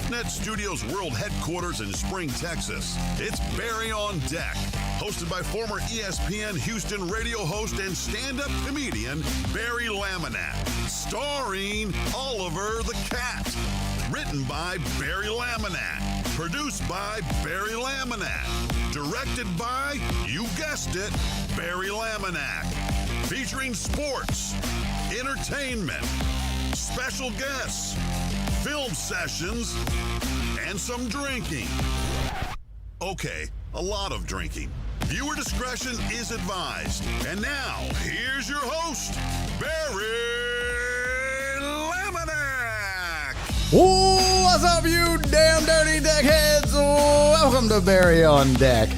TalkNet Studios World Headquarters in Spring, Texas. It's Barry on Deck, hosted by former ESPN Houston radio host and stand-up comedian Barry Laminack, starring Oliver the Cat. Written by Barry Laminack, produced by Barry Laminack, directed by, you guessed it, Barry Laminack. Featuring sports, entertainment, special guests, film sessions, and some drinking. Okay, a lot of drinking. Viewer discretion is advised. And now, here's your host, Barry Laminack. What's up, you damn dirty deckheads? Welcome to Barry on Deck.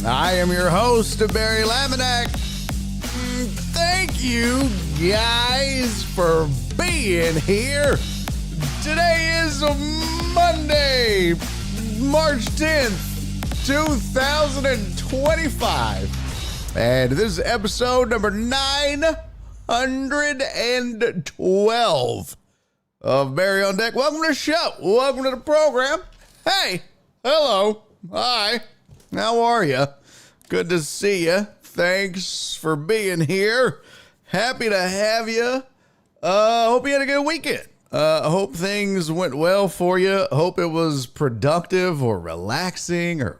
I am your host, Barry Laminack. Thank you guys for being here. Today is Monday, March 10th, 2025. And this is episode number 912 of Barry on Deck. Welcome to the show. Welcome to the program. Hey, hello, hi, how are you? Good to see you. Thanks for being here. Happy to have you. Hope you had a good weekend. Hope things went well for you. Hope it was productive or relaxing or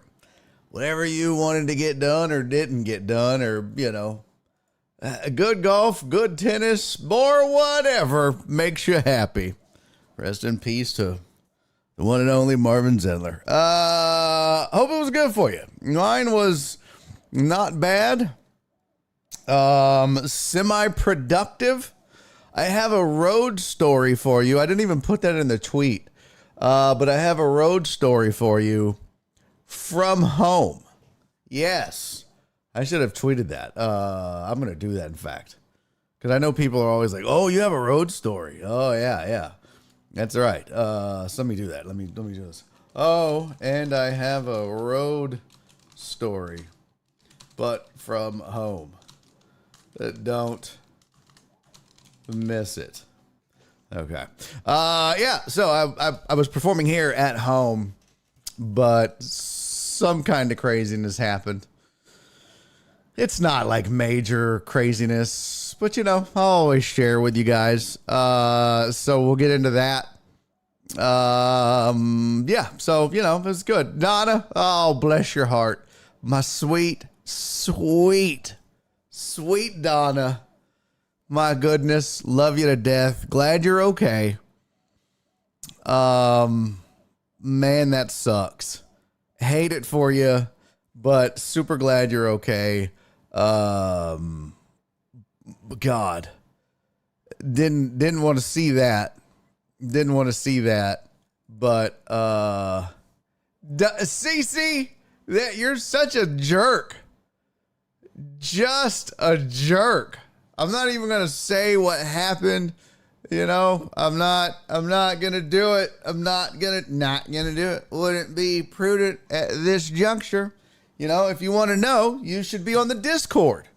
whatever you wanted to get done or didn't get done, or, you know, good golf, good tennis, or whatever makes you happy. Rest in peace to the one and only Marvin Zendler. Hope it was good for you. Mine was not bad. Semi-productive. I have a road story for you. I didn't even put that in the tweet. But I have a road story for you from home. Yes. I should have tweeted that. I'm going to do that, in fact. Because I know people are always like, oh, you have a road story. Oh, yeah. That's right. So let me do that. Let me do this. Oh, and I have a road story, but from home. Don't miss it. Okay. Yeah, so I was performing here at home, but some kind of craziness happened. It's not like major craziness, but, you know, I'll always share with you guys. So we'll get into that. Yeah, so, you know, it's good. Donna, oh, bless your heart. My sweet Donna. My goodness, love you to death. Glad you're okay. Man, that sucks. Hate it for you, but super glad you're okay. God, didn't want to see that. But Cece, that you're such a jerk. Just a jerk. I'm not even going to say what happened. You know, I'm not going to do it. I'm not going to do it. Wouldn't be prudent at this juncture. You know, if you want to know, you should be on the Discord.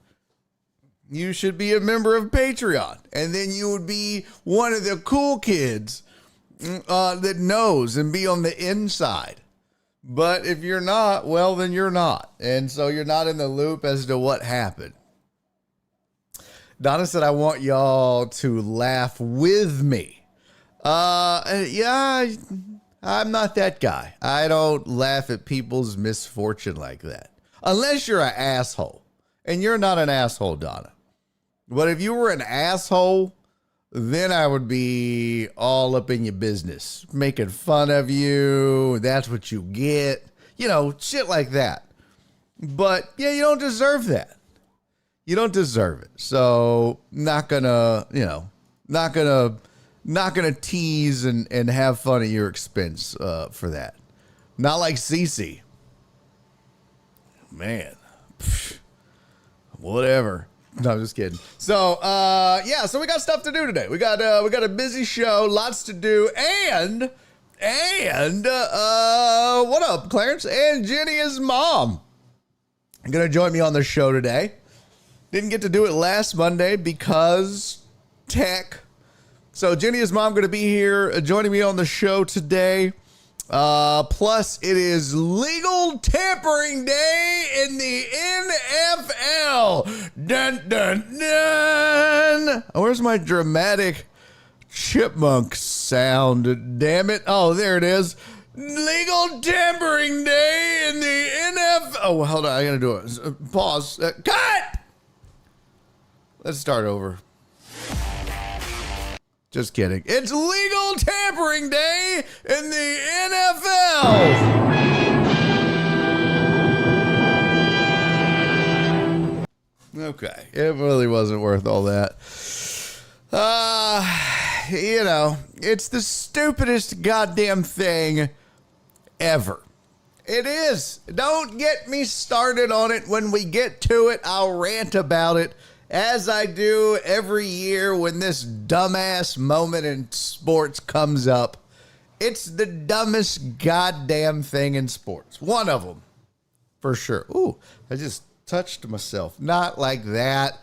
You should be a member of Patreon. And then you would be one of the cool kids that knows and be on the inside. But if you're not, well, then you're not. And so you're not in the loop as to what happened. Donna said, I want y'all to laugh with me. Yeah, I'm not that guy. I don't laugh at people's misfortune like that. Unless you're an asshole. And you're not an asshole, Donna. But if you were an asshole, then I would be all up in your business. Making fun of you. That's what you get. You know, shit like that. But, yeah, you don't deserve that. You don't deserve it. So not gonna tease and have fun at your expense for that. Not like Cece. Man. Whatever. No, I'm just kidding. So yeah, so we got stuff to do today. We got a busy show, lots to do, and what up, Clarence? And JennyIsMom gonna join me on the show today. Didn't get to do it last Monday because tech. So JennyIsMom going to be here joining me on the show today. Plus, it is legal tampering day in the NFL. Dun, dun, dun. Where's my dramatic chipmunk sound? Damn it. Oh, there it is. Legal tampering day in the NFL. Oh, hold on. I got to do it. Pause. Cut! Let's start over. Just kidding. It's legal tampering day in the NFL. Okay. It really wasn't worth all that. It's the stupidest goddamn thing ever. It is. Don't get me started on it. When we get to it, I'll rant about it, as I do every year when this dumbass moment in sports comes up. It's the dumbest goddamn thing in sports. One of them, for sure. Ooh, I just touched myself. Not like that.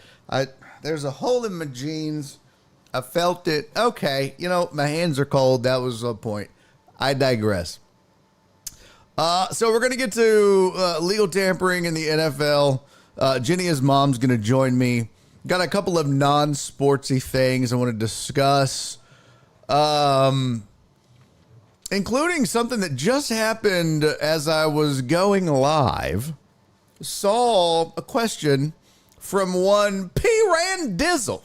There's a hole in my jeans. I felt it. Okay, my hands are cold. That was the point. I digress. So we're going to get to legal tampering in the NFL. JennyIsMom's going to join me. Got a couple of non-sportsy things I want to discuss, including something that just happened as I was going live. Saw a question from one P. Randizzle.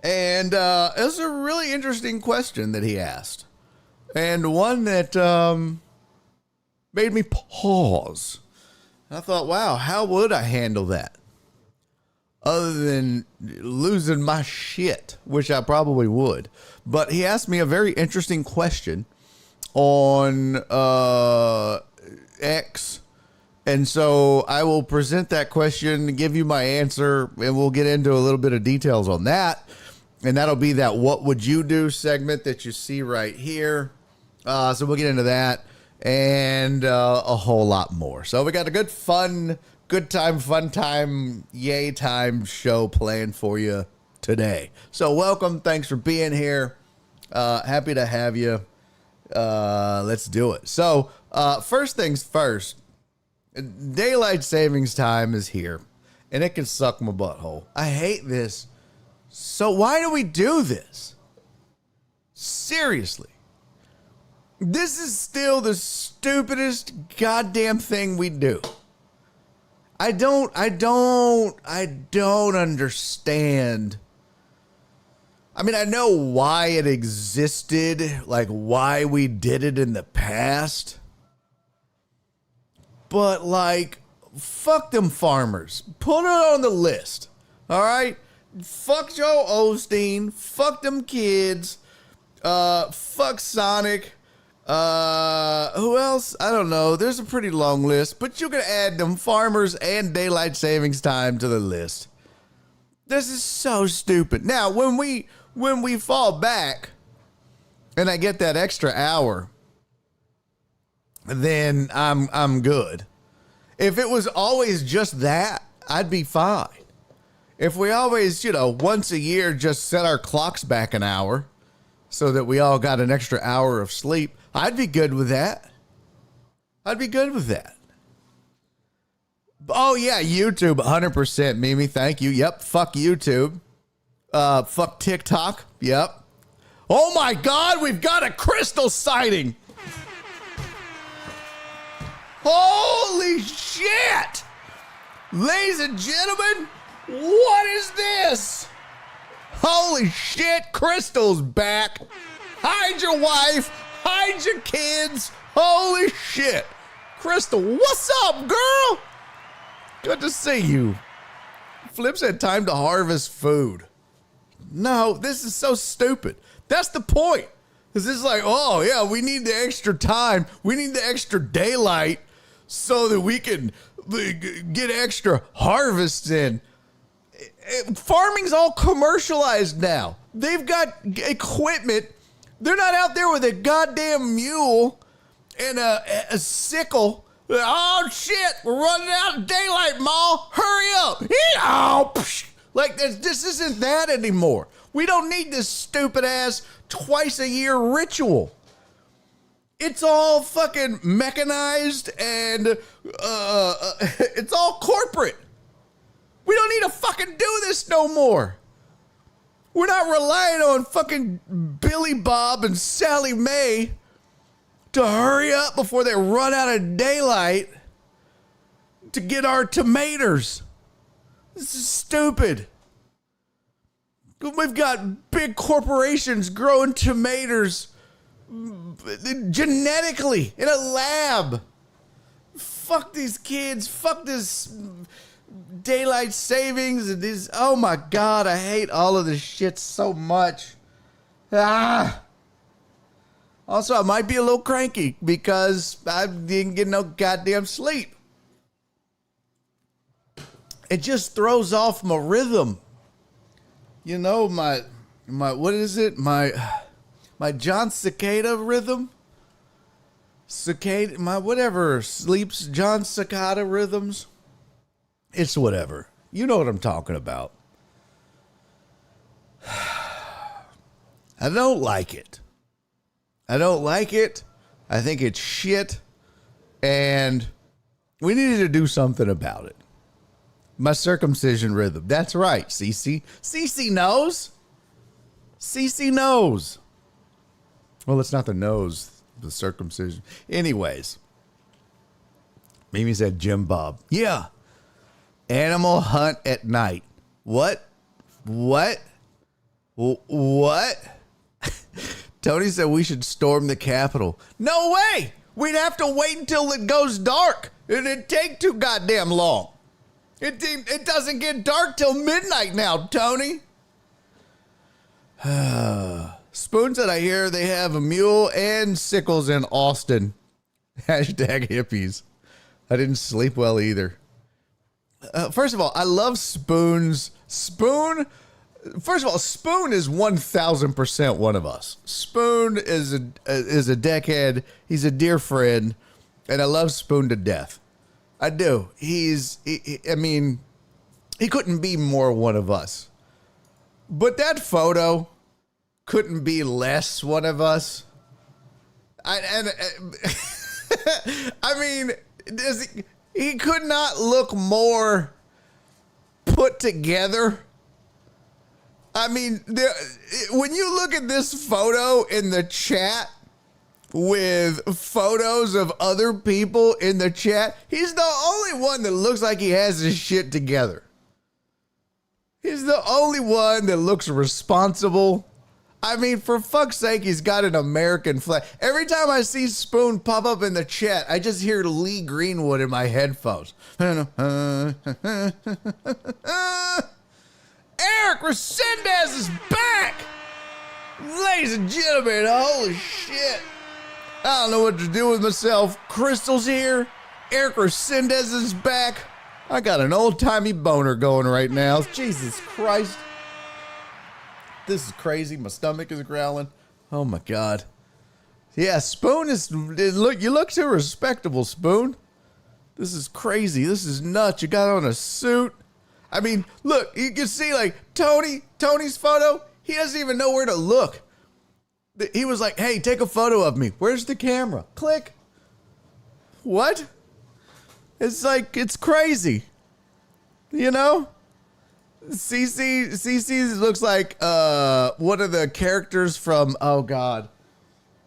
And it was a really interesting question that he asked. And one that made me pause. I thought, wow, how would I handle that? Other than losing my shit, which I probably would. But he asked me a very interesting question on X. And so I will present that question, give you my answer, and we'll get into a little bit of details on that. And that'll be that What Would You Do segment that you see right here. So we'll get into that and a whole lot more. So we got a good time, fun time, yay time show planned for you today. So welcome. Thanks for being here. Happy to have you. Let's do it. So first things first, daylight savings time is here and it can suck my butthole. I hate this. So why do we do this? Seriously. This is still the stupidest goddamn thing we do. I don't understand. I mean, I know why it existed, like why we did it in the past. But like, fuck them farmers. Put it on the list. All right? Fuck Joe Osteen. Fuck them kids. Fuck Sonic. Who else? I don't know. There's a pretty long list, but you can add them farmers and daylight savings time to the list. This is so stupid. Now, when we fall back and I get that extra hour, then I'm good. If it was always just that, I'd be fine. If we always, once a year just set our clocks back an hour so that we all got an extra hour of sleep, I'd be good with that. Oh, yeah, YouTube, 100%, Mimi, thank you. Yep, fuck YouTube. Fuck TikTok, yep. Oh, my God, we've got a crystal sighting. Holy shit! Ladies and gentlemen, what is this? Holy shit, Crystal's back. Hide your wife. Hide your kids. Holy shit. Crystal, what's up, girl? Good to see you. Flip said time to harvest food. No, this is so stupid. That's the point. This is like, oh, yeah, we need the extra time. We need the extra daylight so that we can get extra harvests in. Farming's all commercialized now. They've got equipment. They're not out there with a goddamn mule and a sickle. Oh, shit, we're running out of daylight, Ma. Hurry up. Like, this isn't that anymore. We don't need this stupid-ass twice-a-year ritual. It's all fucking mechanized and it's all corporate. We don't need to fucking do this no more. We're not relying on fucking Billy Bob and Sally Mae to hurry up before they run out of daylight to get our tomatoes. This is stupid. We've got big corporations growing tomatoes genetically in a lab. Fuck these kids. Fuck this daylight savings and these. Oh my God, I hate all of this shit so much. Also, I might be a little cranky because I didn't get no goddamn sleep. It just throws off my rhythm. You know, my what is it? My John Cicada rhythm? Cicada, my whatever sleeps John Cicada rhythms. It's whatever. You know what I'm talking about. I don't like it. I don't like it. I think it's shit. And we needed to do something about it. My circumcision rhythm. That's right, Cece. Cece knows. Cece knows. Well, it's not the nose, the circumcision. Anyways. Mimi said Jim Bob. Yeah. Animal hunt at night. What? Tony said we should storm the Capitol. No way! We'd have to wait until it goes dark. It'd take too goddamn long. It doesn't get dark till midnight now, Tony. Spoon said I hear they have a mule and sickles in Austin. Hashtag hippies. I didn't sleep well either. First of all, I love Spoon's. Spoon is 1,000% one of us. Spoon is a deckhead. He's a dear friend, and I love Spoon to death. I do. He couldn't be more one of us. But that photo couldn't be less one of us. He could not look more put together. I mean, when you look at this photo in the chat with photos of other people in the chat, he's the only one that looks like he has his shit together. He's the only one that looks responsible. I mean, for fuck's sake, he's got an American flag. Every time I see Spoon pop up in the chat, I just hear Lee Greenwood in my headphones. Eric Resendez is back! Ladies and gentlemen, holy shit. I don't know what to do with myself. Crystal's here. Eric Resendez is back. I got an old-timey boner going right now. Jesus Christ. This is crazy. My stomach is growling. Oh, my God. Yeah, Spoon is... You look too respectable, Spoon. This is crazy. This is nuts. You got on a suit. I mean, look. You can see, like, Tony's photo. He doesn't even know where to look. He was like, hey, take a photo of me. Where's the camera? Click. What? It's like, it's crazy. You know? CC looks like one of the characters from, oh God.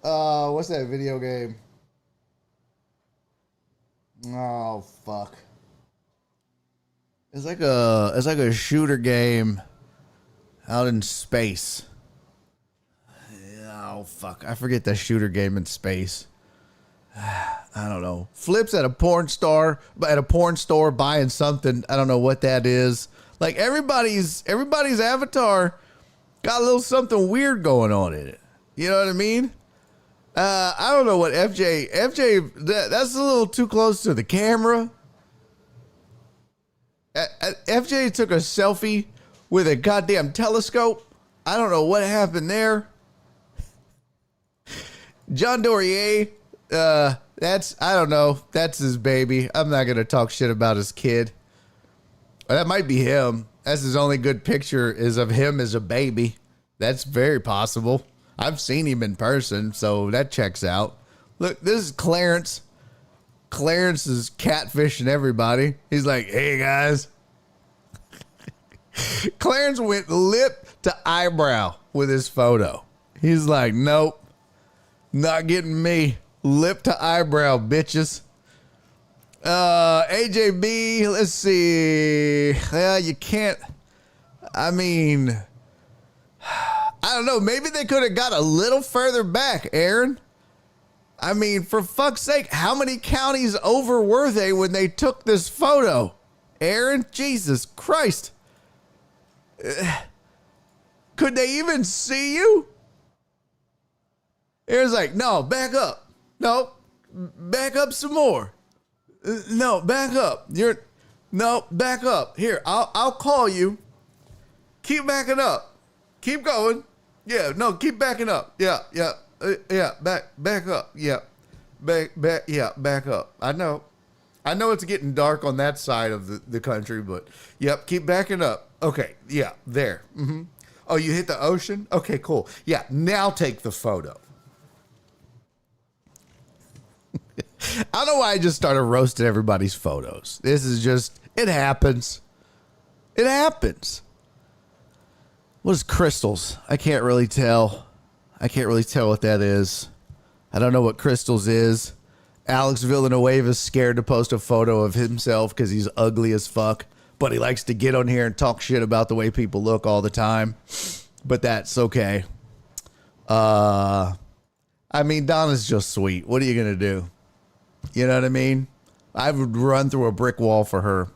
What's that video game? Oh fuck. It's like a shooter game out in space. Oh fuck. I forget that shooter game in space. I don't know. Flips at a porn store buying something. I don't know what that is. Like everybody's avatar got a little something weird going on in it. You know what I mean? I don't know what FJ, that's a little too close to the camera. FJ took a selfie with a goddamn telescope. I don't know what happened there. John Dorier, I don't know. That's his baby. I'm not going to talk shit about his kid. That might be him. That's his only good picture is of him as a baby. That's very possible. I've seen him in person, so that checks out. Look, this is Clarence. Clarence is catfishing everybody. He's like, hey, guys. Clarence went lip to eyebrow with his photo. He's like, nope, not getting me. Lip to eyebrow, bitches. AJB, let's see. You can't. I mean, I don't know. Maybe they could have got a little further back, Aaron. I mean, for fuck's sake, how many counties over were they when they took this photo? Aaron, Jesus Christ. Could they even see you? Aaron's like, no, back up. No, back up some more. No, back up. No, back up. Here, I'll call you. Keep backing up. Keep going. Yeah, no, keep backing up. Yeah, back up. Yeah, back up. I know it's getting dark on that side of the country, but yep, keep backing up. Okay, yeah, there. Mm-hmm. Oh, you hit the ocean? Okay, cool. Yeah, now take the photo. I don't know why I just started roasting everybody's photos. This is just, it happens. It happens. What is crystals? I can't really tell. I can't really tell what that is. I don't know what crystals is. Alex Villanueva is scared to post a photo of himself because he's ugly as fuck. But he likes to get on here and talk shit about the way people look all the time. But that's okay. I mean, Donna's just sweet. What are you going to do? You know what I mean? I would run through a brick wall for her.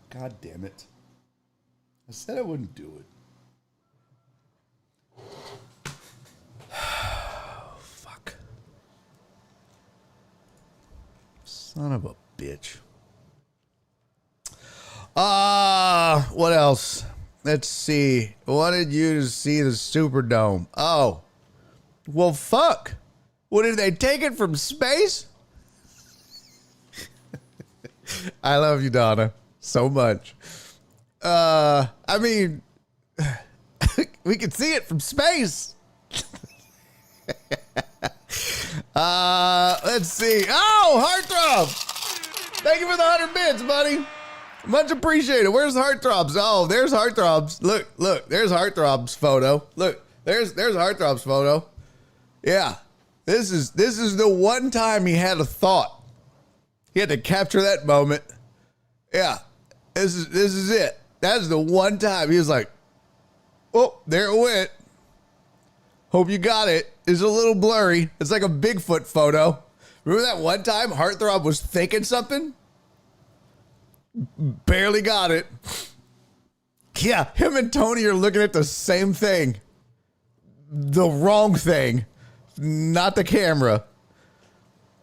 God damn it. I said I wouldn't do it. Fuck. Son of a bitch. What else? Let's see. Wanted you to see the Superdome. Oh. Well, fuck. What, did they take it from space? I love you, Donna, so much. I mean, we can see it from space. Let's see. Oh, Heartthrob. Thank you for the 100 bits, buddy. Much appreciated. Where's Heartthrobs? Oh, there's Heartthrobs. Look, there's Heartthrobs photo. Look, there's Heartthrobs photo. Yeah. This is the one time he had a thought. He had to capture that moment. Yeah. This is it. That's the one time he was like, oh, there it went. Hope you got it. It's a little blurry. It's like a Bigfoot photo. Remember that one time Heartthrob was thinking something? Barely got it. Yeah, him and Tony are looking at the same thing. The wrong thing. Not the camera.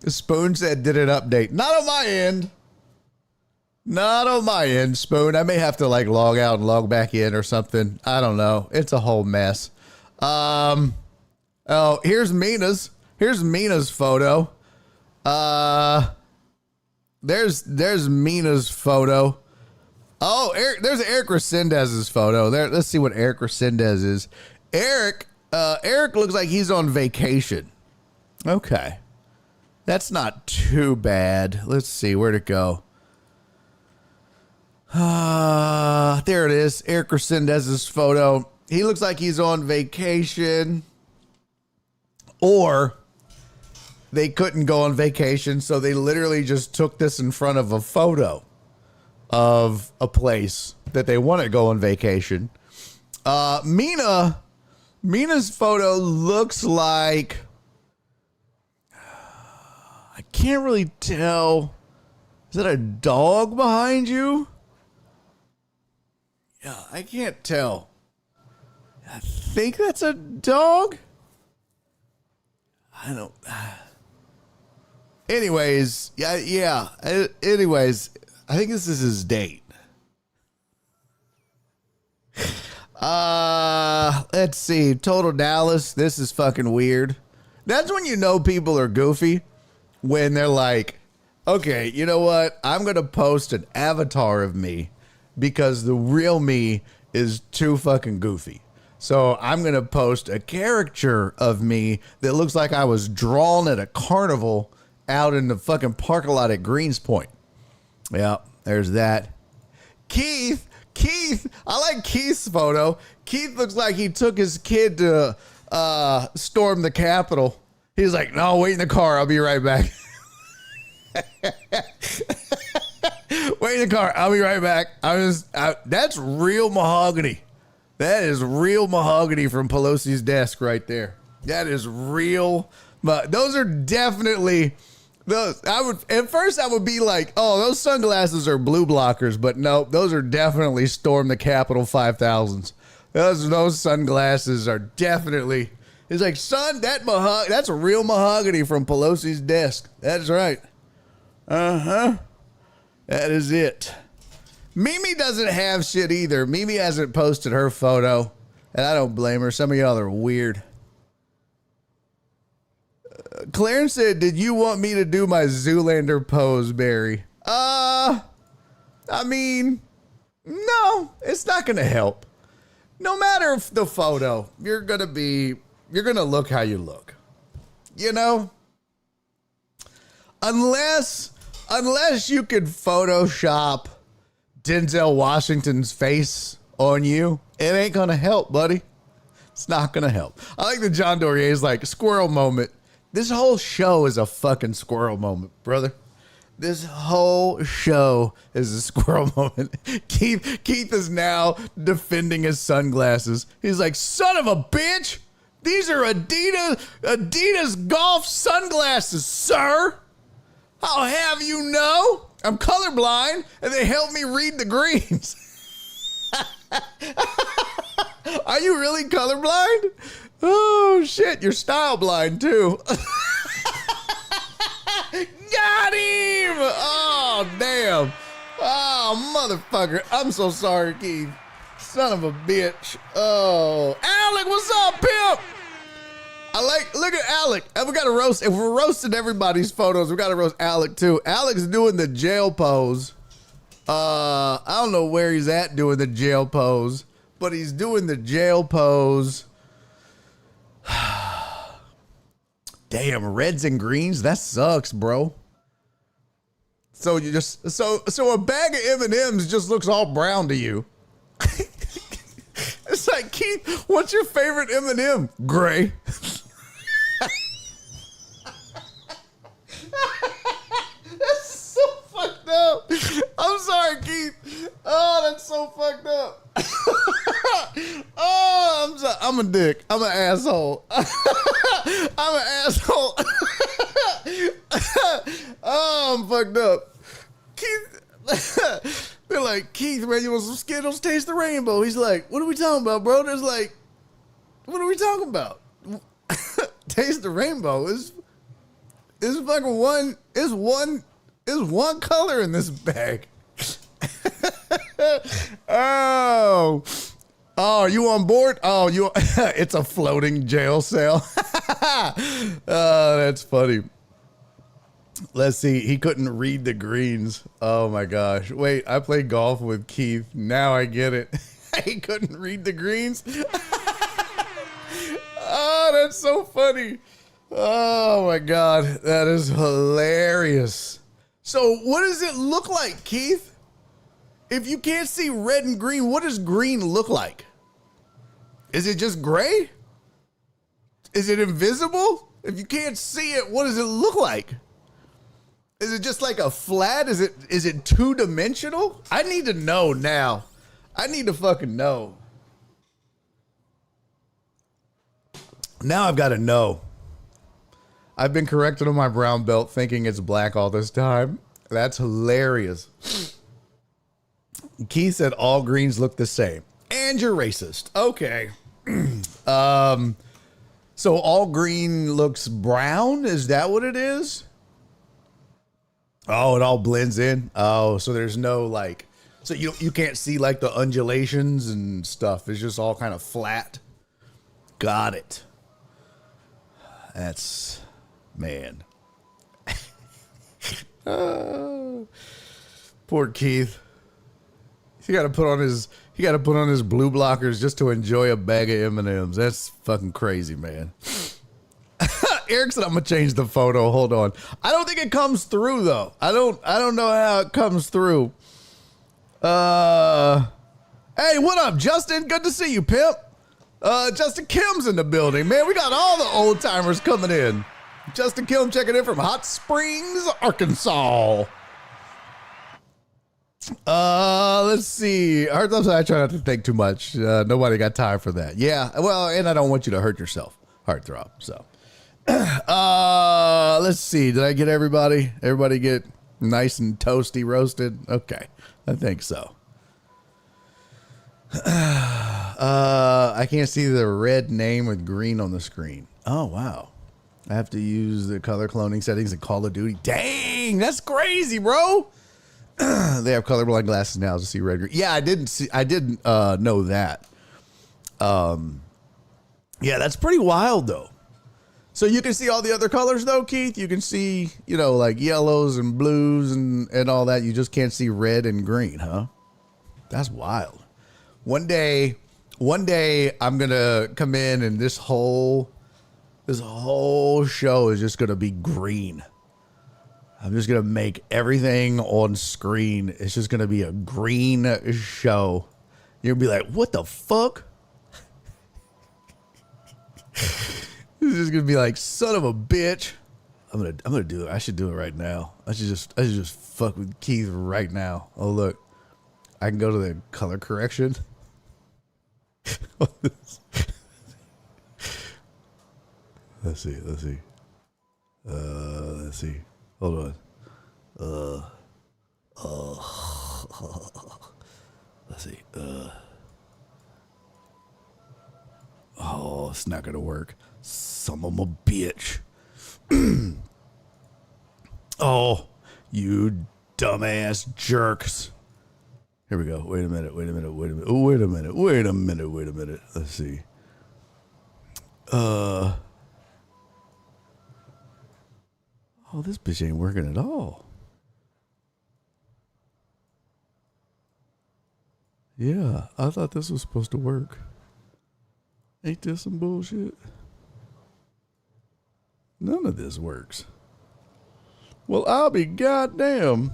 Spoon said did an update. Not on my end. Not on my end, Spoon. I may have to like log out and log back in or something. I don't know. It's a whole mess. Oh, here's Mina's. Here's Mina's photo. There's Mina's photo. Oh, there's Eric Resendez's photo. There, let's see what Eric Resendez is. Eric looks like he's on vacation. Okay. That's not too bad. Let's see, where'd it go? There it is. Eric Resendez's photo. He looks like he's on vacation. Or they couldn't go on vacation, so they literally just took this in front of a photo of a place that they want to go on vacation. Mina's photo looks like, I can't really tell. Is that a dog behind you? Yeah, I can't tell. I think that's a dog. I don't. Anyways, yeah. Anyways, I think this is his date. Let's see. Total Dallas. This is fucking weird. That's when you know people are goofy. When they're like, okay, you know what? I'm going to post an avatar of me because the real me is too fucking goofy. So I'm going to post a caricature of me that looks like I was drawn at a carnival out in the fucking parking lot at Greens Point. Yeah, there's that. Keith, I like Keith's photo. Keith looks like he took his kid to storm the Capitol. He's like, no, wait in the car. I'll be right back. Wait in the car. I'll be right back. That's real mahogany. That is real mahogany from Pelosi's desk right there. That is real. But those are definitely those. At first I would be like, oh, those sunglasses are blue blockers, but no, those are definitely Storm the Capitol 5000s. Those sunglasses are definitely. It's like, son, that's a real mahogany from Pelosi's desk. That's right. That is it. Mimi doesn't have shit either. Mimi hasn't posted her photo, and I don't blame her. Some of y'all are weird. Clarence said, did you want me to do my Zoolander pose, Barry? I mean, no, it's not going to help. No matter if the photo, you're going to look how you look. You know? Unless you could Photoshop Denzel Washington's face on you, it ain't gonna help, buddy. It's not gonna help. I like the John Dorier's like squirrel moment. This whole show is a fucking squirrel moment, brother. This whole show is a squirrel moment. Keith is now defending his sunglasses. He's like, son of a bitch, these are Adidas golf sunglasses, sir. I'll have you know, I'm colorblind, and they help me read the greens. Are you really colorblind? Oh, shit, you're style blind, too. Got him! Oh, damn. Oh, motherfucker. I'm so sorry, Keith. Son of a bitch. Oh, Alec, what's up, pimp? Look at Alec. We got to roast. If we're roasting everybody's photos, we got to roast Alec too. Alec's doing the jail pose. I don't know where he's at doing the jail pose, but he's doing the jail pose. Damn, reds and greens. That sucks, bro. So you just so a bag of M&Ms just looks all brown to you. It's like, Keith, what's your favorite M&M? Gray. That's so fucked up. I'm sorry, Keith. Oh, that's so fucked up. Oh, I'm sorry. I'm a dick. I'm an asshole. I'm an asshole. Oh, I'm fucked up. Keith. They're like, Keith, man, you want some Skittles? Taste the rainbow. He's like, what are we talking about, bro? There's like, what are we talking about? Taste the rainbow. It's fucking one. It's one color in this bag. Oh, you on board? Oh, it's a floating jail cell. Oh, that's funny. Let's see. He couldn't read the greens. Oh my gosh. Wait, I played golf with Keith. Now I get it. He couldn't read the greens. Oh, that's so funny. Oh my God. That is hilarious. So what does it look like, Keith? If you can't see red and green, what does green look like? Is it just gray? Is it invisible? If you can't see it, what does it look like? Is it just like a flat? Is it two-dimensional? I need to know now. I need to fucking know. Now I've got to know. I've been corrected on my brown belt thinking it's black all this time. That's hilarious. Keith said all greens look the same. And you're racist. Okay. So all green looks brown? Is that what it is? Oh, it all blends in. Oh, so there's no like, so you can't see like the undulations and stuff. It's just all kind of flat. Got it. That's, man. Poor Keith. He got to put on his blue blockers just to enjoy a bag of M&Ms. That's fucking crazy, man. Eric said I'm gonna change the photo. Hold on. I don't think it comes through though. I don't know how it comes through. Hey, what up, Justin? Good to see you, pimp. Justin Kim's in the building, man. We got all the old timers coming in. Justin Kim checking in from Hot Springs, Arkansas. Let's see. I try not to think too much. Nobody got time for that. Yeah, well, and I don't want you to hurt yourself. Heartthrob. So, let's see. Did I get everybody? Everybody get nice and toasty roasted? Okay, I think so. I can't see the red name with green on the screen. Oh, wow. I have to use the color cloning settings in Call of Duty. Dang, that's crazy, bro. They have colorblind glasses now to see red, green. Yeah, I didn't know that. Yeah, that's pretty wild though. So you can see all the other colors though, Keith. You can see, like yellows and blues and all that. You just can't see red and green, huh? That's wild. One day I'm gonna come in and this whole show is just gonna be green. I'm just gonna make everything on screen. It's just gonna be a green show. You'll be like, what the fuck? This is gonna be like, son of a bitch. I'm gonna do it. I should do it right now. I should just fuck with Keith right now. Oh look, I can go to the color correction. Let's see. Let's see. Hold on. Let's see. Oh, it's not gonna work. Son of a bitch. Oh, you dumbass jerks. Here we go. Wait a minute. Let's see. Oh, this bitch ain't working at all. Yeah, I thought this was supposed to work. Ain't this some bullshit? None of this works. Well, I'll be goddamn.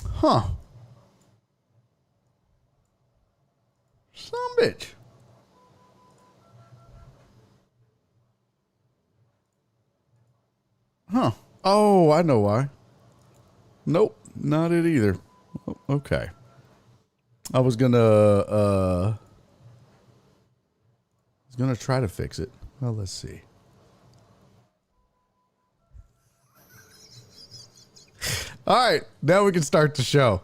Huh. Some bitch. Huh. Oh, I know why. Nope, not it either. Oh, okay. I was gonna try to fix it. Well, let's see. All right, now we can start the show.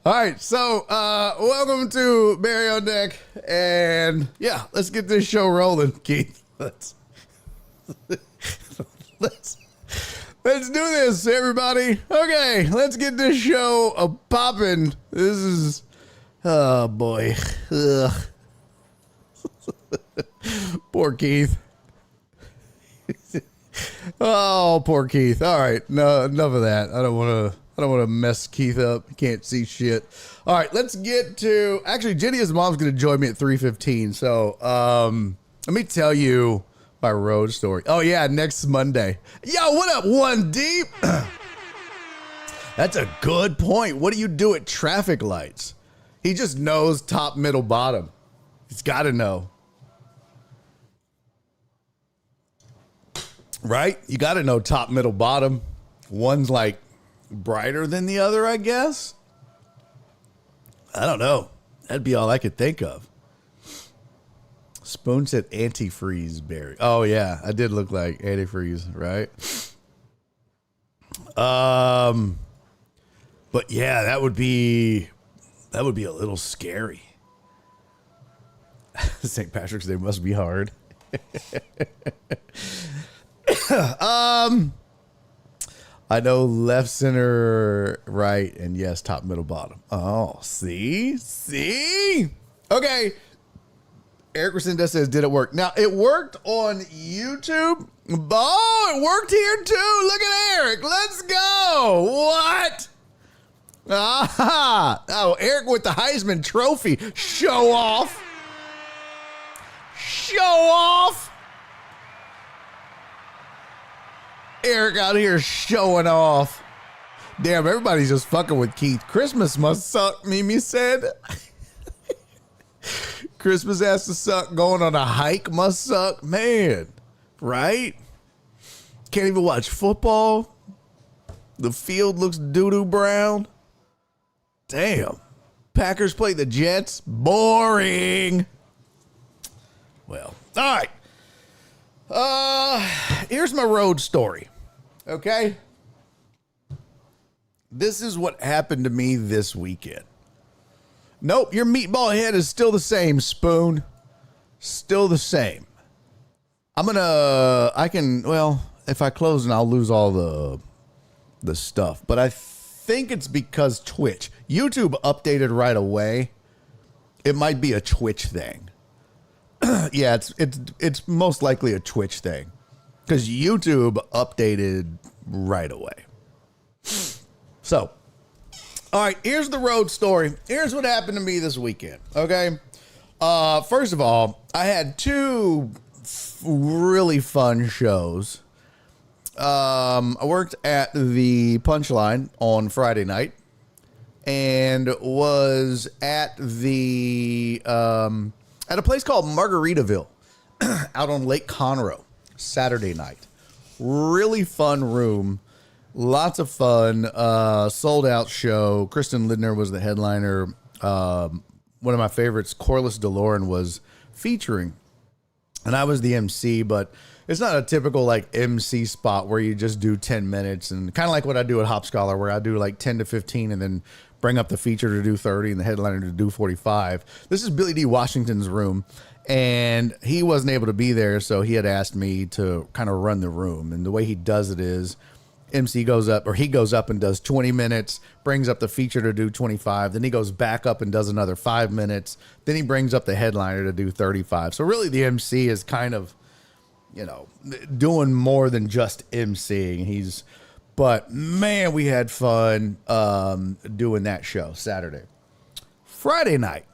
All right, so welcome to Barry on Deck, and yeah, let's get this show rolling, Keith. Let's do this, everybody. Okay, let's get this show popping. This is, oh boy, ugh. Poor Keith. Oh, poor Keith. All right, no, enough of that. I don't want to mess Keith up. He can't see shit. All right, let's get to. Actually, JennyIsMom's going to join me at 3:15. So, let me tell you my road story. Oh yeah, next Monday. Yo, what up, One Deep? That's a good point. What do you do at traffic lights? He just knows top, middle, bottom. He's got to know. Right? You got to know top, middle, bottom. One's like brighter than the other, I guess. I don't know. That'd be all I could think of. Spoon said antifreeze berry. Oh yeah, I did look like antifreeze, right? But yeah, that would be a little scary. St. Patrick's Day must be hard. I know left, center, right, and yes, top, middle, bottom. Oh, see? Okay. Eric Resendez says, did it work? Now, it worked on YouTube. Oh, it worked here too. Look at Eric. Let's go. What? Aha. Oh, Eric with the Heisman Trophy. Show off. Show off. Eric out here showing off. Damn, everybody's just fucking with Keith. Christmas must suck, Mimi said. Christmas has to suck. Going on a hike must suck. Man, right? Can't even watch football. The field looks doo-doo brown. Damn. Packers play the Jets. Boring. Well, all right. Here's my road story. Okay? This is what happened to me this weekend. Nope, your meatball head is still the same, Spoon. Still the same. If I close and I'll lose all the stuff. But I think it's because Twitch. YouTube updated right away. It might be a Twitch thing. Yeah, it's most likely a Twitch thing. Because YouTube updated right away. So, all right, here's the road story. Here's what happened to me this weekend, okay? First of all, I had two really fun shows. I worked at the Punchline on Friday night and was at at a place called Margaritaville out on Lake Conroe Saturday night. Really fun room. Lots of fun, sold out show. Kristen Lidner was the headliner. One of my favorites, Corliss DeLorean, was featuring, and I was the MC, but it's not a typical like MC spot where you just do 10 minutes and kind of like what I do at Hop Scholar, where I do like 10 to 15 and then bring up the feature to do 30 and the headliner to do 45. This is Billy D. Washington's room, and he wasn't able to be there, so he had asked me to kind of run the room. And the way he does it is, he goes up and does 20 minutes, brings up the feature to do 25. Then he goes back up and does another 5 minutes. Then he brings up the headliner to do 35. So really the MC is kind of, doing more than just MCing. But man, we had fun doing that show Saturday. Friday night,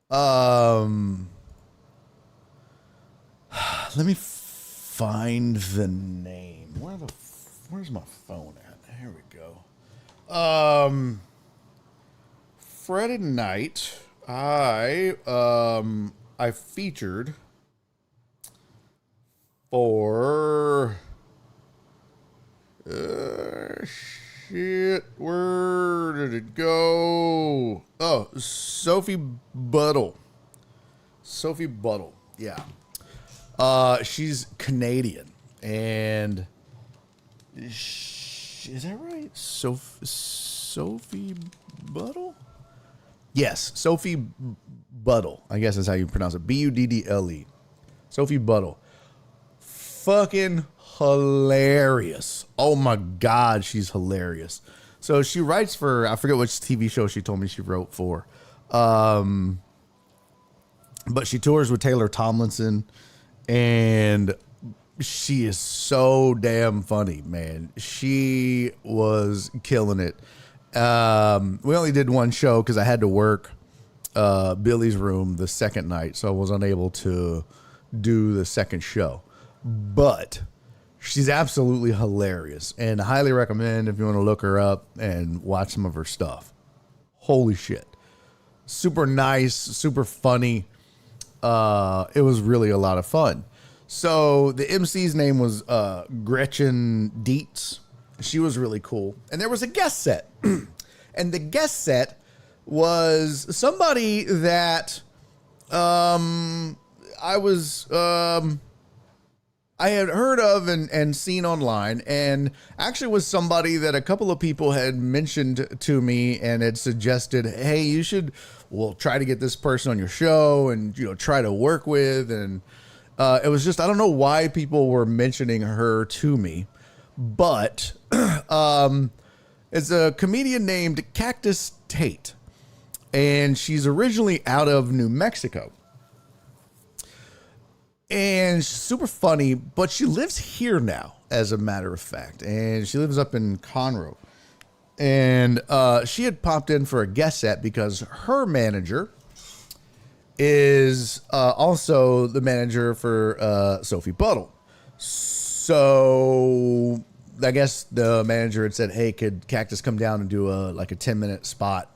let me find the name. Where's my phone at? Here we go. Friday night, I featured for where did it go? Oh, Sophie Buttle. Yeah. She's Canadian, and is that right? Sophie Buttle? Yes, Sophie Buttle. I guess that's how you pronounce it. Buddle. Sophie Buttle. Fucking hilarious. Oh my God, she's hilarious. So she writes for, I forget which TV show she told me she wrote for. But she tours with Taylor Tomlinson, and she is so damn funny, man. She was killing it. We only did one show because I had to work Billy's room the second night, so I was unable to do the second show. But she's absolutely hilarious, and I highly recommend if you want to look her up and watch some of her stuff. Holy shit. Super nice, super funny. It was really a lot of fun. So the MC's name was Gretchen Dietz. She was really cool. And there was a guest set. And the guest set was somebody that I had heard of and seen online, and actually was somebody that a couple of people had mentioned to me and had suggested, hey, you should try to get this person on your show and try to work with. And it was just, I don't know why people were mentioning her to me, but it's a comedian named Cactus Tate, and she's originally out of New Mexico. And she's super funny, but she lives here now, as a matter of fact. And she lives up in Conroe. And she had popped in for a guest set because her manager is also the manager for Sophie Buttle. So I guess the manager had said, hey, could Cactus come down and do a 10-minute spot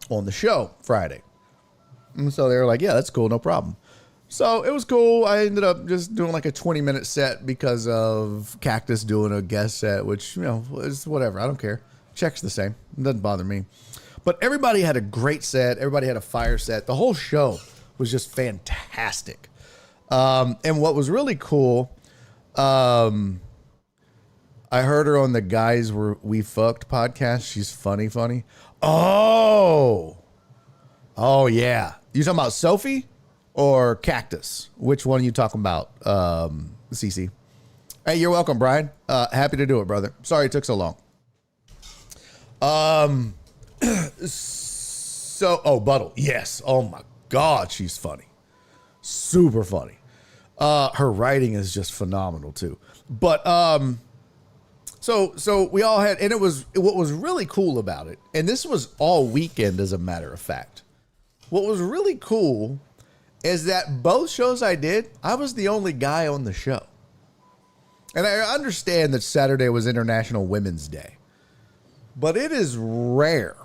on the show Friday? And so they were like, yeah, that's cool. No problem. So it was cool. I ended up just doing like a 20-minute set because of Cactus doing a guest set, which, is whatever. I don't care. Check's the same. It doesn't bother me. But everybody had a great set. Everybody had a fire set. The whole show was just fantastic. And what was really cool, I heard her on the Guys We Fucked podcast. She's funny. Oh, yeah. You talking about Sophie or Cactus? Which one are you talking about, CC? Hey, you're welcome, Brian. Happy to do it, brother. Sorry it took so long. Buttle. Yes. Oh my God, she's funny. Super funny. Her writing is just phenomenal too. But so we all had, and what was really cool about it, and this was all weekend as a matter of fact. What was really cool is that both shows I did, I was the only guy on the show. And I understand that Saturday was International Women's Day, but it is rare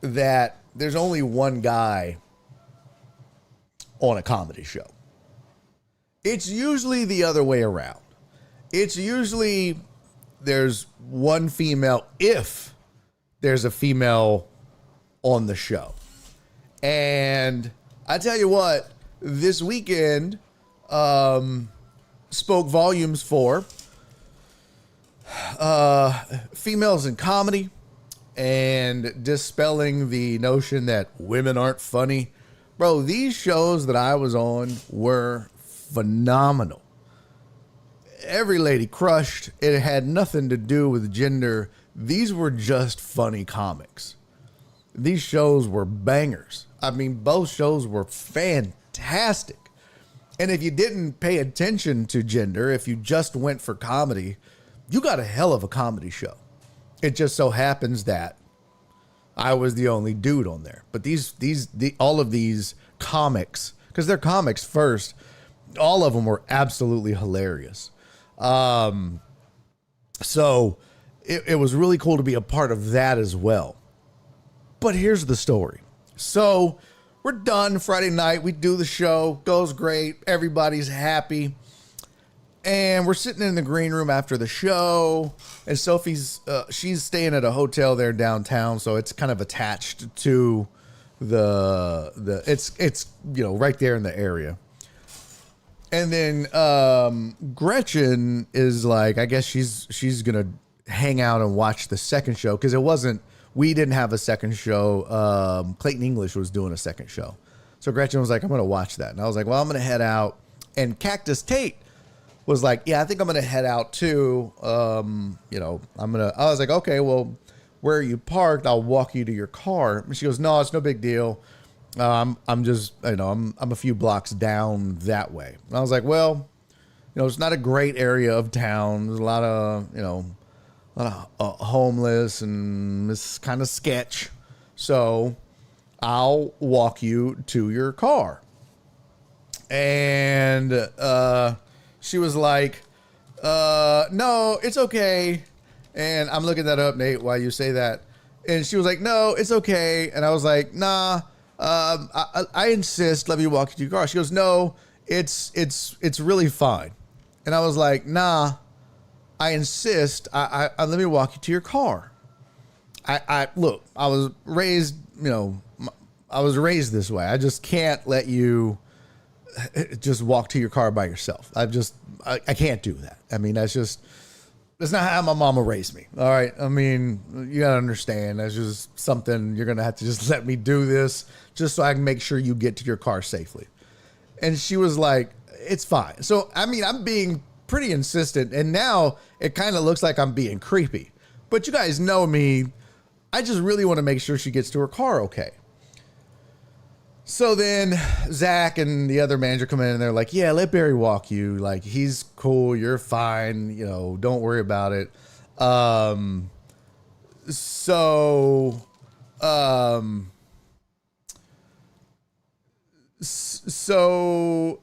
that there's only one guy on a comedy show. It's usually the other way around. It's usually there's one female if there's a female on the show. And I tell you what, this weekend spoke volumes for females in comedy and dispelling the notion that women aren't funny. Bro, these shows that I was on were phenomenal. Every lady crushed. It had nothing to do with gender. These were just funny comics. These shows were bangers. I mean, both shows were fantastic. And if you didn't pay attention to gender, if you just went for comedy, you got a hell of a comedy show. It just so happens that I was the only dude on there. But all of these comics, because they're comics first, all of them were absolutely hilarious. So it was really cool to be a part of that as well. But here's the story. So we're done Friday night. We do the show. Goes great. Everybody's happy. And we're sitting in the green room after the show. And Sophie's, she's staying at a hotel there downtown. So it's kind of attached to it's right there in the area. And then Gretchen is like, I guess she's going to hang out and watch the second show. Because we didn't have a second show. Clayton English was doing a second show. So Gretchen was like, I'm going to watch that. And I was like, well, I'm going to head out. And Cactus Tate was like, yeah, I think I'm going to head out too. I was like, okay, well, where are you parked? I'll walk you to your car. And she goes, no, it's no big deal. I'm just, I'm a few blocks down that way. And I was like, well, it's not a great area of town. There's a lot of homeless and it's kind of sketch. So I'll walk you to your car. And she was like, no, it's okay. And I'm looking that up, Nate, why you say that. And she was like, no, it's okay. And I was like, nah, I insist. Let me walk you to your car. She goes, no, it's really fine. And I was like, nah, I insist. I let me walk you to your car. Look, I was raised, I was raised this way. I just can't let you just walk to your car by yourself. I can't do that. I mean, that's not how my mama raised me. All right. I mean, you gotta understand. That's just something you're going to have to just let me do this just so I can make sure you get to your car safely. And she was like, it's fine. So, I mean, I'm being pretty insistent and now it kind of looks like I'm being creepy, but you guys know me. I just really want to make sure she gets to her car. Okay. So then Zach and the other manager come in and they're like, yeah, let Barry walk you. Like, he's cool. You're fine. You know, don't worry about it. So, um, so,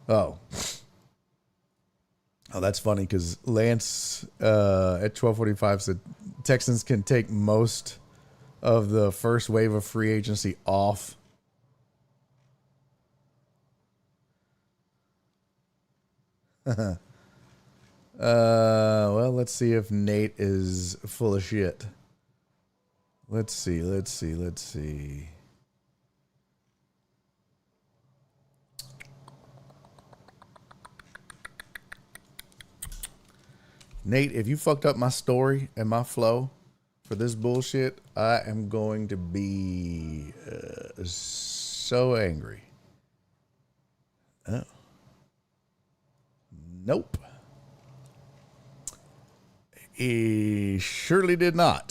oh, that's funny because Lance at 12:45 said Texans can take most of the first wave of free agency off. Well, let's see if Nate is full of shit. Let's see. Nate, if you fucked up my story and my flow for this bullshit, I am going to be so angry. Oh. Nope. He surely did not.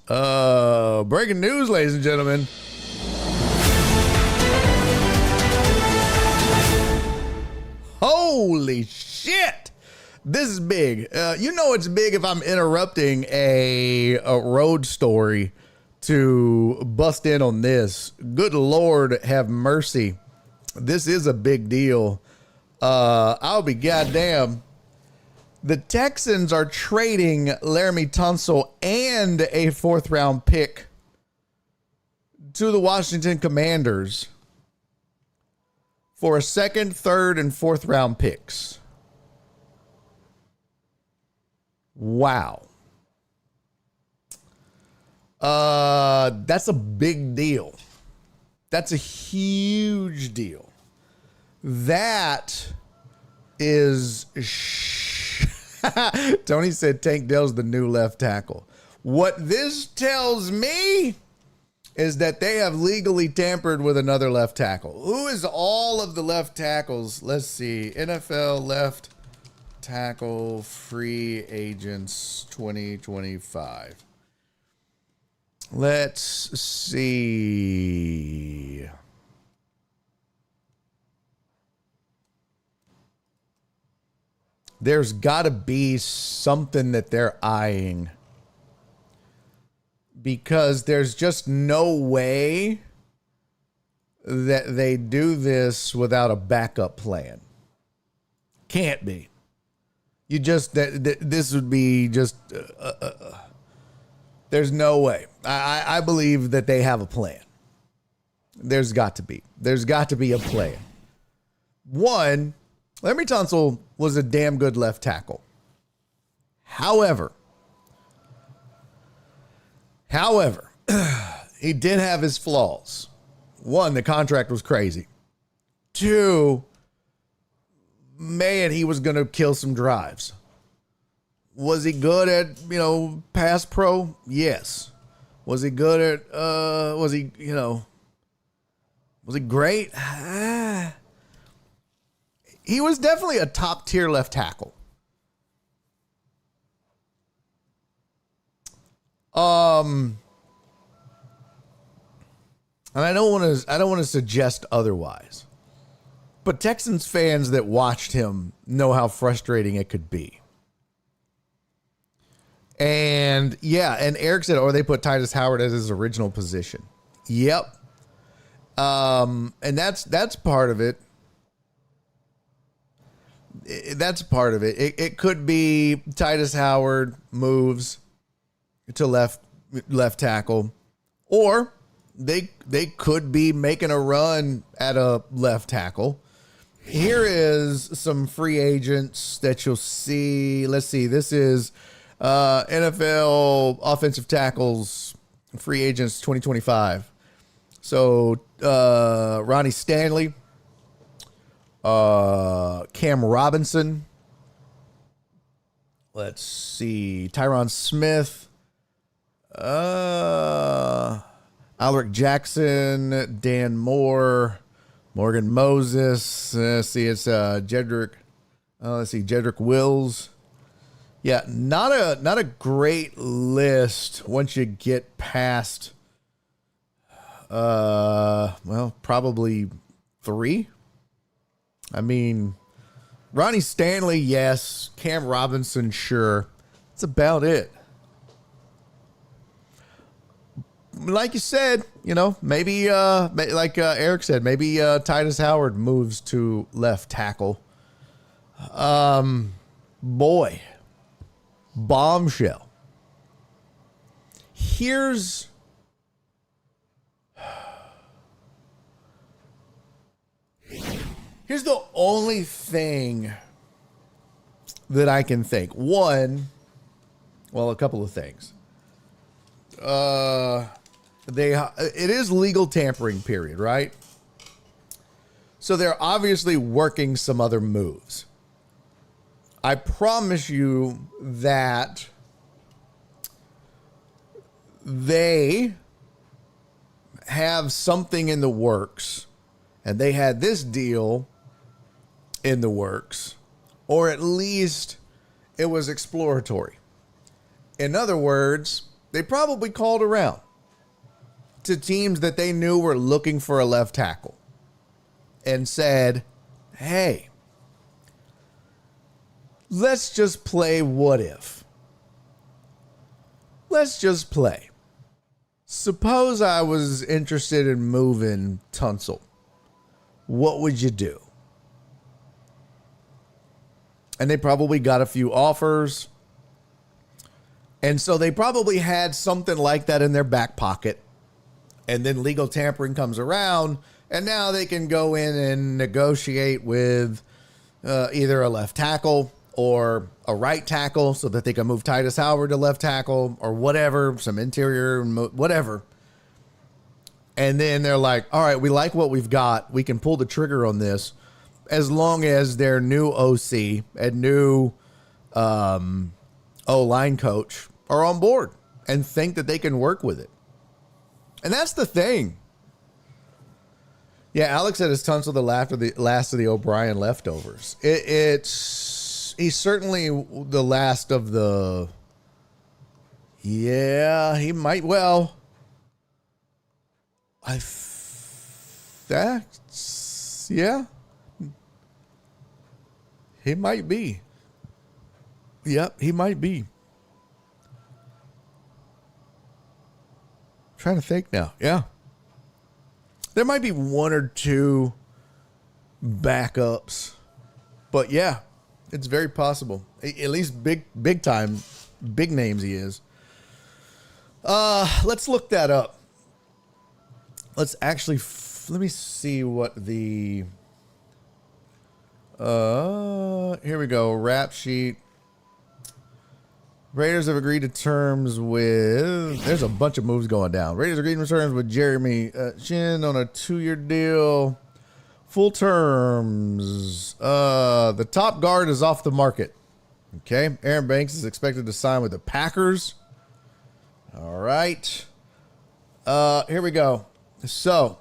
Breaking news, ladies and gentlemen. Holy shit. This is big. You know it's big if I'm interrupting a road story to bust in on this. Good Lord have mercy. This is a big deal. I'll be goddamn. The Texans are trading Laramie Tunsil and a 4th round pick to the Washington Commanders for a 2nd, 3rd, and 4th round picks. Wow. That's a big deal. That's a huge deal. That is Tony said Tank Dell's the new left tackle. What this tells me is that they have legally tampered with another left tackle. Who is all of the left tackles? Let's see. NFL left tackle free agents 2025. Let's see. There's got to be something that they're eyeing, because there's just no way that they do this without a backup plan. Can't be. You just, this would be just, there's no way. I believe that they have a plan. There's got to be. There's got to be a plan. One, Laramie Tunsil was a damn good left tackle. However, he did have his flaws. One, the contract was crazy. Two, man, he was going to kill some drives. Was he good at, pass pro? Yes. Was he good at, was he great? He was definitely a top tier left tackle. And I don't want to suggest otherwise, but Texans fans that watched him know how frustrating it could be. And yeah, and Eric said, they put Titus Howard as his original position. Yep. And that's part of it. That's part of it. It could be Titus Howard moves to left tackle, or they could be making a run at a left tackle. Here is some free agents that you'll see. Let's see. This is NFL offensive tackles, free agents 2025. So Ronnie Stanley, Cam Robinson. Let's see. Tyron Smith. Alric Jackson. Dan Moore. Morgan Moses. Let's see. It's Jedrick. Jedrick Wills. Yeah, not a great list once you get past Well, probably 3. I mean, Ronnie Stanley, yes. Cam Robinson, sure. That's about it. Like you said, maybe, like Eric said, maybe Titus Howard moves to left tackle. Boy, bombshell. Here's the only thing that I can think. A couple of things. It is legal tampering period, right? So they're obviously working some other moves. I promise you that they have something in the works, and they had this deal in the works, or at least it was exploratory. In other words, they probably called around to teams that they knew were looking for a left tackle and said, hey, let's just play what if. Let's just play. Suppose I was interested in moving Tunsil. What would you do? And they probably got a few offers. And so they probably had something like that in their back pocket. And then legal tampering comes around, and now they can go in and negotiate with either a left tackle or a right tackle so that they can move Titus Howard to left tackle or whatever, some interior, whatever. And then they're like, all right, we like what we've got. We can pull the trigger on this as long as their new OC and new O-line coach are on board and think that they can work with it. And that's the thing. Yeah, Alex said it's Tunsil the last of the O'Brien leftovers. He's certainly the last of the. Yeah, he might. Well, yeah, he might be. Yep, he might be. Trying to think now. Yeah. There might be 1 or 2 backups. But yeah, it's very possible. At least big time, big names he is. Let's look that up. Let's actually let me see what the here we go. Rap sheet. Raiders have agreed to terms with. There's a bunch of moves going down. Raiders agreed to terms with Jeremy Chin on a 2-year deal. Full terms. The top guard is off the market. Okay. Aaron Banks is expected to sign with the Packers. All right. Here we go. So,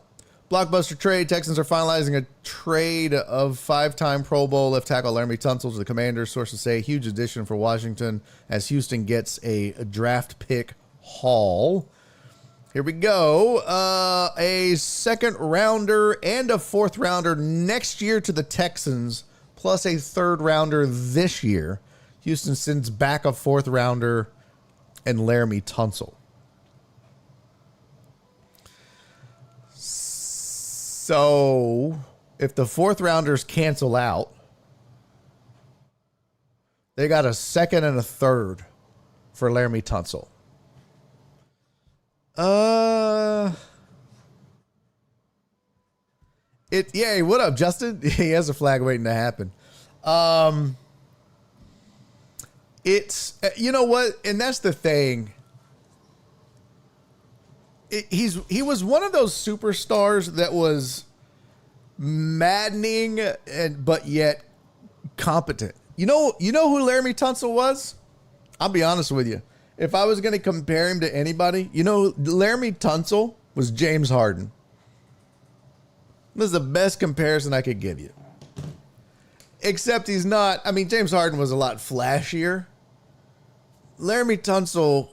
blockbuster trade. Texans are finalizing a trade of 5-time Pro Bowl left tackle Laramie Tunsil to the Commanders. Sources say huge addition for Washington as Houston gets a draft pick haul. Here we go. A 2nd rounder and a 4th rounder next year to the Texans, plus a 3rd rounder this year. Houston sends back a 4th rounder and Laramie Tunsil. So, if the 4th rounders cancel out, they got a 2nd and a 3rd for Laramie Tunsil. Yeah, what up, Justin? He has a flag waiting to happen. It's, you know what? And that's the thing. He was one of those superstars that was maddening but yet competent. You know who Laramie Tunsil was? I'll be honest with you. If I was going to compare him to anybody, Laramie Tunsil was James Harden. This is the best comparison I could give you. Except he's not. I mean, James Harden was a lot flashier. Laramie Tunsil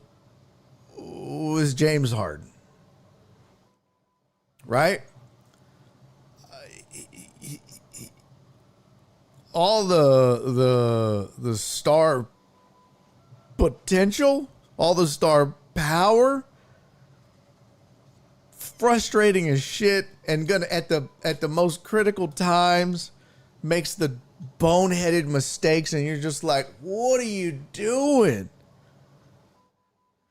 was James Harden. right? All the star potential, all the star power, frustrating as shit, and gonna at the most critical times makes the boneheaded mistakes, and you're just like, what are you doing?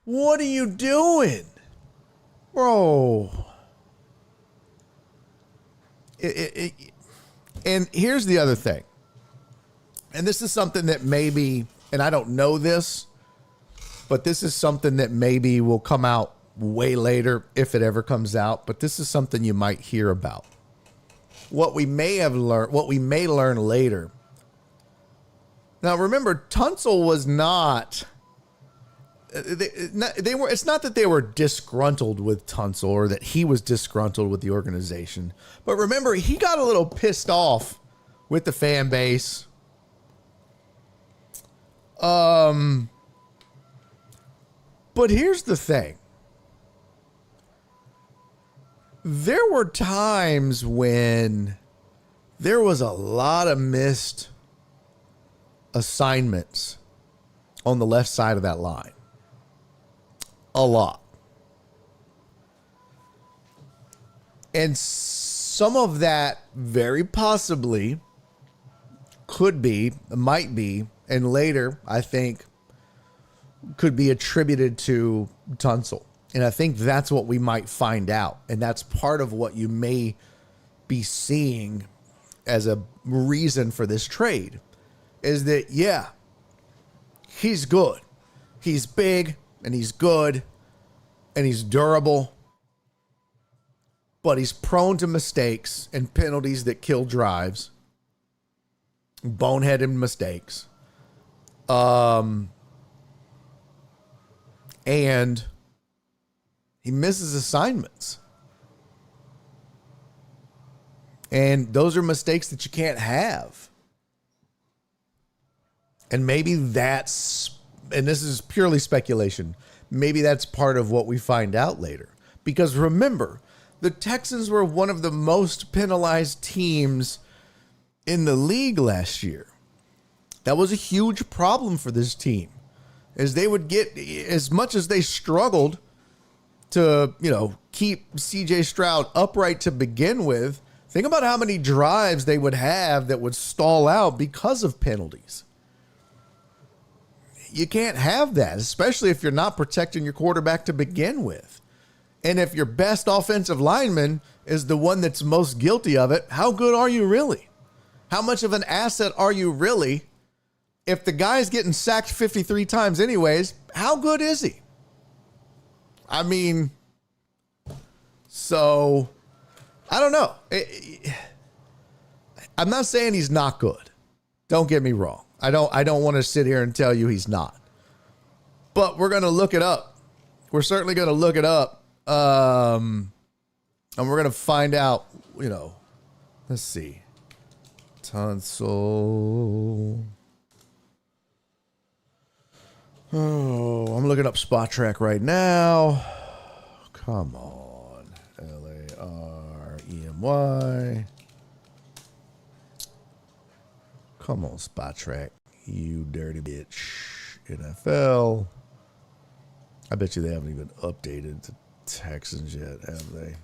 What are you doing? Bro. And here's the other thing. And this is something that maybe, and I don't know this, but this is something that maybe will come out way later if it ever comes out. But this is something you might hear about. What we may learn later. Now, remember, Tunsil was not. They were. It's not that they were disgruntled with Tunsil or that he was disgruntled with the organization. But remember, he got a little pissed off with the fan base. But here's the thing. There were times when there was a lot of missed assignments on the left side of that line. A lot. And some of that very possibly could be, might be, and later, I think, could be attributed to Tunsil. And I think that's what we might find out. And that's part of what you may be seeing as a reason for this trade. Is that, yeah, he's good. He's big, and he's good, and he's durable. But he's prone to mistakes and penalties that kill drives. Boneheaded mistakes. And he misses assignments. And those are mistakes that you can't have. And maybe that's, and this is purely speculation, maybe that's part of what we find out later. Because remember, the Texans were one of the most penalized teams in the league last year. That was a huge problem for this team, as they would get, as much as they struggled to, keep CJ Stroud upright to begin with. Think about how many drives they would have that would stall out because of penalties. You can't have that, especially if you're not protecting your quarterback to begin with. And if your best offensive lineman is the one that's most guilty of it, how good are you really? How much of an asset are you really? If the guy's getting sacked 53 times anyways, how good is he? I mean, so I don't know. I'm not saying he's not good. Don't get me wrong. I don't want to sit here and tell you he's not. But we're going to look it up. We're certainly going to look it up. And we're going to find out, let's see. Tunsil. Oh, I'm looking up Spot Track right now. Come on. Laremy. Come on, Spot Track. You dirty bitch. NFL. I bet you they haven't even updated the Texans yet, have they?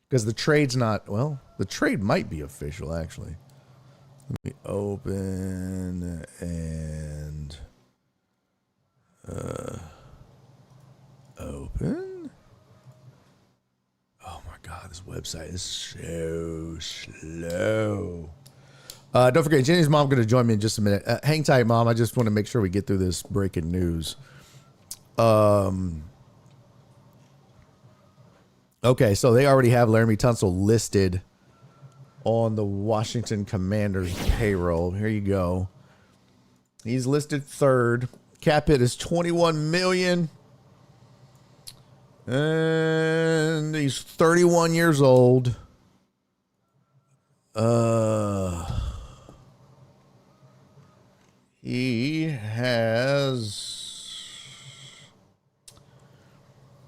Because the trade's not, well, the trade might be official, actually. Let me open and open. Oh my God, this website is so slow. Don't forget, Jenny's mom going to join me in just a minute. Hang tight, Mom. I just want to make sure we get through this breaking news. Okay, so they already have Laremy Tunsil listed on the Washington Commanders payroll. Here you go. He's listed third. Cap hit is $21 million. And he's 31 years old.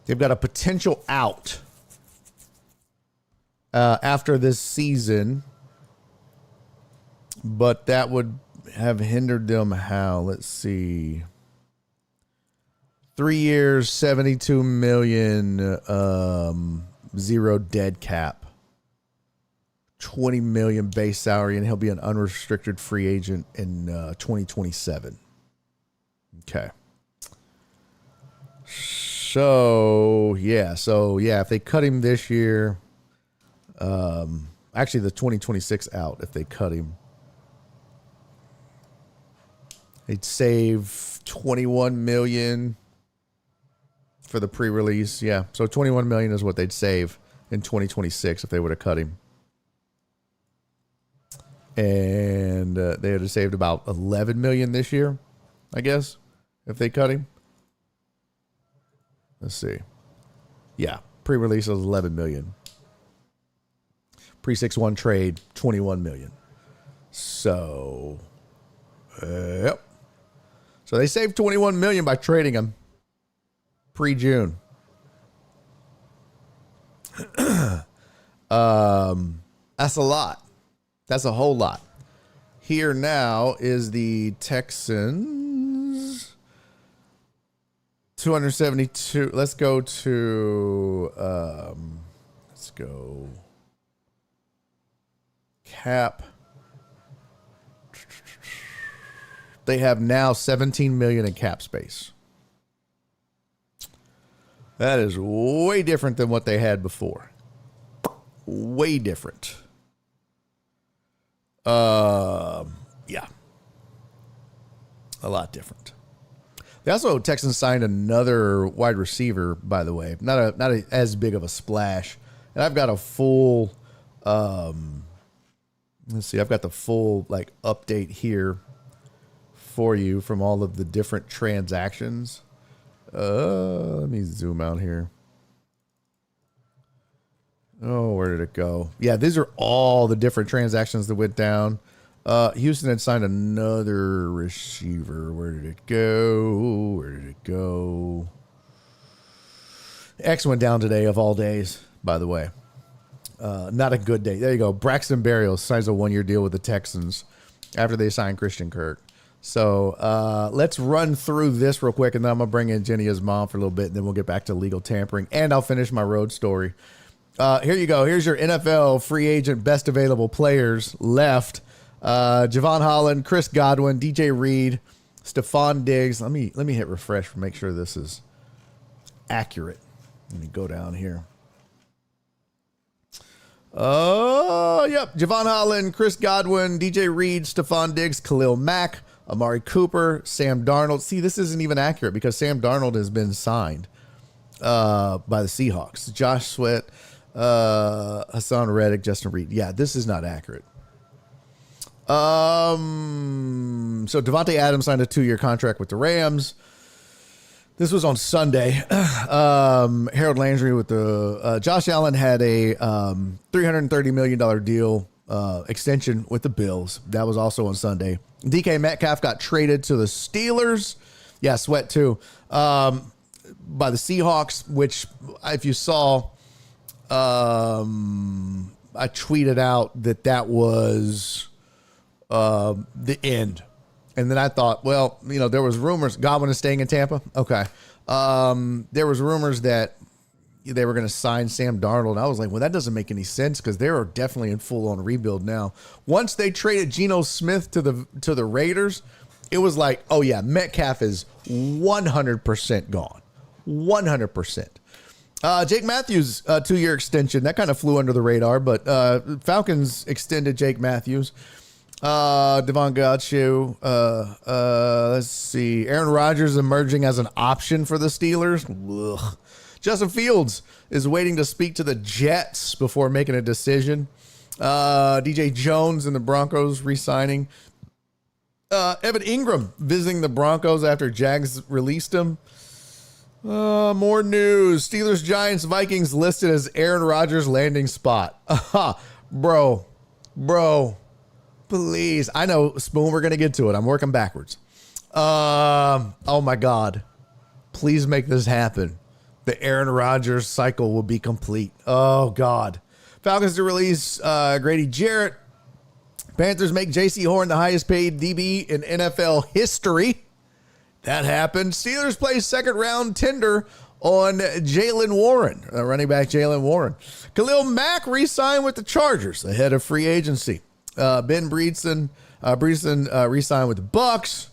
They've got a potential out after this season, but that would have hindered them how? Let's see. 3 years, 72 million, zero dead cap. 20 million base salary, and he'll be an unrestricted free agent in 2027. Okay. So yeah, if they cut him this year, actually the 2026 out, if they cut him, they'd save 21 million for the pre-release. Yeah, so 21 million is what they'd save in 2026 if they would have cut him. And they would have saved about 11 million this year, I guess, if they cut him. Let's see. Yeah, pre-release was 11 million. Pre-6-1 trade, 21 million. So, yep. So they saved 21 million by trading him pre-June. That's a lot. That's a whole lot. Here now is the Texans. 272. Let's go cap. They have now 17 million in cap space. That is way different than what they had before. Way different. Yeah. A lot different. They also, Texans signed another wide receiver, by the way. Not as big of a splash. And I've got a full, let's see, I've got the full update here for you from all of the different transactions. Let me zoom out here. Oh, where did it go? Yeah, these are all the different transactions that went down. Houston had signed another receiver. Where did it go? X went down today, of all days, by the way. Not a good day. There you go. Braxton Berrios signs a 1-year deal with the Texans after they signed Christian Kirk. So let's run through this real quick, and then I'm going to bring in JennyIsMom for a little bit, and then we'll get back to legal tampering, and I'll finish my road story. Here you go. Here's your NFL free agent best available players left. Javon Holland, Chris Godwin, DJ Reed, Stephon Diggs. Let me hit refresh to make sure this is accurate. Let me go down here. Yep. Javon Holland, Chris Godwin, DJ Reed, Stephon Diggs, Khalil Mack, Amari Cooper, Sam Darnold. See, this isn't even accurate because Sam Darnold has been signed by the Seahawks. Josh Sweat, Hassan Reddick, Justin Reed. Yeah, this is not accurate. So Devontae Adams signed a 2-year contract with the Rams. This was on Sunday. Harold Landry with the Josh Allen had a $330 million deal extension with the Bills. That was also on Sunday. DK Metcalf got traded to the Steelers. Yeah, Sweat too. By the Seahawks, which if you saw, I tweeted out that was the end. And then I thought, well, there was rumors Godwin is staying in Tampa. Okay. There was rumors that they were going to sign Sam Darnold. And I was like, well, that doesn't make any sense because they are definitely in full on rebuild now. Once they traded Geno Smith to the Raiders, it was like, oh yeah, Metcalf is 100% gone. 100%. Jake Matthews, 2-year extension. That kind of flew under the radar, but Falcons extended Jake Matthews. Devon Gauthier. Let's see. Aaron Rodgers emerging as an option for the Steelers. Ugh. Justin Fields is waiting to speak to the Jets before making a decision. DJ Jones and the Broncos re-signing. Evan Ingram visiting the Broncos after Jags released him. More news. Steelers, Giants, Vikings listed as Aaron Rodgers' landing spot. Bro. Please. I know, Spoon, we're going to get to it. I'm working backwards. Oh, my God. Please make this happen. The Aaron Rodgers cycle will be complete. Oh, God. Falcons to release Grady Jarrett. Panthers make J.C. Horn the highest paid DB in NFL history. That happened. Steelers play second round tender on Jaylen Warren, running back Jaylen Warren. Khalil Mack re-signed with the Chargers ahead of free agency. Ben Breeson re-signed with the Bucks.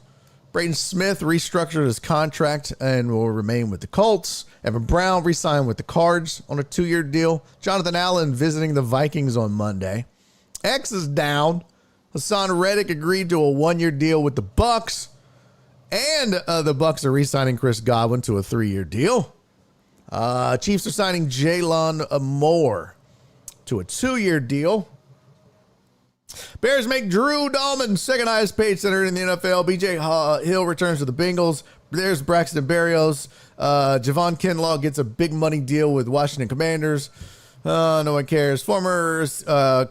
Braden Smith restructured his contract and will remain with the Colts. Evan Brown re-signed with the Cards on a 2-year deal. Jonathan Allen visiting the Vikings on Monday. X is down. Hassan Reddick agreed to a 1-year deal with the Bucks. And the Bucks are re-signing Chris Godwin to a 3-year deal. Chiefs are signing Jalen Moore to a 2-year deal. Bears make Drew Dahlman second highest paid center in the NFL. BJ Hill returns to the Bengals. There's Braxton Berrios. Javon Kinlaw gets a big money deal with Washington Commanders. No one cares. Former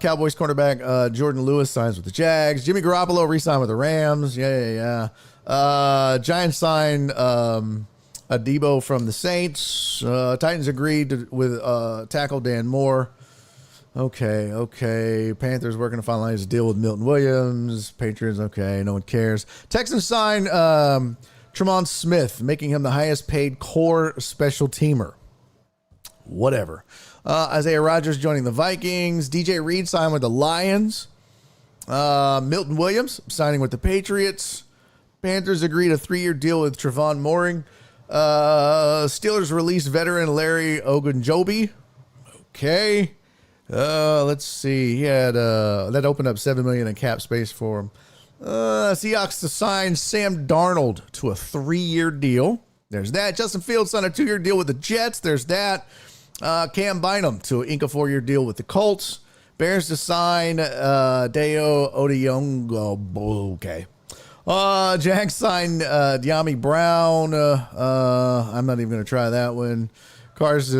Cowboys cornerback Jordan Lewis signs with the Jags. Jimmy Garoppolo re-signed with the Rams. Yeah. Giants sign Adebo from the Saints. Titans agreed with tackle Dan Moore. Okay. Panthers working to finalize a deal with Milton Williams. Patriots, okay, no one cares. Texans sign Tremont Smith, making him the highest paid core special teamer. Whatever. Isaiah Rodgers joining the Vikings. DJ Reed signed with the Lions. Milton Williams signing with the Patriots. Panthers agreed a 3-year deal with Trevon Moehrig. Steelers released veteran Larry Ogunjobi. Okay. Let's see. He had that opened up $7 million in cap space for him. Seahawks to sign Sam Darnold to a 3-year deal. There's that. Justin Fields signed a 2-year deal with the Jets. There's that. Cam Bynum to ink a 4-year deal with the Colts. Bears to sign Deo Odeyongo. Okay. Jags signed De'Ami Brown. I'm not even going to try that one. Cars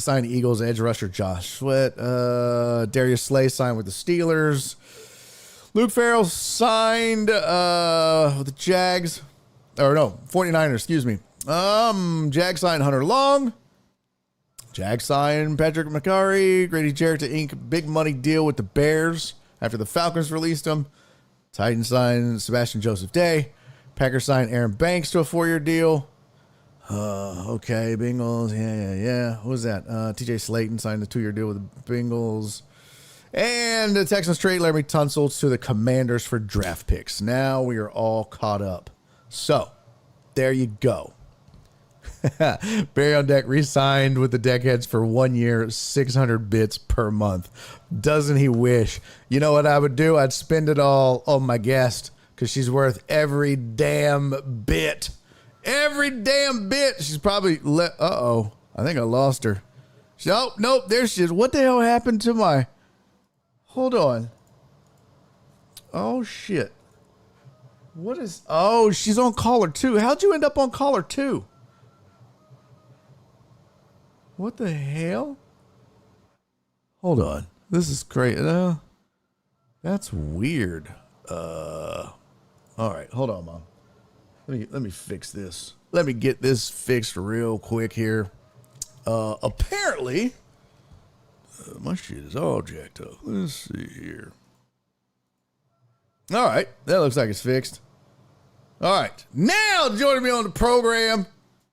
signed Eagles edge rusher Josh Sweat. Darius Slay signed with the Steelers. Luke Farrell signed with the Jags. Or no, 49ers, excuse me. Jags signed Hunter Long. Jags signed Patrick McCurry. Grady Jarrett to ink big money deal with the Bears after the Falcons released him. Titans signed Sebastian Joseph Day. Packers signed Aaron Banks to a 4-year deal. Okay, Bengals. Yeah. What was that? TJ Slayton signed a 2-year deal with the Bengals. And the Texans trade Laremy Tunsil to the Commanders for draft picks. Now we are all caught up. So, there you go. Barry on Deck re-signed with the Deckheads for 1 year, 600 bits per month. Doesn't he wish? You know what I would do? I'd spend it all on my guest because she's worth every damn bit. Every damn bit. She's probably uh-oh. I think I lost her. Nope. There she is. What the hell happened to my... Hold on. Oh, shit. What is... Oh, she's on caller 2. How'd you end up on caller 2? What the hell? Hold on. This is great. That's weird. All right. Hold on, Mom. Let me fix this. Let me get this fixed real quick here. Apparently, my shit is all jacked up. Let's see here. All right. That looks like it's fixed. All right. Now joining me on the program,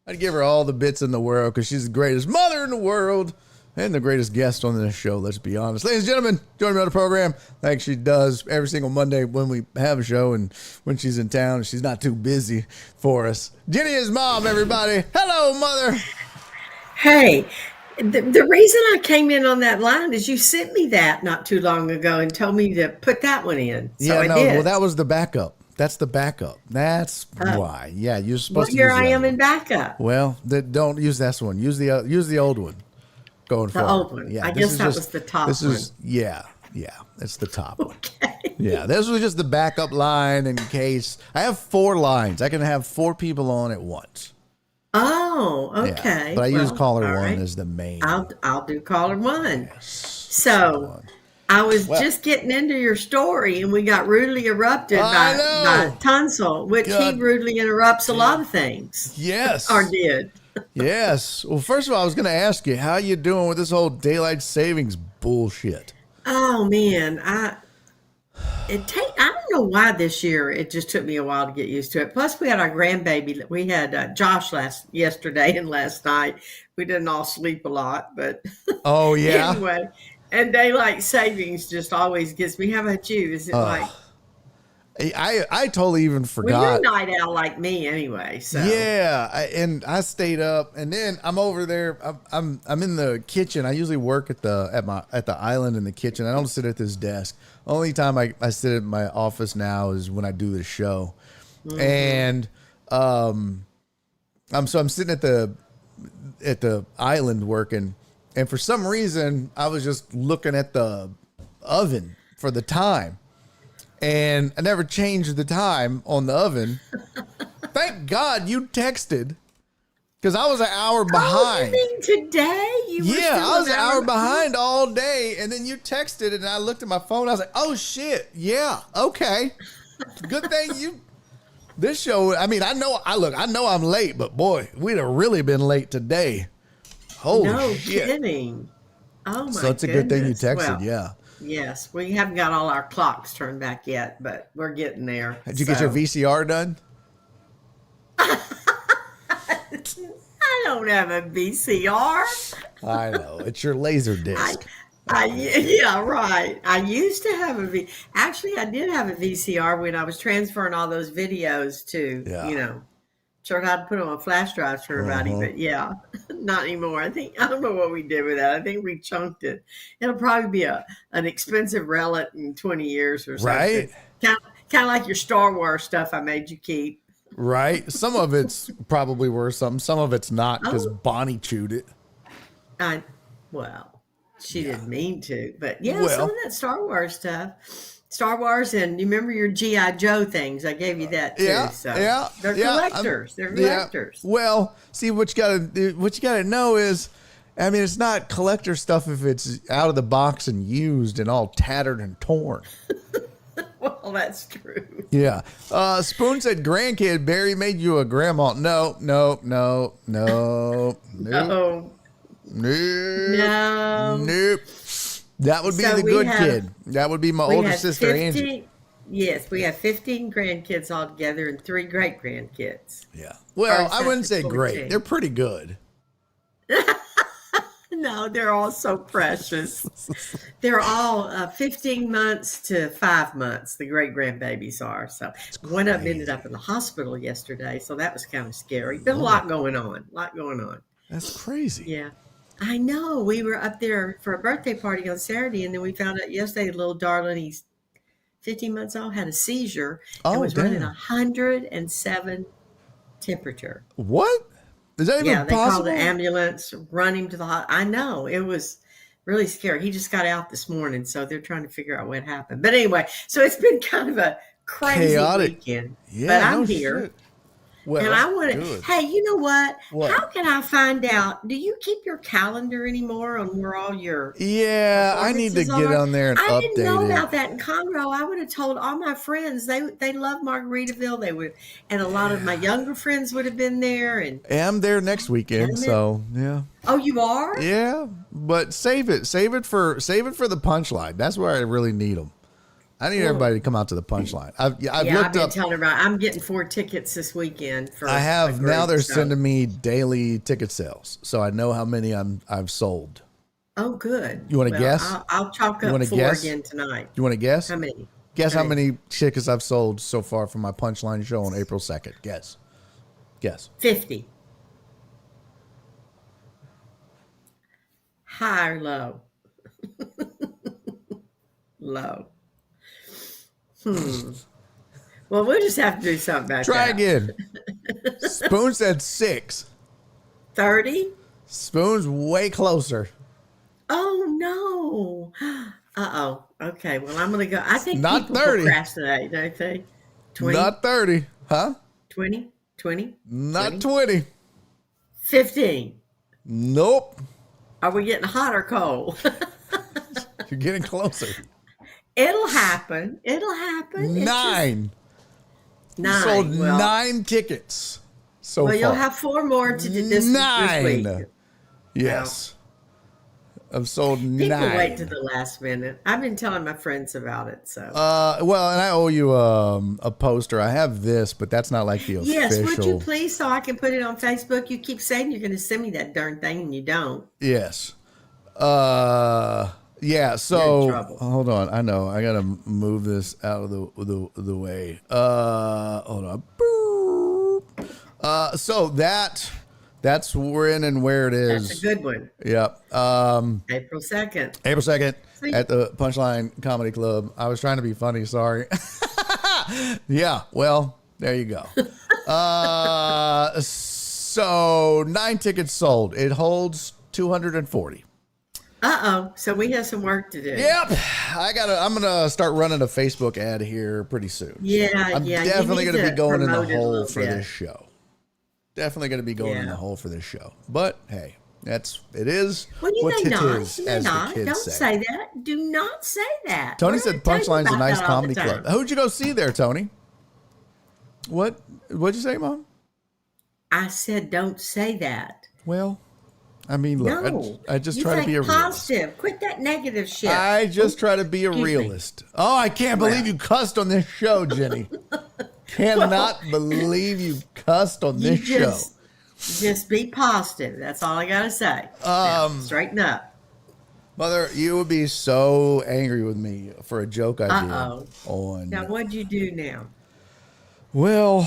I'd give her all the bits in the world because she's the greatest mother in the world and the greatest guest on this show, let's be honest. Ladies and gentlemen, joining me on the program like she does every single Monday when we have a show and when she's in town and she's not too busy for us. JennyIsMom, everybody. Hello, mother. Hey, the reason I came in on that line is you sent me that not too long ago and told me to put that one in. So I did. Well, that was the backup. That's the backup. That's why. Yeah, you're supposed to use here I am in backup. Well, don't use this one. Use the old one. Going forward. The old one. Yeah, I guess that was the top one. Yeah. It's the top one. Okay. Yeah, this was just the backup line in case. I have 4 lines. I can have 4 people on at once. Oh, okay. Yeah, but I use caller 1 as the main. I'll do caller 1. Yes. So I was just getting into your story, and we got rudely interrupted by Tunsil, which he rudely interrupts a lot of things. Yes. Or did. Yes. Well, first of all, I was going to ask you, how you doing with this whole daylight savings bullshit. Oh man, I don't know why this year it just took me a while to get used to it. Plus, we had our grandbaby. We had Josh yesterday and last night. We didn't all sleep a lot, but Oh yeah. anyway. And daylight savings just always gets me. How about you? Is it like I totally even forgot. well, you're a night owl like me anyway. So Yeah, I stayed up, and then I'm over there. I'm in the kitchen. I usually work at the island in the kitchen. I don't sit at this desk. Only time I sit at my office now is when I do the show, and I'm sitting at the island working, and for some reason I was just looking at the oven for the time. And I never changed the time on the oven. Thank God you texted, because I was an hour behind. Oh, you mean today? I was an hour behind all day, and then you texted, and I looked at my phone. I was like, "Oh shit, yeah, okay, good thing you." This show, I mean, I know I'm late, but boy, we'd have really been late today. Holy no shit! kidding. Oh my! So it's a good thing you texted, well, yeah. Yes, we haven't got all our clocks turned back yet, but we're getting there. Did you get your VCR done? I don't have a VCR. I know, it's your laser disc. Yeah, right. I used to have actually, I did have a VCR when I was transferring all those videos to, sure how to put them on flash drives for everybody, but yeah, not anymore. I don't know what we did with that. I think we chunked it. It'll probably be an expensive relic in 20 years or something. Right. Kind of like your Star Wars stuff I made you keep. Right. Some of it's probably worth something. Some of it's not, because Bonnie chewed it. She didn't mean to, but some of that Star Wars stuff. Star Wars, and you remember your G.I. Joe things. I gave you that too. They're collectors. They're collectors. Well, see, what you gotta know is, I mean, it's not collector stuff if it's out of the box and used and all tattered and torn. Well, that's true. Yeah. Spoon said, "Grandkid, Barry made you a grandma." No. That would be the good kid. That would be my older sister, Angie. Yes, we have 15 grandkids altogether and 3 great grandkids. Yeah. Well, I wouldn't say great. They're pretty good. No, they're all so precious. They're all 15 months to 5 months, the great grandbabies are. So one of them ended up in the hospital yesterday, so that was kind of scary. Been a lot going on. That's crazy. Yeah. I know. We were up there for a birthday party on Saturday, and then we found out yesterday the little darling, he's 15 months old, had a seizure and was running 107 temperature. What? Is that even possible? They called the ambulance, run him to the hospital. I know. It was really scary. He just got out this morning, so they're trying to figure out what happened. But anyway, so it's been kind of a crazy weekend. Yeah, but I'm here. Shit. Well, and I want to, hey, you know what? How can I find out? Do you keep your calendar anymore on where all your I need to get on there and update it. I didn't know about that in Conroe. I would have told all my friends. They love Margaritaville. They would, and a lot of my younger friends would have been there. And I'm there next weekend, so yeah. Oh, you are? Yeah, but save it for the punchline. That's where I really need them. I need everybody to come out to the punchline. I've been telling everybody I'm getting 4 tickets this weekend. I have now. They're sending me daily ticket sales, so I know how many I've sold. Oh, good. You want to guess? I'll chalk up 4 again tonight. You want to guess? How many? Guess how many tickets I've sold so far for my punchline show on April 2nd. Guess. 50. High or low? Low. Well, we'll just have to do something about that. Try again. Spoon said 6. 30? Spoon's way closer. Oh, no. Uh-oh. Okay, well, I'm going to go. I think not people 30. Procrastinate, don't they? 20? Not 30. Huh? 20? 20? Not 20. 15. Nope. Are we getting hot or cold? You're getting closer. It'll happen. 9. You sold 9 tickets so far. Well, you'll have 4 more to do this week. Yes. I've sold People 9. wait to the last minute. I've been telling my friends about it. So, Well, and I owe you a poster. I have this, but that's not like the yes, would you official. please, so I can put it on Facebook? You keep saying you're going to send me that darn thing, and you don't. Yes. Yeah. You're in So trouble. hold on. I know. I gotta move this out of the way. Hold on. Boop. So that's when and where it is. That's a good one. Yep. April 2nd. April 2nd See? at the Punchline Comedy Club. I was trying to be funny. Sorry. Yeah. Well, there you go. So 9 tickets sold. It holds 240. So we have some work to do. Yep. I'm gonna start running a Facebook ad here pretty soon. Yeah, I'm yeah. you definitely need gonna be to going in the promote it a hole little for bit. this show. Definitely gonna be going in Yeah. the hole for this show. But hey, it is Well, you what may it not. is, You may as not. the kids Don't say that. Do not say that. Tony We're said gonna tell you Punchline's a about nice that all the comedy club. time. Who'd you go see there, Tony? What'd you say, Mom? I said, don't say that. Well, I mean, look, No. I just You try to think be a realist. positive. Quit that negative shit. I just try to be a Excuse me. realist. Oh, I can't believe you cussed on this show, Jenny. Cannot believe you cussed on You this show. just be positive. That's all I gotta say. Now, straighten up. Mother, you would be so angry with me for a joke I did on. Now, what'd you do now? Well,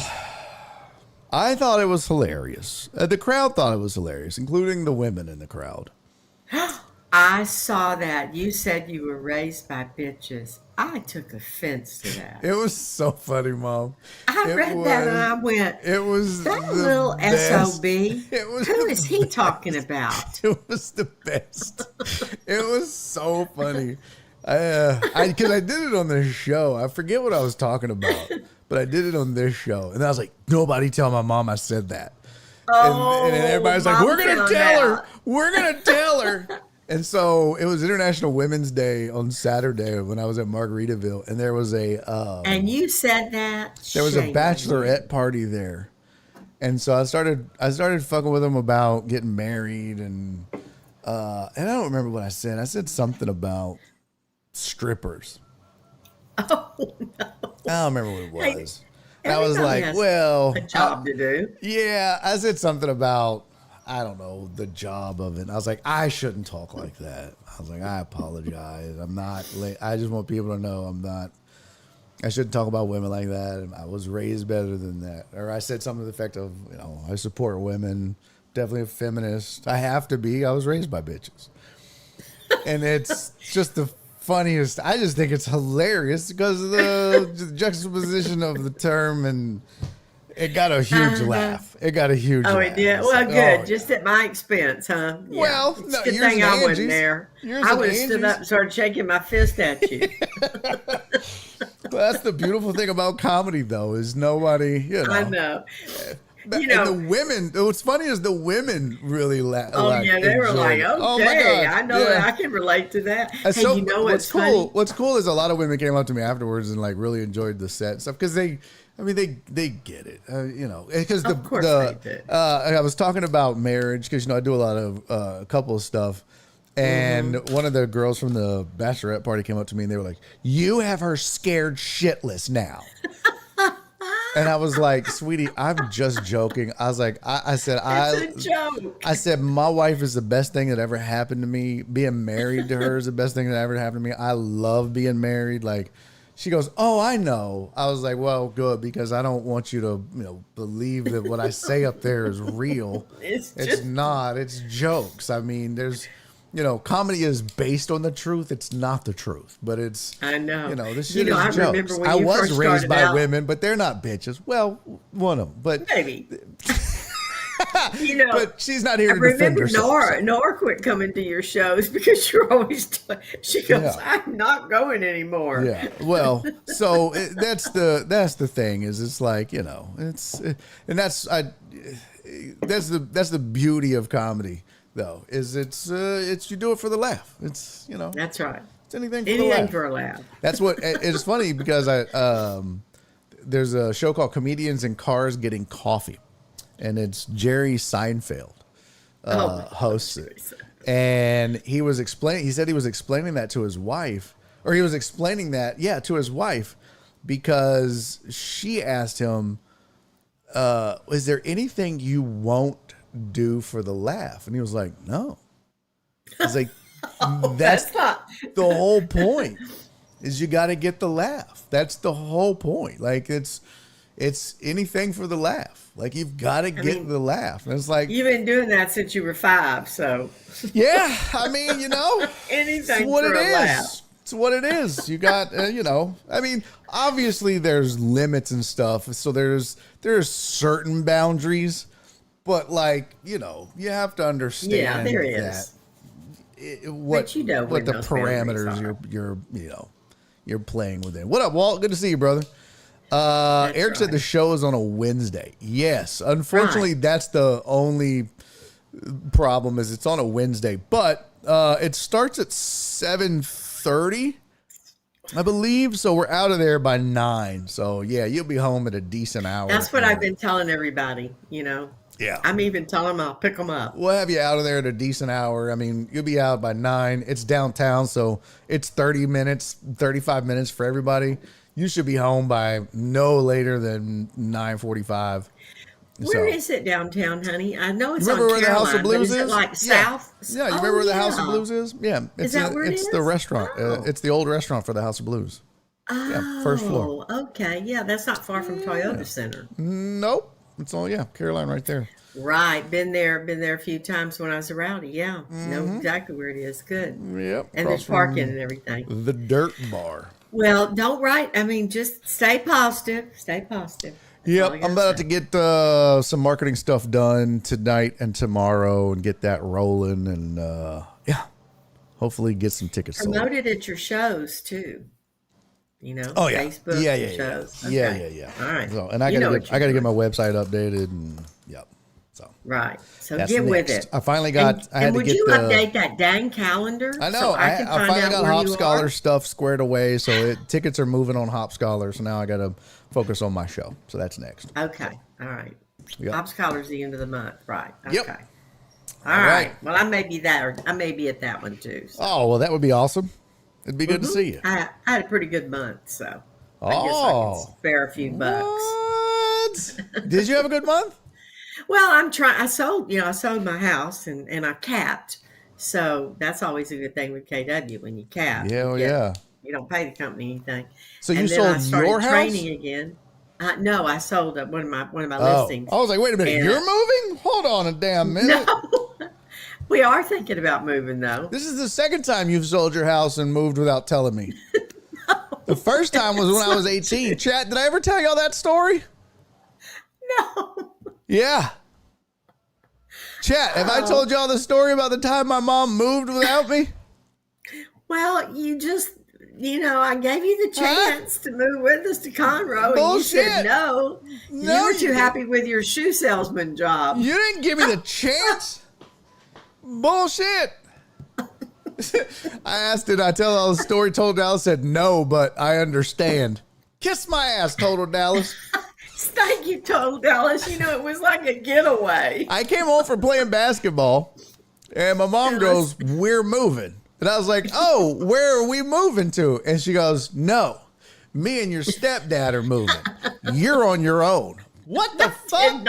I thought it was hilarious. The crowd thought it was hilarious, including the women in the crowd. I saw that. You said you were raised by bitches. I took offense to that. It was so funny, Mom. I read that and I went, It was that the little best. SOB. It was Who the is he talking about? It was the best. It was so funny. Because I did it on this show. I forget what I was talking about, but I did it on this show, and I was like, "Nobody tell my mom I said that." And then everybody's like, Mom "We're gonna found tell her. out." We're gonna tell her." And so it was International Women's Day on Saturday when I was at Margaritaville, and there was a And you said that? there was a Shame on you. bachelorette party there. And so I started fucking with them about getting married, and I don't remember what I said. I said something about strippers. Oh, no. I don't remember what it was. And I was Everybody like, has well, a job to do. yeah, I said something about, I don't know, the job of it. And I was like, I shouldn't talk like that. I was like, I apologize. I'm not, I just want people to know I shouldn't talk about women like that. And I was raised better than that. Or I said something to the effect of, I support women, definitely a feminist. I have to be. I was raised by bitches. And it's just the funniest. I just think it's hilarious because of the juxtaposition of the term, and it got a huge laugh. It got a huge laugh. Oh, it did? It's Well, like, good. oh, Just at my expense, huh? Yeah. Well, It's no, a good yours thing and I wasn't Angie's. there. Yours I and would have stood Angie's. up and started shaking my fist at you. Well, that's the beautiful thing about comedy, though, is nobody, I know. And the women, what's funny is the women really laugh. Oh, yeah, they were like, okay, oh my God, I know yeah. that. I can relate to that. And Hey, so, you know what's what's cool? funny? What's cool is a lot of women came up to me afterwards and like really enjoyed the set and stuff because they get it, because Of course they do. I was talking about marriage because I do a lot of couple stuff, and one of the girls from the bachelorette party came up to me and they were like, "You have her scared shitless now." And I was like, "Sweetie, I'm just joking." I was like, I said, It's a joke. I said, my wife is the best thing that ever happened to me. Being married to her is the best thing that ever happened to me. I love being married. Like, she goes, "Oh, I know." I was like, "Well, good, because I don't want you to, believe that what I say up there is real. It's It's just not. It's jokes. I mean, there's, comedy is based on the truth. It's not the truth, but it's, I know. this shit I is remember jokes. when I you was first raised started by out. women, but they're not bitches. Well, one of them, but Maybe. but she's not here I to defend remember herself. Nora quit coming to your shows because you're always. She goes, Yeah. "I'm not going anymore." Yeah. Well, so that's the thing is it's like, it's and that's the beauty of comedy though, is it's you do it for the laugh. It's, That's right. it's anything for the Anything laugh. for a laugh. That's what it's funny because there's a show called Comedians in Cars Getting Coffee, and it's Jerry Seinfeld hosts it. And he said he was explaining that to his wife, or he was explaining that, to his wife, because she asked him, is there anything you won't do for the laugh? And he was like, no. He's like, that's not the whole point, is you got to get the laugh. That's the whole point. Like it's anything for the laugh. Like you've got to get the laugh. And it's like, you've been doing that since you were 5. So yeah, I mean, anything it's what for it a is. laugh. It's what it is. You got, I mean, obviously there's limits and stuff. So there's certain boundaries, but like, you have to understand there is. What the parameters you're playing within. What up, Walt? Good to see you, brother. Eric said the show is on a Wednesday. Yes, unfortunately, that's the only problem, is it's on a Wednesday, but it starts at 7:30, I believe. So we're out of there by 9. So yeah, you'll be home at a decent hour. That's what I've been telling everybody. Yeah, I'm even telling them I'll pick them up. We'll have you out of there at a decent hour. I mean, you'll be out by 9. It's downtown, so it's 30 minutes, 35 minutes for everybody. You should be home by no later than 9:45. Where is it downtown, honey? I know it's on Remember where the House of Blues is? It like south? Yeah, you remember where the House of Blues is? Yeah. Is that where it is? It's the restaurant. Oh. It's the old restaurant for the House of Blues. Yeah, first floor. Okay. Yeah, that's not far from Toyota Center. Nope. It's all, Caroline right there. Right. Been there a few times when I was a rowdy. Yeah. Know exactly where it is. Good. Yep. And there's parking and everything. The Dirt Bar. Well, don't write. I mean, just stay positive. Stay positive. Yep, I'm about to get some marketing stuff done tonight and tomorrow and get that rolling, and hopefully get some tickets sold. Promoted at your shows too. Oh yeah, Facebook shows. Okay. Yeah. All right. So, and I gotta get my website updated, and So right. So get with it. I finally got. Would you update that dang calendar? I know. So I finally got Hop Scholar stuff squared away, so tickets are moving on Hop Scholar. So now I got to focus on my show. So that's next. Okay. All right. Yep. Hop Scholar's the end of the month, right? Okay. Yep. All right. Well, I may be that, or I may be at that one too. So. Oh well, that would be awesome. It'd be good to see you. I had a pretty good month, so I guess I could spare a few bucks. What? Did you have a good month? Well, I'm trying. I sold my house and I capped. So that's always a good thing with KW when you cap. Yeah, You don't pay the company anything. So you sold your house? Training again. No, I sold one of my listings. I was like, wait a minute, you're moving? Hold on a damn minute. No, we are thinking about moving though. This is the second time you've sold your house and moved without telling me. No, the first time was when I was 18. Chat, did I ever tell y'all that story? No. Yeah. Chat, have I told y'all the story about the time my mom moved without me? Well, you just, I gave you the chance to move with us to Conroe. Bullshit. And you said no. You were too happy with your shoe salesman job. You didn't give me the chance. Bullshit. I asked, did I tell all the story? Total Dallas said no, but I understand. Kiss my ass, Total Dallas. Thank you, Total Dallas. It was like a getaway. I came home from playing basketball, and my mom goes, "We're moving." And I was like, "Oh, where are we moving to?" And she goes, "No, me and your stepdad are moving. You're on your own." What the fuck?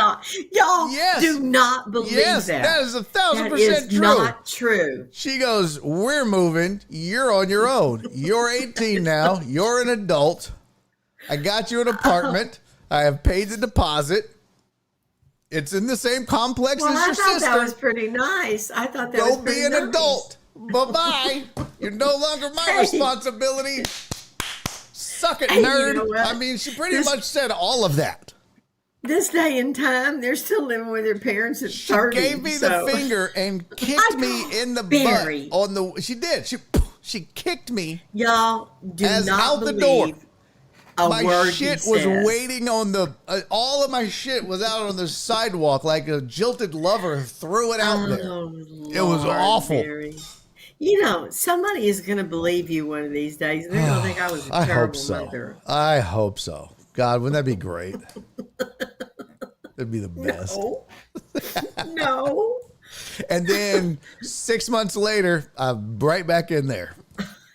Y'all do not believe that. That is 1,000% true. That is not true. She goes, "We're moving. You're on your own. You're 18 now. You're an adult. I got you an apartment. I have paid the deposit. It's in the same complex as your sister. I thought that was pretty nice. I thought that was pretty nice. Go be an adult. Bye-bye. You're no longer my responsibility. Suck it, nerd." You know I mean, she pretty much said all of that. This day and time, they're still living with their parents at 30. She gave me the finger and kicked me in the butt. She did. She kicked me. Y'all do not out believe the door. My shit was waiting on the. All of my shit was out on the sidewalk like a jilted lover threw it out there. Lord, it was awful. Mary. Somebody is going to believe you one of these days. They're going to think I was a terrible mother. I hope so. God, wouldn't that be great? It'd be the best. No. And then 6 months later, I'm right back in there.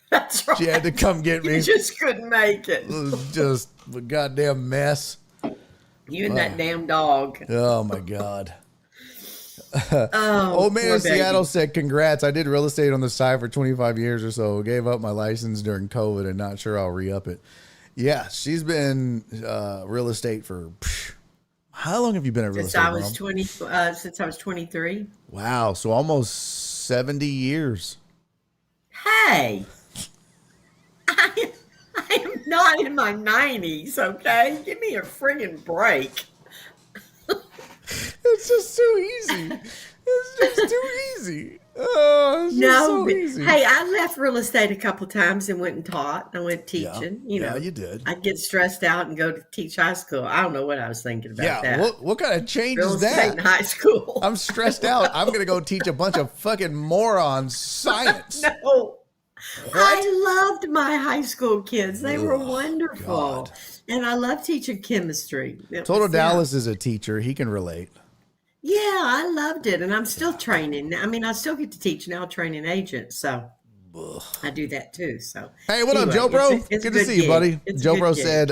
That's right. She had to come get me. You just couldn't make it. It was just a goddamn mess. You and that damn dog. Oh, my God. Oh, Old man poor in Seattle baby. said, congrats. I did real estate on the side for 25 years or so. Gave up my license during COVID and not sure I'll re-up it. Yeah, she's been real estate for... How long have you been at real estate, Mom? Since I was 23. Wow, so almost 70 years. Hey, I am not in my 90s, okay? Give me a friggin' break. It's just too easy. It's just too easy. Oh, it's just so easy. Hey, I left real estate a couple times and went and taught. I went teaching. Yeah, you did. I'd get stressed out and go to teach high school. I don't know what I was thinking about that. What kind of change Real is estate that? in high school. I'm stressed out. I'm going to go teach a bunch of fucking morons science. No. I loved my high school kids. They were wonderful. God. And I love teaching chemistry. Total Dallas is a teacher. He can relate. Yeah, I loved it. And I'm still training. I mean, I still get to teach now, training agents. So I do that too. So hey, what up, Joe Bro? It's good a to see you, buddy. It's a Joe good Bro gig. said,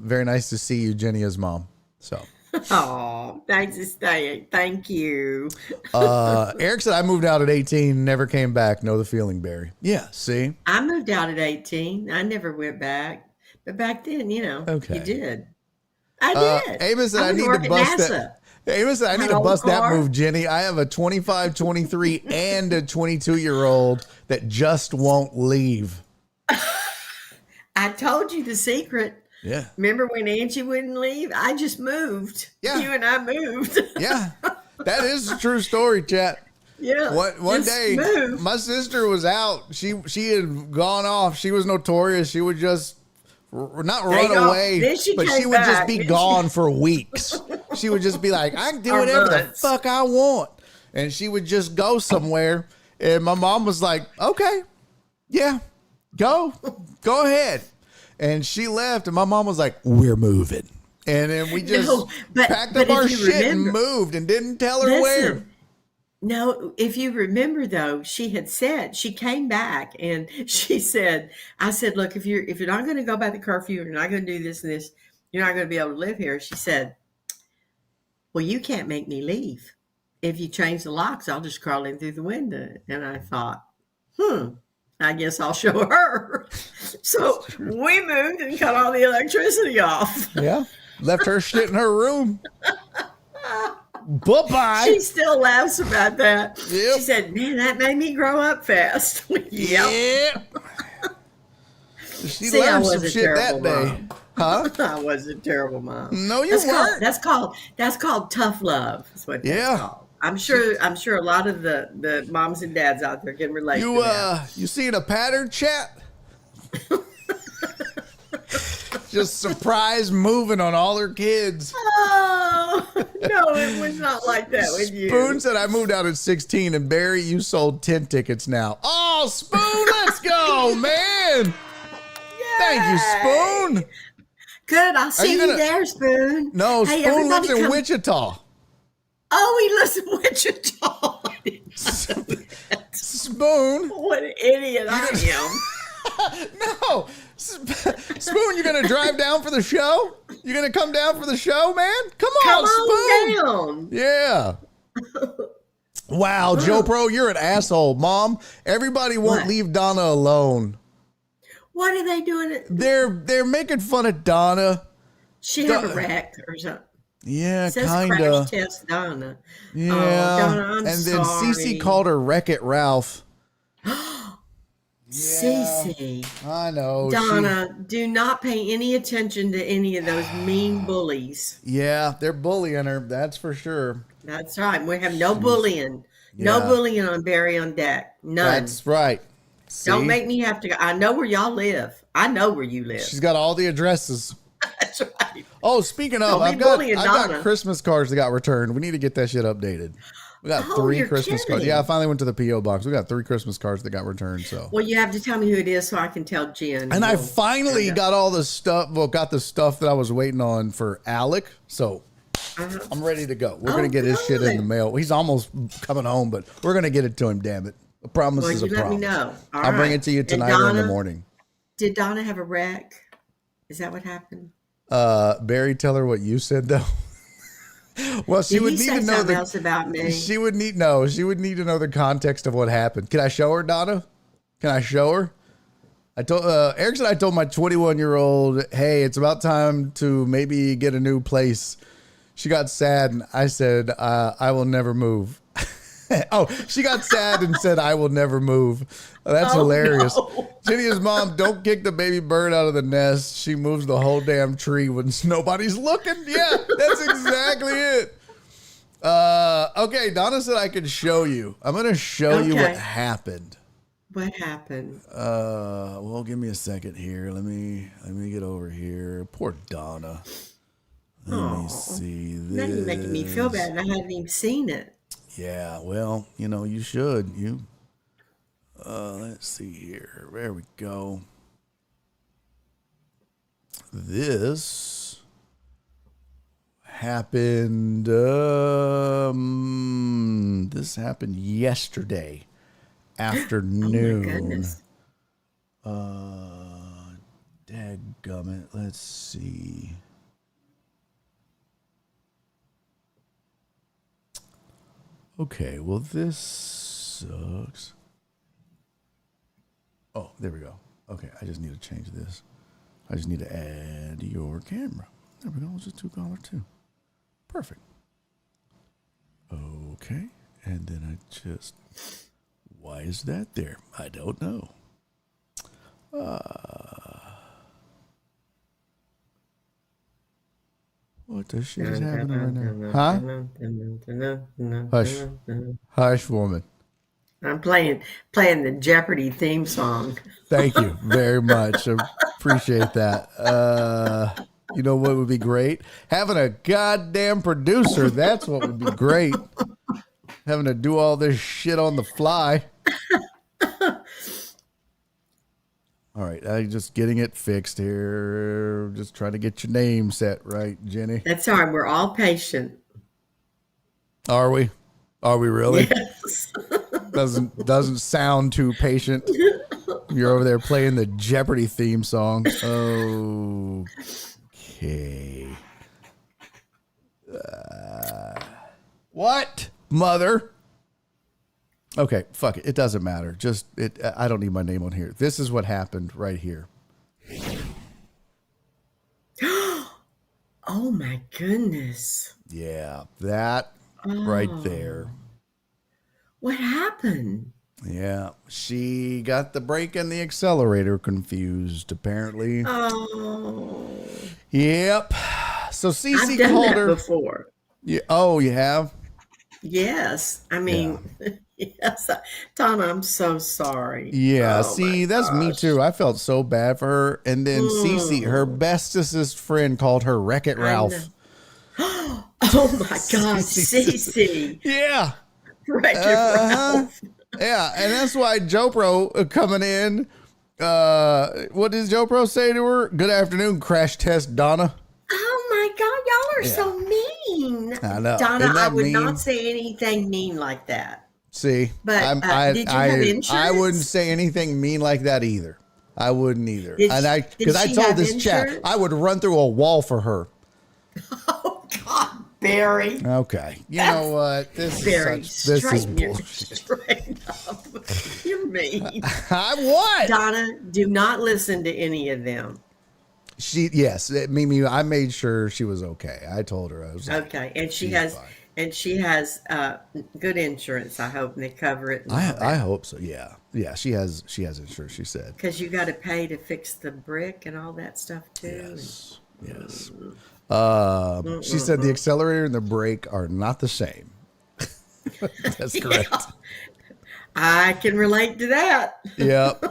very nice to see you, JennyIsMom. So Oh, thanks for staying. Thank you. Eric said, I moved out at 18, never came back. Know the feeling, Barry. Yeah, see? I moved out at 18. I never went back. But back then, Okay. you did. I did. Amos said, I went need work to at bust NASA. that. Amos said, I need to old bust that car. move, Jenny. I have a 25, 23, and a 22-year-old that just won't leave. I told you the secret. Yeah. Remember when Angie wouldn't leave? I just moved. Yeah. You and I moved. Yeah. That is a true story, chat. Yeah. One just day, moved. my sister was out. She had gone off. She was notorious. She would just not There you run go. away, Then she but she came would just back. be Then gone for weeks. She would just be like, I can do Or whatever the months. fuck I want. And she would just go somewhere. And my mom was like, okay, yeah, go ahead. And she left. And my mom was like, we're moving. And then we just packed up our shit and moved and didn't tell her where. No, if you remember though, she had said she came back and she said, I said, look, if you're not going to go by the curfew, you're not going to do this and this, you're not going to be able to live here. She said, well, you can't make me leave. If you change the locks, I'll just crawl in through the window. And I thought, I guess I'll show her. So we moved and cut all the electricity off. Yeah. Left her shit in her room. Bye-bye. She still laughs about that. Yep. She said, man, that made me grow up fast. Yep. Yeah. She See, I learned was some a shit that terrible day. mom. Huh? I was a terrible mom. No, you weren't. That's called tough love. That's what that's called. I'm sure a lot of the moms and dads out there can relate to that. You seen a pattern, chat? Just surprise moving on all her kids. Oh, no, it was not like that with you. Spoon said I moved out at 16, and Barry, you sold 10 tickets now. Oh, Spoon, let's go, man. Thank you, Spoon. Good, I'll see you there, Spoon. No, Hey, Spoon lives everybody in come- Wichita. Oh, he lives in Wichita. I didn't know that. Spoon. What an idiot I am. No. Spoon, you going to drive down for the show? You going to come down for the show, man? Come on, Spoon. down. Yeah. Wow, Joe Pro, you're an asshole. Mom, everybody won't What? leave Donna alone. What are they doing? They're making fun of Donna. She had a wreck or something. Yeah, It says kind crash of. test Donna. Yeah. Oh, Donna, I'm and sorry. then Cece called her Wreck-It Ralph. Cece. I know. Donna, do not pay any attention to any of those mean bullies. Yeah, they're bullying her. That's for sure. That's right. We have no bullying. No Yeah. bullying on Barry on Deck. None. That's right. See? Don't make me have to go. I know where y'all live. I know where you live. She's got all the addresses. That's right. Oh, speaking of, Don't be I've bullying got Donna. Christmas cards that got returned. We need to get that shit updated. We got Oh, 3 you're Christmas cards. kidding. Yeah, I finally went to the P.O. box. We got 3 Christmas cards that got returned. So, Well, you have to tell me who it is so I can tell Jen. and I We'll- finally got all the stuff. Well, got the stuff that I was waiting on for Alec. So, I'm ready to go. We're gonna get his shit in the good. mail. He's almost coming home, but we're gonna get it to him. Damn it! A promise Well, is you a let promise. me know. All I'll bring right. it to you And tonight or in the Donna, morning. did Donna have a wreck? Is that what happened? Barry, tell her what you said though. Well, she Did would he need say to know something else about me? She would need to know the context of what happened. Can I show her, Donna? Can I show her? I told Eric said I told my 21-year-old, hey, it's about time to maybe get a new place. She got sad, and I said, I will never move. Oh, she got sad and said, I will never move. Oh, that's hilarious. No. Jenny's mom, don't kick the baby bird out of the nest. She moves the whole damn tree when nobody's looking. Yeah, that's exactly it. Okay, Donna said I could show you. I'm going to show you what happened. What happened? Well, give me a second here. Let me get over here. Poor Donna. Let me see this. Now you're making me feel bad, and I hadn't even seen it. Yeah, well, you should. Let's see here. There we go. This happened. This happened yesterday afternoon. Oh my goodness. Dadgummit. Let's see. Okay, well, this sucks. Oh, there we go. Okay, I just need to change this. I just need to add your camera. There we go. It's just 2-caller 2. Perfect. Okay, and then I just... Why is that there? I don't know. What the shit is happening right now? Huh? Hush. Hush, woman. I'm playing the Jeopardy theme song. Thank you very much. I appreciate that. You know what would be great? Having a goddamn producer. That's what would be great. Having to do all this shit on the fly. All right, I'm just getting it fixed here. Just trying to get your name set right, Jenny. That's all right. We're all patient. Are we? Are we really? Yes. Doesn't sound too patient. You're over there playing the Jeopardy theme song. Okay. What, mother? Okay, fuck it. It doesn't matter. I don't need my name on here. This is what happened right here. Oh my goodness. Yeah, that right there. What happened? Yeah, she got the brake and the accelerator confused, apparently. Oh. Yep. So I've Cece done called that her. before. Yeah. Oh, you have? Yes. I mean, yes. Donna, I'm so sorry. Yeah. Oh See, my that's me gosh. too. I felt so bad for her. And then Cece, her bestest friend, called her Wreck-It I Ralph. know. Oh my gosh, Cece. Yeah. Wreck-It Ralph. Yeah. And that's why JoPro coming in. What does JoPro say to her? Good afternoon, crash test Donna. Oh my God, y'all are so mean. I know. Donna, Isn't I that would mean? not say anything mean like that. See, But did you have insurance? I wouldn't say anything mean like that either. I wouldn't either. Did Because I she told have this insurance? chat I would run through a wall for her. Oh God, Barry. Okay, you know what? This Barry, is bullshit. straight up. You're mean. I what? Donna, do not listen to any of them. Yes, Mimi. I made sure she was okay. I told her I was like, Okay, and she she's has good insurance. I hope, and they cover it. I hope so. Yeah, she has insurance. She said. Because you got to pay to fix the brick and all that stuff too. Yes. She said the accelerator and the brake are not the same. That's correct. Yeah. I can relate to that. Yep.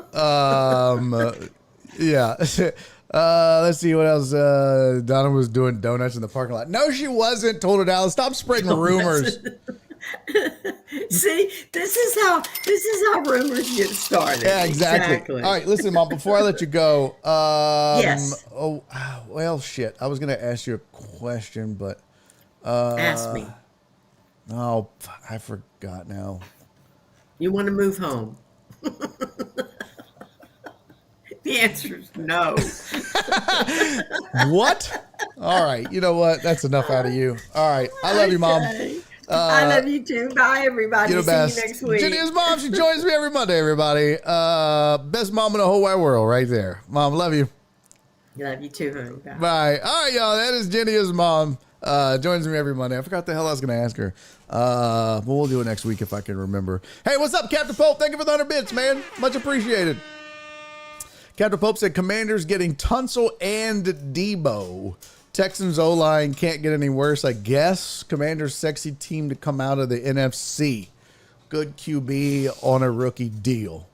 Yeah. Let's see what else. Donna was doing donuts in the parking lot. No, she wasn't. Told her Dallas, stop spreading rumors. See, this is how rumors get started. Yeah, exactly. All right, listen, Mom. Before I let you go, Yes. Oh, well, shit. I was gonna ask you a question, but Ask me. Oh, I forgot now. You want to move home? The answer is no. What? All right. You know what? That's enough out of you. All right. I love you, Mom. Okay. I love you too. Bye, everybody. You're the best. See you next week. Jenny is Mom. She joins me every Monday, everybody. Best mom in the whole wide world right there. Mom, love you. Love you too, honey. Bye. Bye. All right, y'all. That is Jenny is Mom. Joins me every Monday. I forgot the hell I was going to ask her. But we'll do it next week if I can remember. Hey, what's up, Captain Pope? Thank you for the 100 bits, man. Much appreciated. Captain Pope said Commanders getting Tunsil and Debo. Texans O-line can't get any worse, I guess. Commanders sexy team to come out of the NFC. Good QB on a rookie deal.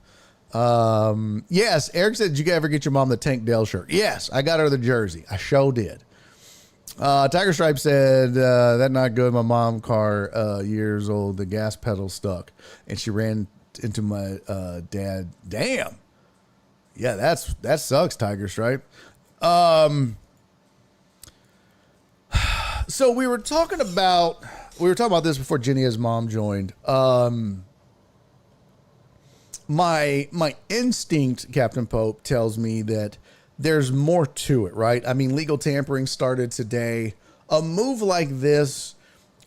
Yes, Eric said, did you ever get your mom the Tank Dell shirt? Yes, I got her the jersey. I sure did. Tiger Stripe said, that not good. My mom car, years old, the gas pedal stuck. And she ran into my dad. Damn. Yeah, that sucks, Tiger Stripe. So we were talking about this before Jenny as Mom joined. My instinct, Captain Pope, tells me that there's more to it, right? I mean, legal tampering started today. A move like this,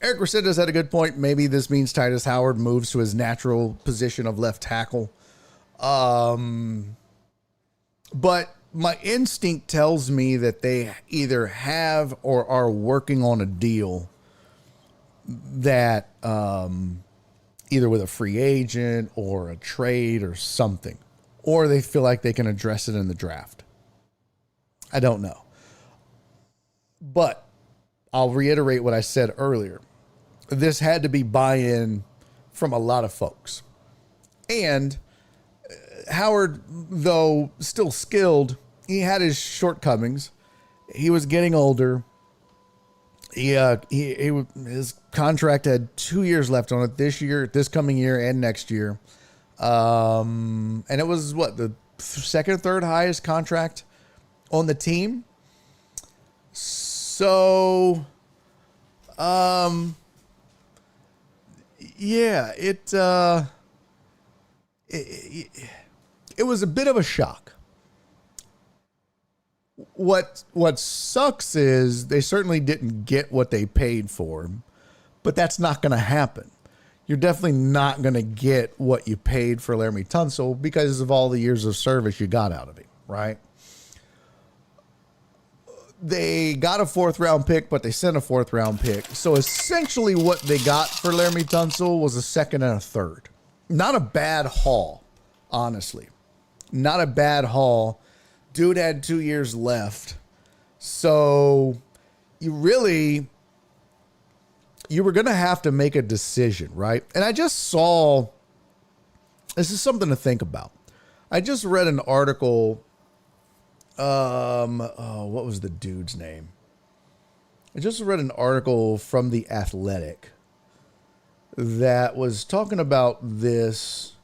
Eric Resendez had a good point. Maybe this means Titus Howard moves to his natural position of left tackle. But my instinct tells me that they either have or are working on a deal that either with a free agent or a trade or something, or they feel like they can address it in the draft. I don't know. But I'll reiterate what I said earlier. This had to be buy-in from a lot of folks. And Howard, though still skilled, he had his shortcomings. He was getting older. His contract had 2 years left on it this coming year and next year. And it was the second or third highest contract on the team. So, yeah, it was a bit of a shock. What sucks is they certainly didn't get what they paid for him, but that's not going to happen. You're definitely not going to get what you paid for Laramie Tunsil because of all the years of service you got out of him, right? They got a 4th round pick, but they sent a 4th round pick. So essentially what they got for Laramie Tunsil was a 2nd and a 3rd. Not a bad haul, honestly. Not a bad haul. Dude had 2 years left. So you were going to have to make a decision, right? And I just saw, this is something to think about. I just read an article. What was the dude's name? I just read an article from The Athletic that was talking about this,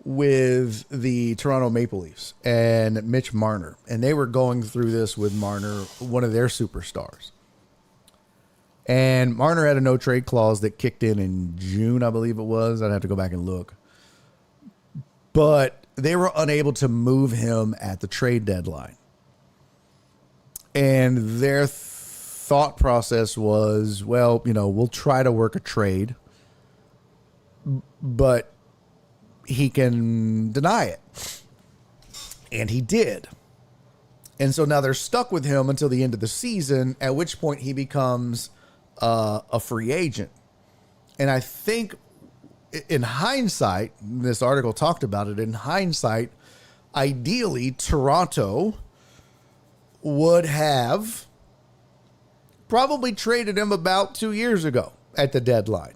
with the Toronto Maple Leafs and Mitch Marner. And they were going through this with Marner, one of their superstars. And Marner had a no-trade clause that kicked in June, I believe it was. I'd have to go back and look. But they were unable to move him at the trade deadline. And their thought process was, well, we'll try to work a trade, but he can deny it. And he did. And so now they're stuck with him until the end of the season, at which point he becomes a free agent. And I think in hindsight, this article talked about it, in hindsight, ideally Toronto would have probably traded him about 2 years ago at the deadline.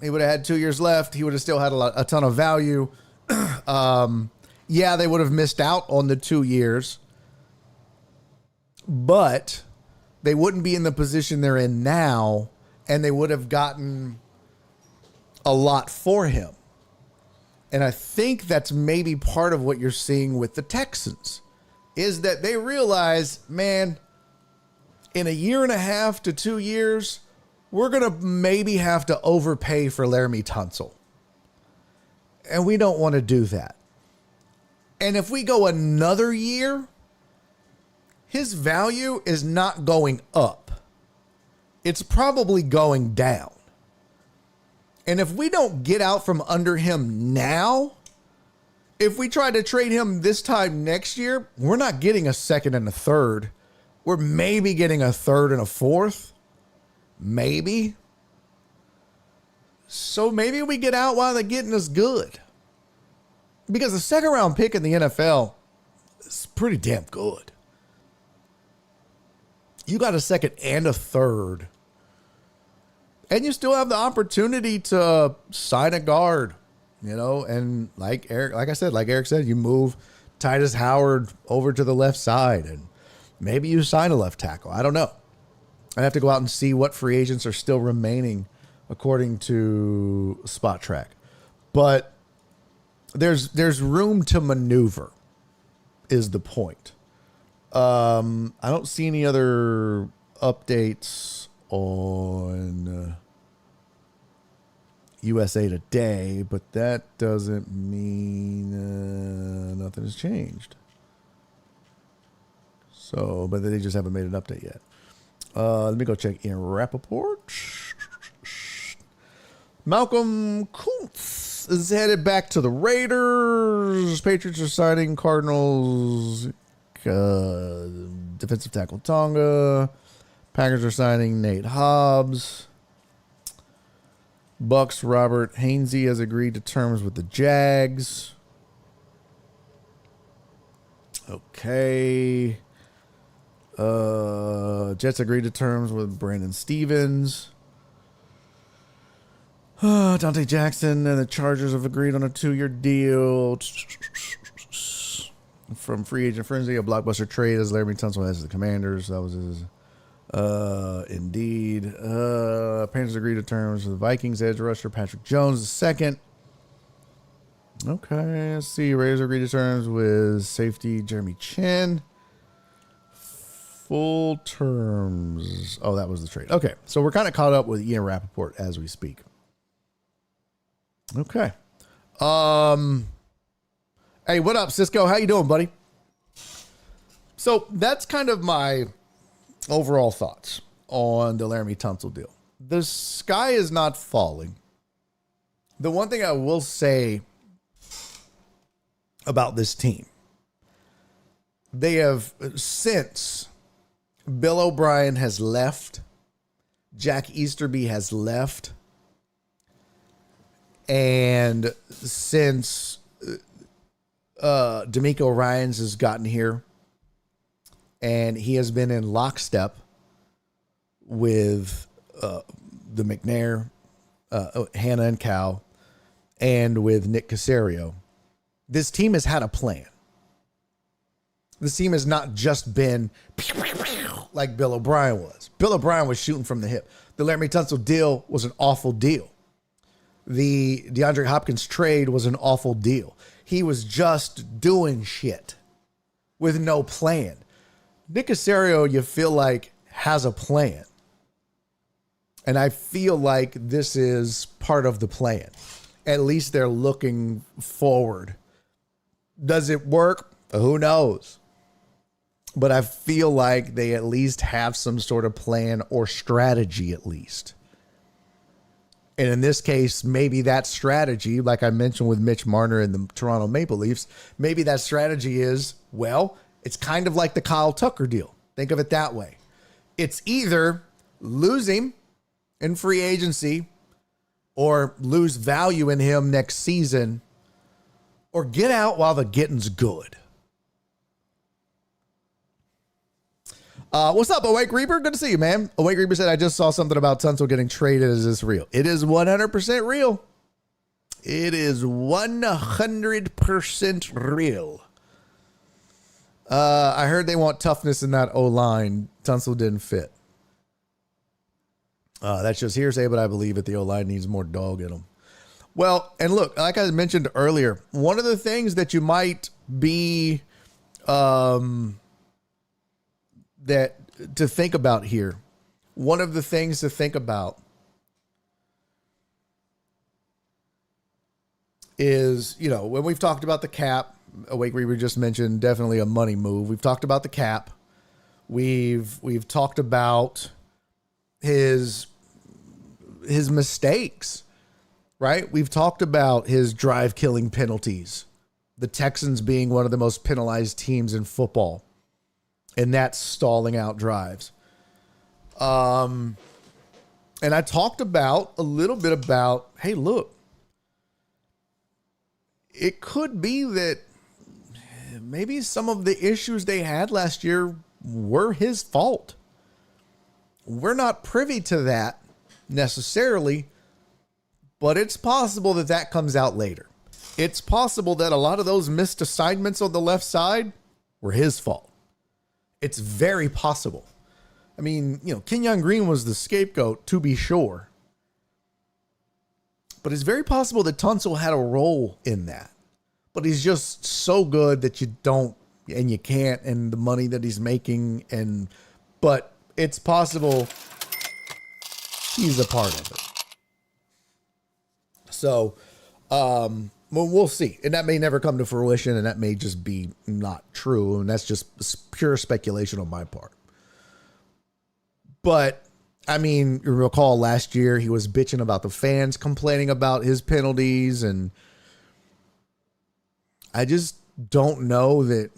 He would have had 2 years left. He would have still had a ton of value. Yeah, they would have missed out on the 2 years, but they wouldn't be in the position they're in now, and they would have gotten a lot for him. And I think that's maybe part of what you're seeing with the Texans is that they realize, man, in a year and a half to 2 years, we're going to maybe have to overpay for Laramie Tunsil. And we don't want to do that. And if we go another year, his value is not going up. It's probably going down. And if we don't get out from under him now, if we try to trade him this time next year, we're not getting a second and a third. We're maybe getting a third and a fourth. Maybe. So maybe we get out while they're getting us good. Because the second round pick in the NFL is pretty damn good. You got a second and a third. And you still have the opportunity to sign a guard, you know, and like Eric said, you move Titus Howard over to the left side and maybe you sign a left tackle. I don't know. I'd have to go out and see what free agents are still remaining according to Spot Track. But there's room to maneuver is the point. I don't see any other updates on USA Today, but that doesn't mean nothing has changed. So, but they just haven't made an update yet. Let me go check Ian Rappaport. Malcolm Kuntz is headed back to the Raiders. Patriots are signing Cardinals defensive tackle Tonga. Packers are signing Nate Hobbs. Bucks Robert Hainsey has agreed to terms with the Jags. Okay. Jets agreed to terms with Brandon Stevens. Dante Jackson and the Chargers have agreed on a 2-year deal. From free agent frenzy, a blockbuster trade as Laramie Tunsil has the Commanders. That was his. Indeed. Panthers agreed to terms with the Vikings edge rusher Patrick Jones II. Okay, let's see. Raiders agreed to terms with safety Jeremy Chin. Full terms. Oh, that was the trade. Okay, so we're kind of caught up with Ian Rappaport as we speak. Okay. Hey, what up, Cisco? How you doing, buddy? So that's kind of my overall thoughts on the Laramie Tunsil deal. The sky is not falling. The one thing I will say about this team, they have, since Bill O'Brien has left, Jack Easterby has left, and since D'Amico Ryans has gotten here, and he has been in lockstep with the McNair, Hannah and Cal, and with Nick Caserio, this team has had a plan. This team has not just been like Bill O'Brien was. Bill O'Brien was shooting from the hip. The Laramie Tunsil deal was an awful deal. The DeAndre Hopkins trade was an awful deal. He was just doing shit with no plan. Nick Caserio, you feel like, has a plan. And I feel like this is part of the plan. At least they're looking forward. Does it work? Who knows? But I feel like they at least have some sort of plan or strategy at least. And in this case, maybe that strategy, like I mentioned with Mitch Marner and the Toronto Maple Leafs, maybe that strategy is, well, it's kind of like the Kyle Tucker deal. Think of it that way. It's either lose him in free agency or lose value in him next season or get out while the getting's good. What's up, Awake Reaper? Good to see you, man. Awake Reaper said, I just saw something about Tunsil getting traded. Is this real? It is 100% real. It is 100% real. I heard they want toughness in that O-line. Tunsil didn't fit. That's just hearsay, but I believe that the O-line needs more dog in them. Well, and look, like I mentioned earlier, one of the things that you might be that to think about here. One of the things to think about is, when we've talked about the cap, Awake Reaver just mentioned definitely a money move. We've talked about the cap. We've talked about his mistakes, right? We've talked about his drive-killing penalties. The Texans being one of the most penalized teams in football, and that's stalling out drives. And I talked about a little bit about, hey, look, it could be that maybe some of the issues they had last year were his fault. We're not privy to that necessarily, but it's possible that that comes out later. It's possible that a lot of those missed assignments on the left side were his fault. It's very possible. I mean, Kenyon Green was the scapegoat, to be sure. But it's very possible that Tunsil had a role in that. But he's just so good that you don't and you can't, and the money that he's making, but it's possible he's a part of it. So, we'll see. And that may never come to fruition, and that may just be not true. And that's just pure speculation on my part. But, I mean, you recall last year he was bitching about the fans complaining about his penalties, and I just don't know that,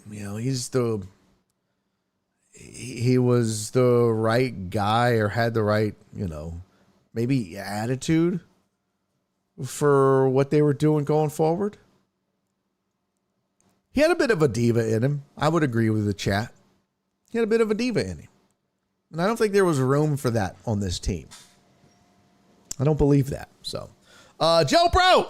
he was the right guy or had the right, maybe attitude for what they were doing going forward. He had a bit of a diva in him. I would agree with the chat. He had a bit of a diva in him. And I don't think there was room for that on this team. I don't believe that. So, Joe Pro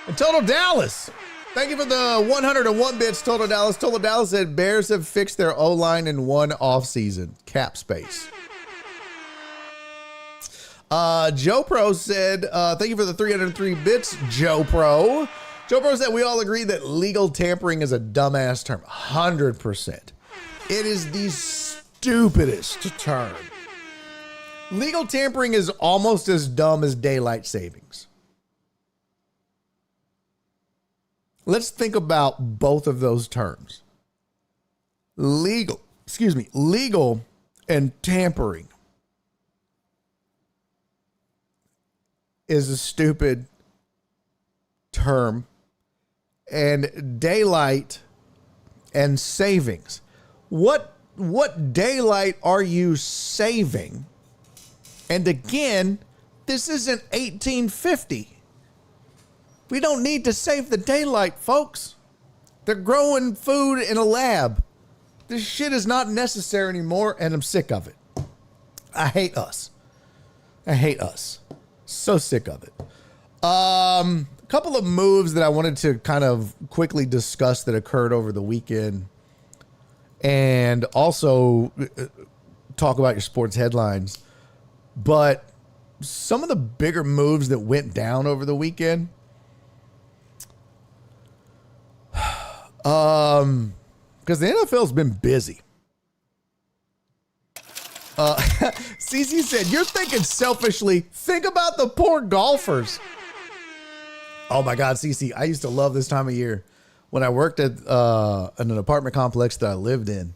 and Total Dallas. Thank you for the 101 bits, Total Dallas. Total Dallas said Bears have fixed their O-line in one offseason. Cap space. Joe Pro said, thank you for the 303 bits, Joe Pro. Joe Pro said we all agree that legal tampering is a dumbass term. 100%. It is the stupidest term. Legal tampering is almost as dumb as daylight savings. Let's think about both of those terms. Legal and tampering is a stupid term, and daylight and savings. What daylight are you saving? And again, this isn't 1850. We don't need to save the daylight, folks. They're growing food in a lab. This shit is not necessary anymore, and I'm sick of it. I hate us. So sick of it. A couple of moves that I wanted to kind of quickly discuss that occurred over the weekend, and also talk about your sports headlines. But some of the bigger moves that went down over the weekend, because the NFL's been busy. CC said, you're thinking selfishly. Think about the poor golfers. Oh my God, CC, I used to love this time of year. When I worked at in an apartment complex that I lived in,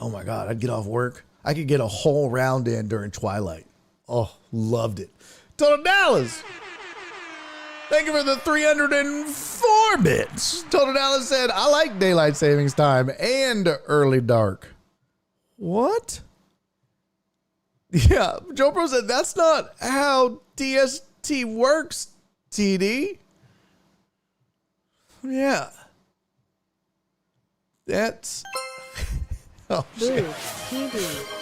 oh my God, I'd get off work. I could get a whole round in during twilight. Oh, loved it. Total Dallas. Thank you for the 304 bits. Total Dallas said, I like daylight savings time and early dark. What? Yeah, Joe Pro said, that's not how DST works, TD. Yeah. That's... Oh, shit.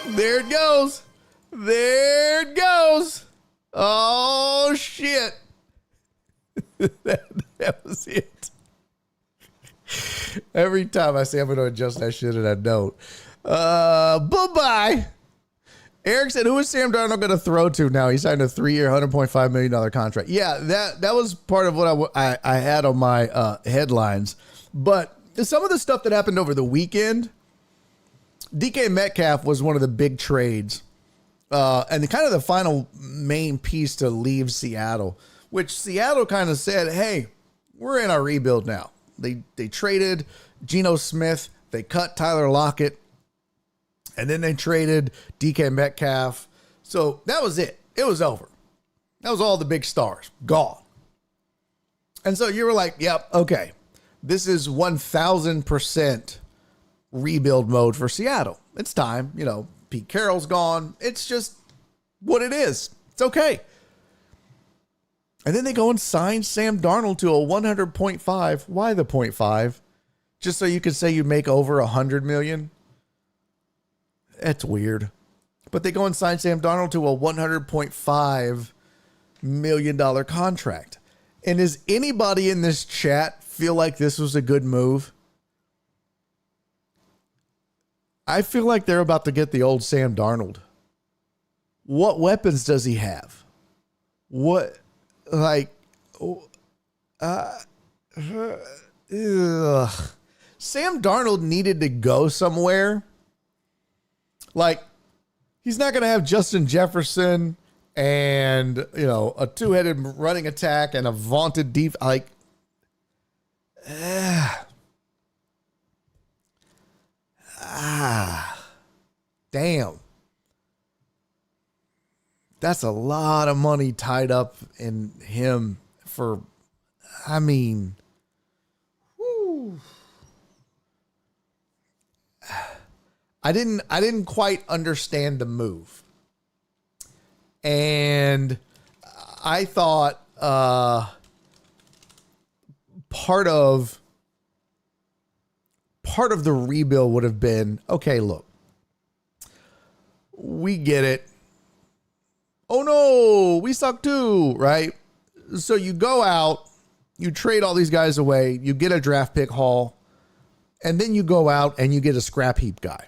There it goes. There it goes. Oh, shit. that was it. Every time I say I'm going to adjust that shit and I don't. Bye-bye. Eric said, who is Sam Darnold going to throw to now? He signed a 3-year, $100.5 million contract. Yeah, that was part of what I had on my headlines. But some of the stuff that happened over the weekend, DK Metcalf was one of the big trades. And the final main piece to leave Seattle, which Seattle kind of said, hey, we're in our rebuild now. They traded Geno Smith. They cut Tyler Lockett. And then they traded DK Metcalf. So that was it. It was over. That was all the big stars gone. And so you were like, yep, okay. This is 1000% rebuild mode for Seattle. It's time. You know, Pete Carroll's gone. It's just what it is. It's okay. And then they go and sign Sam Darnold to a 100.5. Why the 0.5? Just so you could say you make over $100 million? That's weird. But they go and sign Sam Darnold to a $100.5 million contract. And does anybody in this chat feel like this was a good move? I feel like they're about to get the old Sam Darnold. What weapons does he have? What, like, Sam Darnold needed to go somewhere. Like, he's not going to have Justin Jefferson and, you know, a two-headed running attack and a vaunted deep, like, damn. That's a lot of money tied up in him for, I mean, whew. I didn't quite understand the move. And I thought part of the rebuild would have been, okay, look, we get it. Oh no, we suck too, right? So you go out, you trade all these guys away, you get a draft pick haul, and then you go out and you get a scrap heap guy.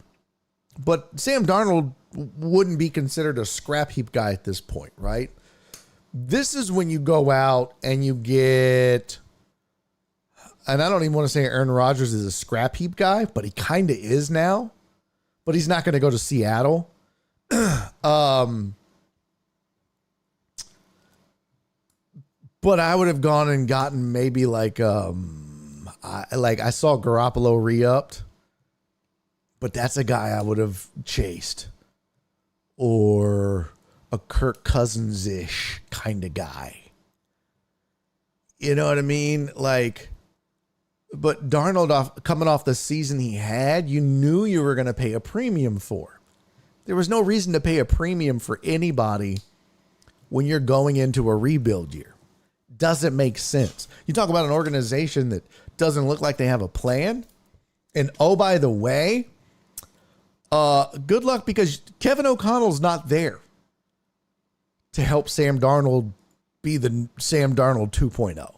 But Sam Darnold wouldn't be considered a scrap heap guy at this point, right? This is when you go out and you get, and I don't even want to say Aaron Rodgers is a scrap heap guy, but he kind of is now. But he's not going to go to Seattle. But I would have gone and gotten maybe like I saw Garoppolo re-upped, but that's a guy I would have chased, or a Kirk Cousins-ish kind of guy. You know what I mean? Like, but Darnold coming off the season he had, you knew you were going to pay a premium for. There was no reason to pay a premium for anybody when you're going into a rebuild year. Doesn't make sense. You talk about an organization that doesn't look like they have a plan. And oh, by the way, good luck, because Kevin O'Connell's not there to help Sam Darnold be the Sam Darnold 2.0.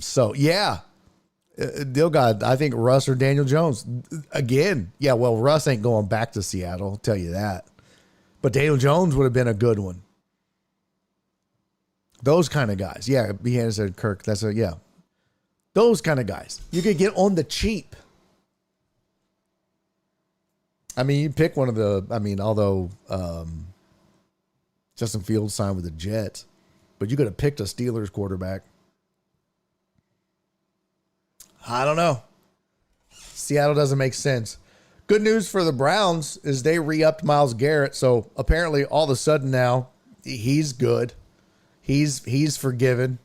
So, yeah. Deal God, I think Russ or Daniel Jones. Again, yeah, well, Russ ain't going back to Seattle, I'll tell you that. But Daniel Jones would have been a good one. Those kind of guys. Yeah, Behan said Kirk. Yeah. Those kind of guys. You could get on the cheap. I mean, you pick one of the, although Justin Fields signed with the Jets, but you could have picked a Steelers quarterback. I don't know. Seattle doesn't make sense. Good news for the Browns is they re-upped Myles Garrett. So apparently all of a sudden now he's good. He's forgiven.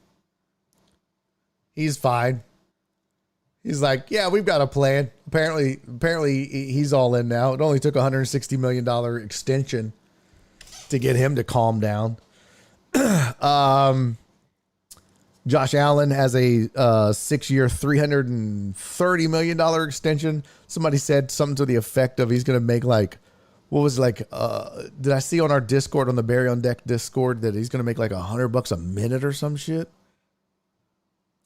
He's fine. He's like, yeah, we've got a plan. Apparently he's all in now. It only took a $160 million extension to get him to calm down. Josh Allen has a 6-year, $330 million extension. Somebody said something to the effect of he's going to make like, what was like, did I see on our Discord, on the Barry on Deck Discord, that he's going to make like $100 a minute or some shit?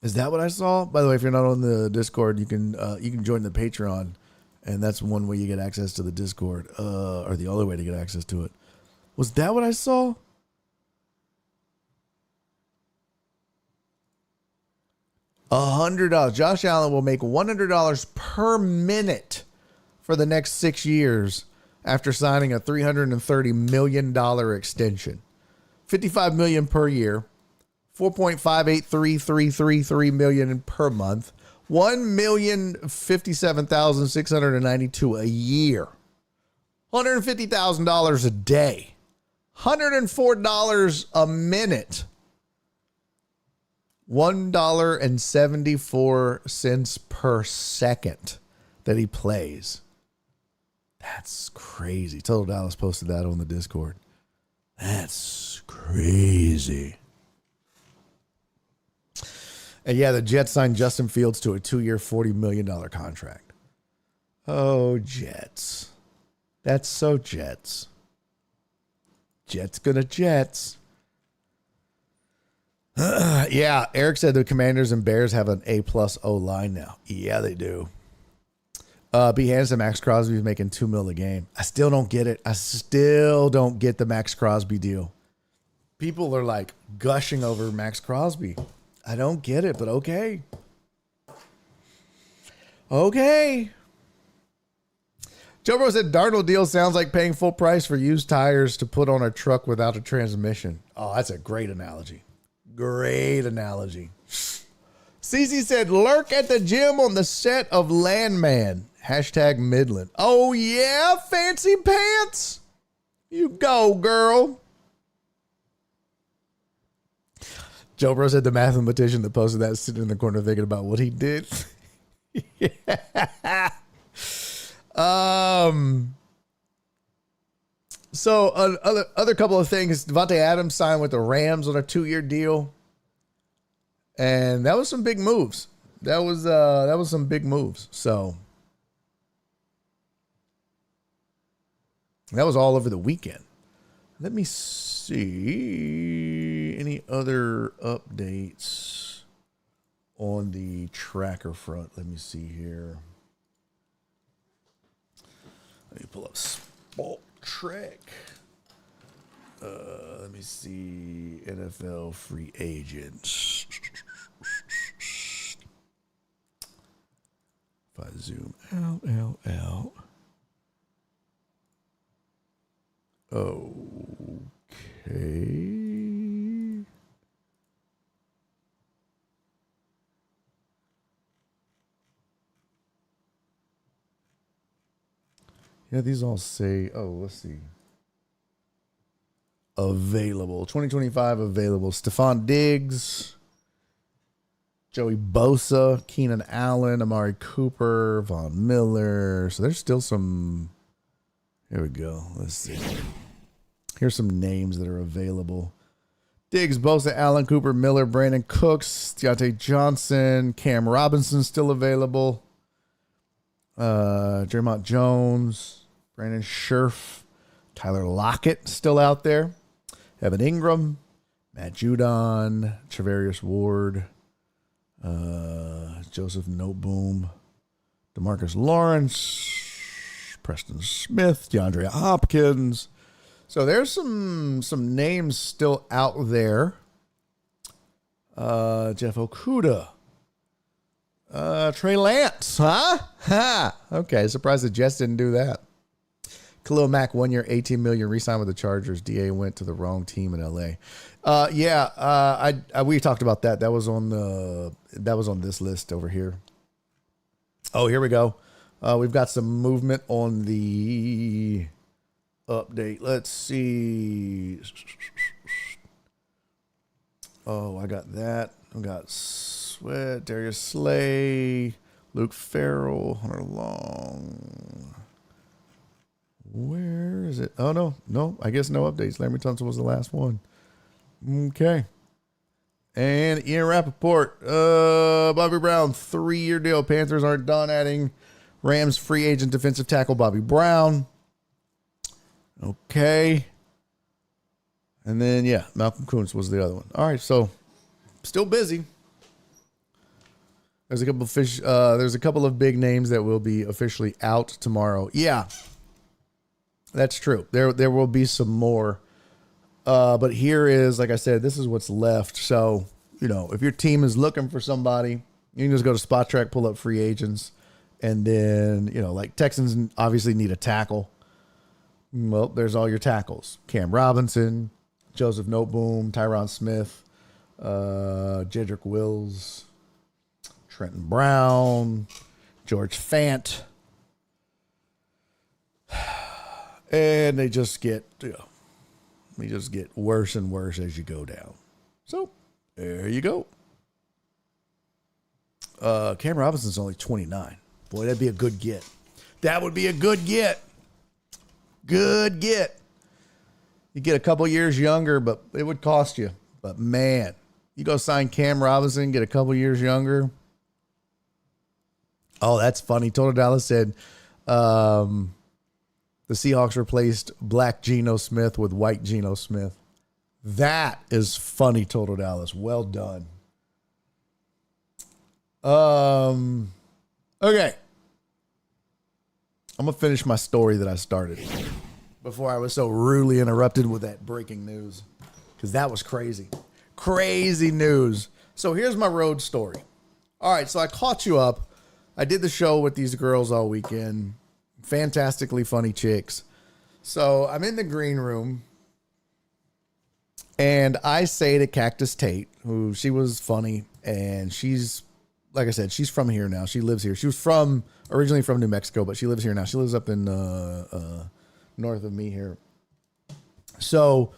Is that what I saw? By the way, if you're not on the Discord, you can join the Patreon, and that's one way you get access to the Discord, or the other way to get access to it. Was that what I saw? $100. Josh Allen will make $100 per minute for the next 6 years after signing a $330 million extension. $55 million per year, $4.583333 million per month, $1,057,692 a year, $150,000 a day, $104 a minute, $1.74 per second that he plays. That's crazy. Total Dallas posted that on the Discord. That's crazy. And yeah, the Jets signed Justin Fields to a 2-year, $40 million contract. Oh, Jets. That's so Jets. Jets gonna Jets. Yeah, Eric said the Commanders and Bears have an A+ O-line now. Yeah, they do. B. Hansen, Max Crosby's making $2 million a game. I still don't get it. I still don't get the Max Crosby deal. People are like gushing over Max Crosby. I don't get it, but okay. Okay. Joe Bro said Darnold deal sounds like paying full price for used tires to put on a truck without a transmission. Oh, that's a great analogy. Great analogy. CC said, lurk at the gym on the set of Landman. Hashtag Midland. Oh, yeah, fancy pants. You go, girl. Joe Bro said the mathematician that posted that is sitting in the corner thinking about what he did. Yeah. So other couple of things. Devontae Adams signed with the Rams on a 2-year deal, and that was some big moves. That was some big moves. So that was all over the weekend. Let me see any other updates on the tracker front. Let me see here. Let me pull up Sport Trek. Let me see NFL free agents. If I zoom out. Okay. Yeah, these all say, let's see. Available. 2025 available. Stephon Diggs, Joey Bosa, Keenan Allen, Amari Cooper, Von Miller. So there's still some. Here we go. Let's see. Here's some names that are available. Diggs, Bosa, Allen, Cooper, Miller, Brandon Cooks, Deontay Johnson, Cam Robinson still available. Jermont Jones, Brandon Scherf, Tyler Lockett still out there. Evan Ingram, Matt Judon, Travarius Ward, Joseph Noteboom, DeMarcus Lawrence, Preston Smith, DeAndre Hopkins. So there's some names still out there. Jeff Okuda. Trey Lance, huh? Ha! Okay, surprised the Jets didn't do that. Khalil Mack, 1 year, $18 million, re-signed with the Chargers. DA went to the wrong team in LA. We talked about that. That was on this list over here. Oh, here we go. We've got some movement on the update. Let's see. Oh, I got that. I got Sweat, Darius Slay, Luke Farrell, Hunter Long. Where is it? Oh, no. I guess no updates. Larry Tunsil was the last one. Okay. And Ian Rappaport, Bobby Brown, 3-year deal. Panthers aren't done adding Rams free agent defensive tackle Bobby Brown. Okay. And then, Malcolm Kuntz was the other one. All right, so still busy. There's a couple of big names that will be officially out tomorrow. Yeah, that's true. There will be some more. But here is, like I said, this is what's left. So, if your team is looking for somebody, You can just go to Spot Track, pull up free agents, and then, like Texans obviously need a tackle. Well, there's all your tackles. Cam Robinson, Joseph Noteboom, Tyron Smith, Jedrick Wills, Trenton Brown, George Fant. And they just get, worse and worse as you go down. So there you go. Cam Robinson's only 29. Boy, that'd be a good get. That would be a good get. Good get. You get a couple years younger, but it would cost you. But man, you go sign Cam Robinson, get a couple years younger. Oh, that's funny. Total Dallas said the Seahawks replaced black Geno Smith with white Geno Smith. That is funny, Total Dallas. Well done. Okay. I'm going to finish my story that I started before I was so rudely interrupted with that breaking news, because that was crazy. Crazy news. So here's my road story. All right, so I caught you up. I did the show with these girls all weekend. Fantastically funny chicks. So I'm in the green room, and I say to Cactus Tate, who she was funny, and she's, like I said, she's from here now. She lives here. She was originally from New Mexico, but she lives here now. She lives up in north of me here. So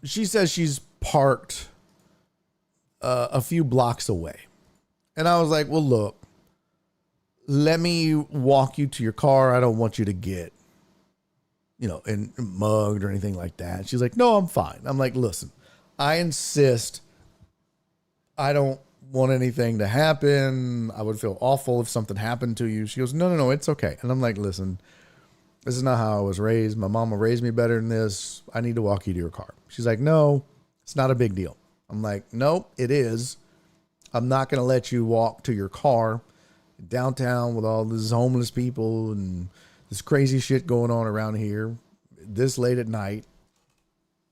she says she's parked a few blocks away. And I was like, well, look, let me walk you to your car. I don't want you to get, mugged or anything like that. She's like, no, I'm fine. I'm like, listen, I insist. I don't want anything to happen. I would feel awful if something happened to you. She goes, no, it's okay. And I'm like, listen, this is not how I was raised. My mama raised me better than this. I need to walk you to your car. She's like, no, it's not a big deal. I'm like, nope, it is. I'm not going to let you walk to your car downtown with all these homeless people and this crazy shit going on around here this late at night.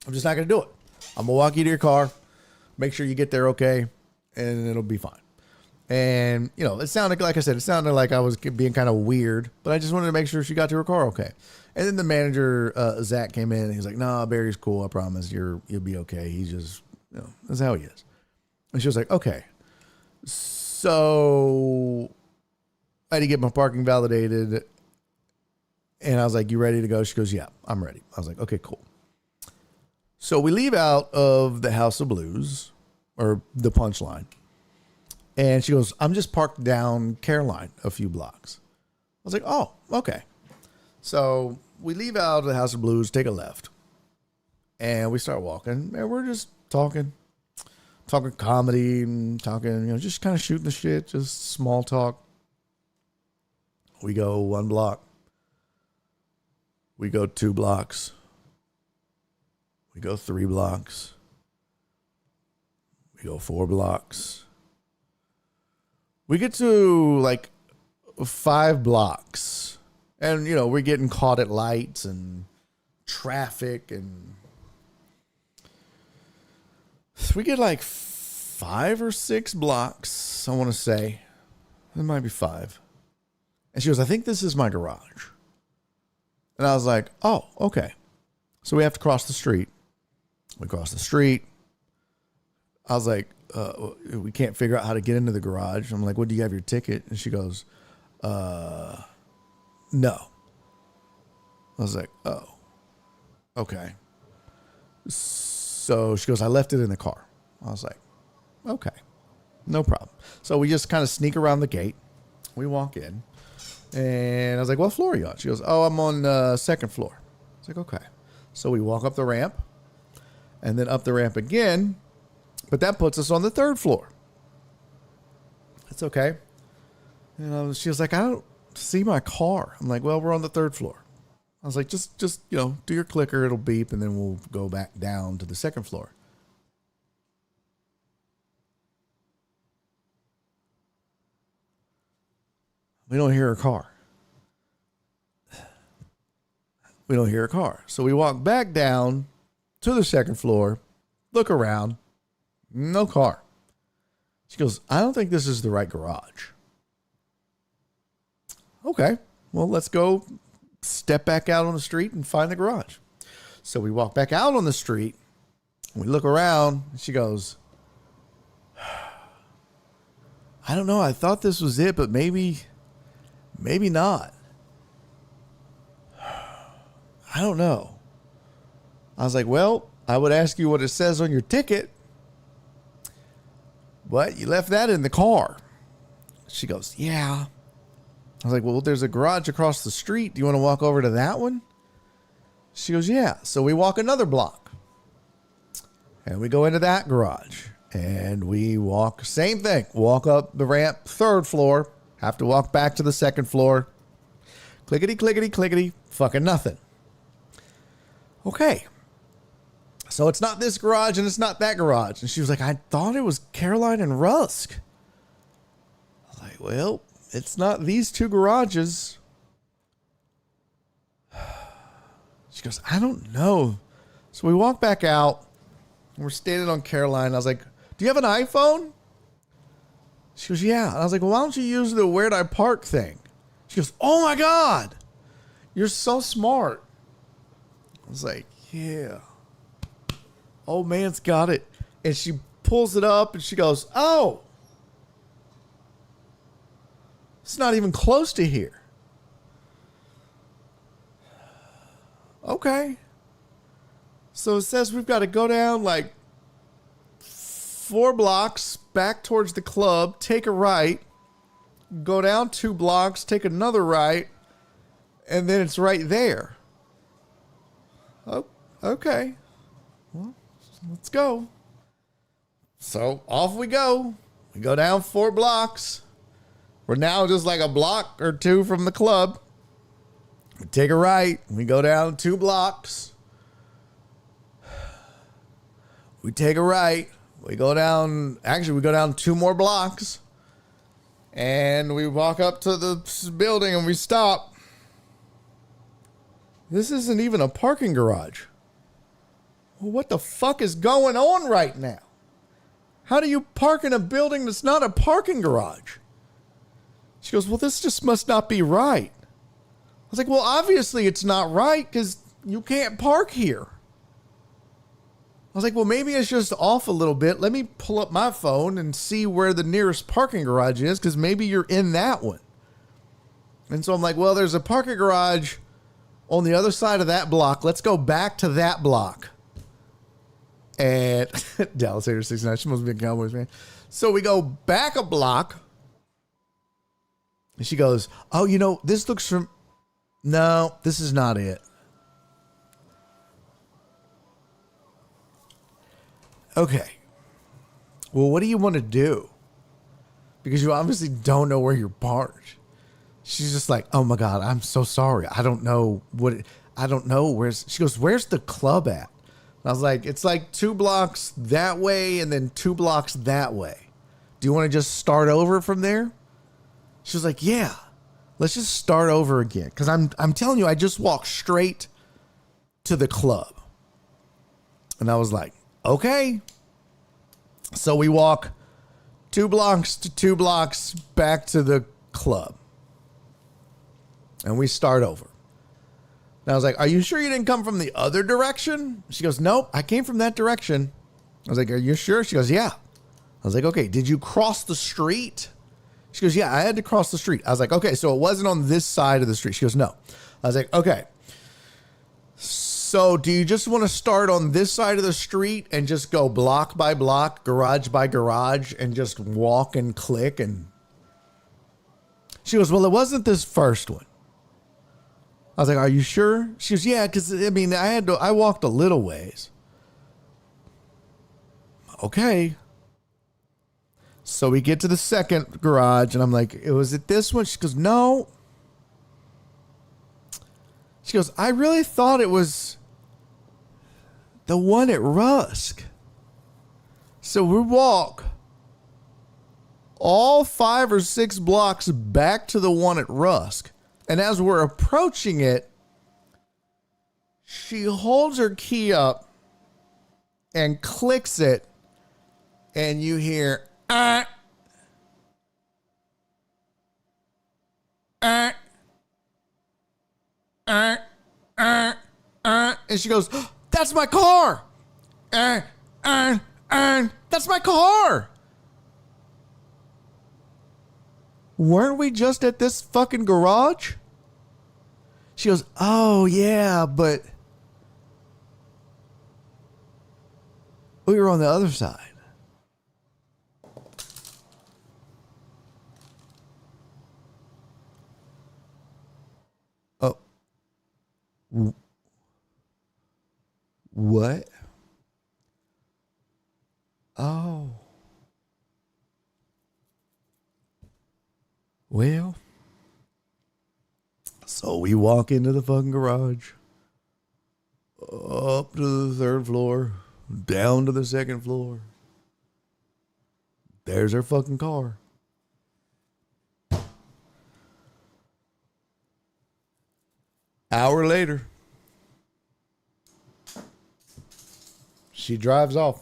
I'm just not going to do it. I'm going to walk you to your car, make sure you get there okay, and it'll be fine. And, it sounded, like I said, it sounded like I was being kind of weird, but I just wanted to make sure she got to her car okay. And then the manager, Zach, came in and he's like, nah, Barry's cool. I promise you'll be okay. He's just, that's how he is. And she was like, okay. So I had to get my parking validated. And I was like, you ready to go? She goes, yeah, I'm ready. I was like, okay, cool. So we leave out of the House of Blues, or the Punchline. And she goes, I'm just parked down Caroline a few blocks. I was like, oh, okay. So we leave out of the House of Blues, take a left. And we start walking. And we're just talking comedy and talking, just kind of shooting the shit, just small talk. We go 1 block. We go 2 blocks. We go 3 blocks. We go 4 blocks. We get to like 5 blocks. And, we're getting caught at lights and traffic. And we get like 5 or 6 blocks, I want to say. It might be 5. And she goes, I think this is my garage. And I was like, oh, okay. So we have to cross the street. We cross the street. I was like, we can't figure out how to get into the garage. I'm like, well, do you have your ticket? And she goes, no. I was like, oh, okay. So she goes, I left it in the car. I was like, okay, no problem. So we just kind of sneak around the gate. We walk in. And I was like, what floor are you on? She goes, oh, I'm on the 2nd floor. I was like, okay. So we walk up the ramp. And then up the ramp again. But that puts us on the 3rd floor. It's okay. She was like, I don't see my car. I'm like, well, we're on the 3rd floor. I was like, just do your clicker. It'll beep. And then we'll go back down to the 2nd floor. We don't hear her car. We don't hear her car. So we walk back down to the 2nd floor, look around, no car. She goes, I don't think this is the right garage. Okay, well, let's go step back out on the street and find the garage. So we walk back out on the street. We look around. And she goes, I don't know. I thought this was it, but maybe not. I don't know. I was like, well, I would ask you what it says on your ticket, but you left that in the car. She goes, yeah. I was like, well, there's a garage across the street. Do you want to walk over to that one? She goes, yeah. So we walk another block and we go into that garage and we walk, same thing, walk up the ramp, third floor, have to walk back to the second floor. Clickety, clickety, clickety, fucking nothing. Okay. So it's not this garage and it's not that garage. And she was like, I thought it was Caroline and Rusk. I was like, well, it's not these two garages. She goes, I don't know. So we walk back out. We're standing on Caroline. I was like, do you have an iPhone? She goes, yeah. And I was like, well, why don't you use the where'd I park thing? She goes, oh my God, you're so smart. I was like, yeah. Old man's got it. And she pulls it up and she goes, oh, it's not even close to here. Okay. So it says we've got to go down like 4 blocks back towards the club, take a right, go down 2 blocks, take another right, and then it's right there. Oh, okay. Well, let's go. So off we go. We go down 4 blocks. We're now just like a block or 2 from the club. We take a right. We go down 2 blocks. We take a right. We go down, actually, we go down 2 more blocks. And we walk up to the building and we stop. This isn't even a parking garage. Well, what the fuck is going on right now? How do you park in a building that's not a parking garage? She goes, well, this just must not be right. I was like, well, obviously it's not right because you can't park here. I was like, well, maybe it's just off a little bit. Let me pull up my phone and see where the nearest parking garage is because maybe you're in that one. And so I'm like, well, there's a parking garage on the other side of that block. Let's go back to that block. And Dallas Hater 69, she must be a Cowboys fan. So we go back a block. And she goes, oh, you know, this looks from... No, this is not it. Okay. Well, what do you want to do? Because you obviously don't know where you're parked. She's just like, oh my God, I'm so sorry. I don't know I don't know she goes, where's the club at? And I was like, it's like 2 blocks that way and then 2 blocks that way. Do you want to just start over from there? She was like, yeah, let's just start over again. Cause I'm telling you, I just walked straight to the club. And I was like, okay. So we walk 2 blocks to 2 blocks back to the club. And we start over. And I was like, are you sure you didn't come from the other direction? She goes, nope, I came from that direction. I was like, are you sure? She goes, yeah. I was like, okay, did you cross the street? She goes, yeah, I had to cross the street. I was like, okay, so it wasn't on this side of the street. She goes, no. I was like, okay. So do you just want to start on this side of the street and just go block by block, garage by garage, and just walk and click? And she goes, well, it wasn't this first one. I was like, are you sure? She goes, yeah, because, I mean, I walked a little ways. Okay. So we get to the second garage, and I'm like, was it this one? She goes, no. She goes, I really thought it was the one at Rusk. So we walk all 5 or 6 blocks back to the one at Rusk. And as we're approaching it, she holds her key up and clicks it. And you hear, And she goes, that's my car. That's my car. Weren't we just at this fucking garage? She goes, oh yeah, but we were on the other side. Oh. What? Oh. Well, so we walk into the fucking garage, up to the third floor, down to the second floor. There's her fucking car. Hour later, she drives off.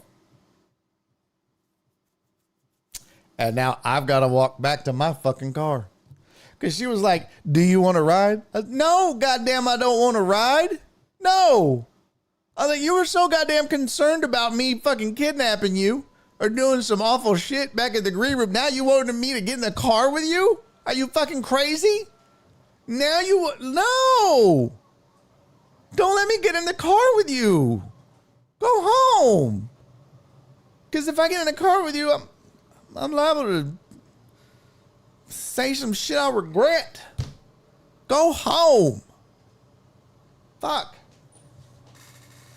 And now I've got to walk back to my fucking car. Because she was like, do you want to ride? I said, no, goddamn, I don't want to ride. No. I was like, you were so goddamn concerned about me fucking kidnapping you or doing some awful shit back at the green room. Now you wanted me to get in the car with you? Are you fucking crazy? Now you... No. Don't let me get in the car with you. Go home. Because if I get in the car with you, I'm liable to say some shit I'll regret. Go home. Fuck.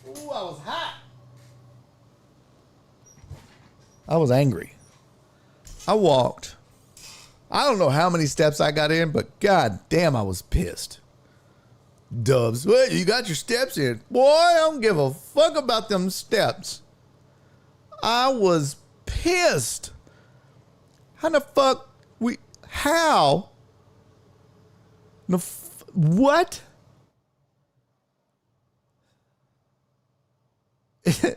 Ooh, I was hot. I was angry. I walked. I don't know how many steps I got in, but god damn, I was pissed. Dubs, well, you got your steps in. Boy, I don't give a fuck about them steps. I was pissed. How the fuck how? What?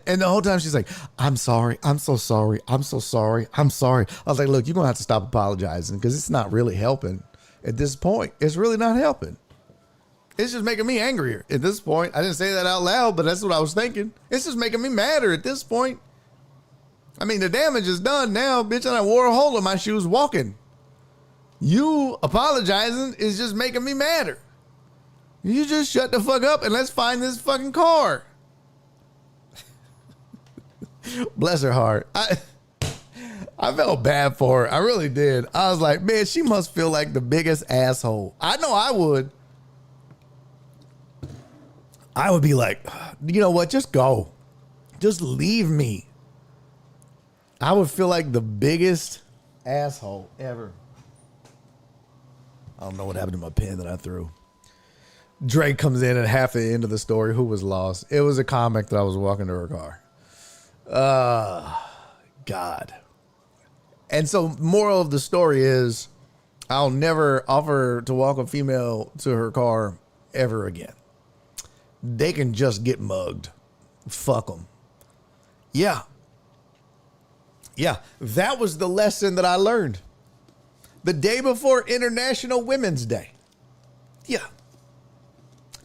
And the whole time she's like, I'm sorry. I'm so sorry. I'm so sorry. I'm sorry. I was like, look, you're going to have to stop apologizing because it's not really helping at this point. It's really not helping. It's just making me angrier at this point. I didn't say that out loud, but that's what I was thinking. It's just making me madder at this point. I mean, the damage is done now, bitch, and I wore a hole in my shoes walking. You apologizing is just making me madder. You just shut the fuck up and let's find this fucking car. Bless her heart. I felt bad for her. I really did. I was like, man, she must feel like the biggest asshole. I know I would. I would be like, you know what? Just go. Just leave me. I would feel like the biggest asshole ever. I don't know what happened to my pen that I threw. Drake comes in at half the end of the story. Who was lost? It was a comic that I was walking to her car. God. And so moral of the story is I'll never offer to walk a female to her car ever again. They can just get mugged. Fuck them. Yeah. Yeah, that was the lesson that I learned. The day before International Women's Day. Yeah.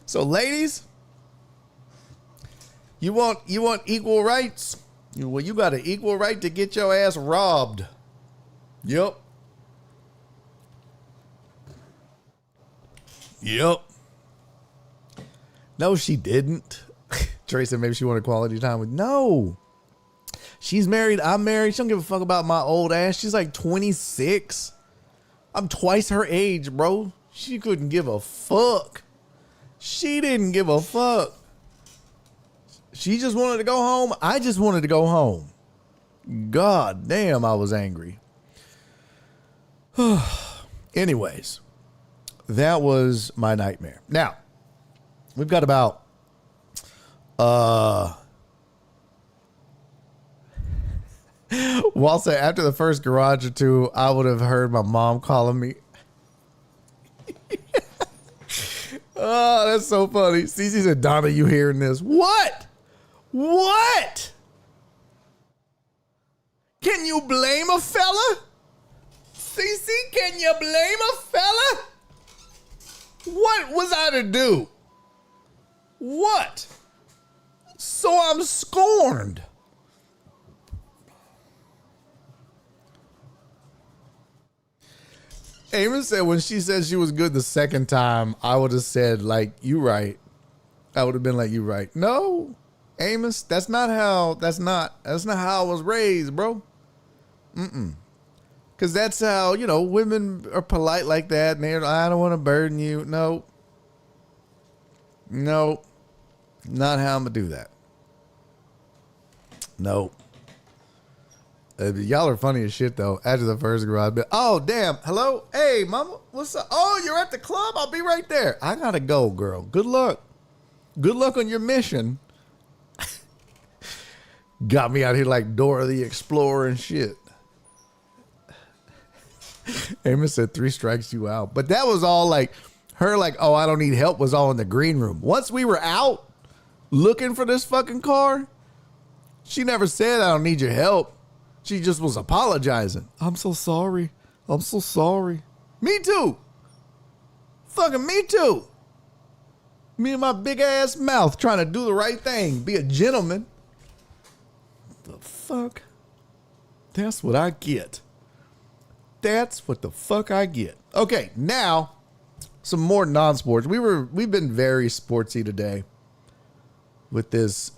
So ladies, you want equal rights? Well, you got an equal right to get your ass robbed. Yep. Yep. No, she didn't. Trey said maybe she wanted quality time with. No. She's married. I'm married. She don't give a fuck about my old ass. She's like 26. I'm twice her age, bro. She couldn't give a fuck. She didn't give a fuck. She just wanted to go home. I just wanted to go home. God damn, I was angry. Anyways, that was my nightmare. Now, we've got about Walter, after the first garage or two, I would have heard my mom calling me. Oh, that's so funny. Cece said, Donna, you hearing this? What? What? Can you blame a fella? Cece, can you blame a fella? What was I to do? What? So I'm scorned. Amos said when she said she was good the second time, I would have said, like, you right. I would have been like, you right. No, Amos, that's not how I was raised, bro. Because that's how, women are polite like that. And they're, I don't want to burden you. No, not how I'm going to do that. No. Y'all are funny as shit, though. After the first garage bit. Oh, damn. Hello? Hey, mama. What's up? Oh, you're at the club? I'll be right there. I got to go, girl. Good luck. Good luck on your mission. Got me out here like Dora the Explorer and shit. Amos said 3 strikes you out. But that was all like, her like, oh, I don't need help was all in the green room. Once we were out looking for this fucking car, she never said, I don't need your help. She just was apologizing. I'm so sorry. I'm so sorry. Me too. Fucking me too. Me and my big ass mouth trying to do the right thing. Be a gentleman. The fuck? That's what I get. That's what the fuck I get. Okay, now some more non-sports. We've been very sportsy today with this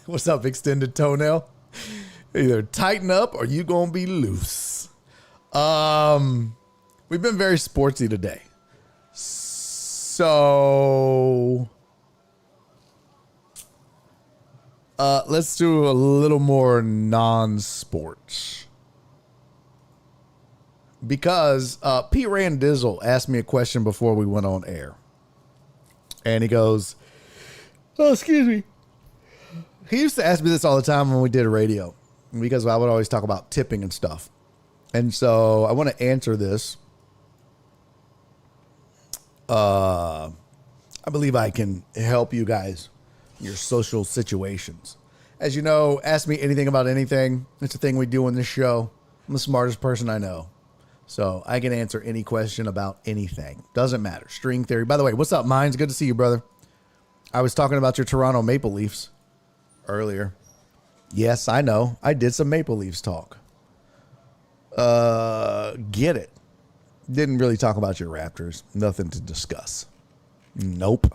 what's up, extended toenail? Either tighten up or you gonna be loose. We've been very sportsy today. So let's do a little more non-sports. Because Pete Randizzle asked me a question before we went on air. And he goes, oh, excuse me. He used to ask me this all the time when we did radio. Because I would always talk about tipping and stuff. And so I want to answer this. I believe I can help you guys in your social situations. As you know, ask me anything about anything. It's a thing we do on this show. I'm the smartest person I know. So I can answer any question about anything. Doesn't matter. String theory. By the way, what's up, Mines? Good to see you, brother. I was talking about your Toronto Maple Leafs earlier. Yes, I know. I did some Maple Leafs talk. Get it. Didn't really talk about your Raptors. Nothing to discuss. Nope.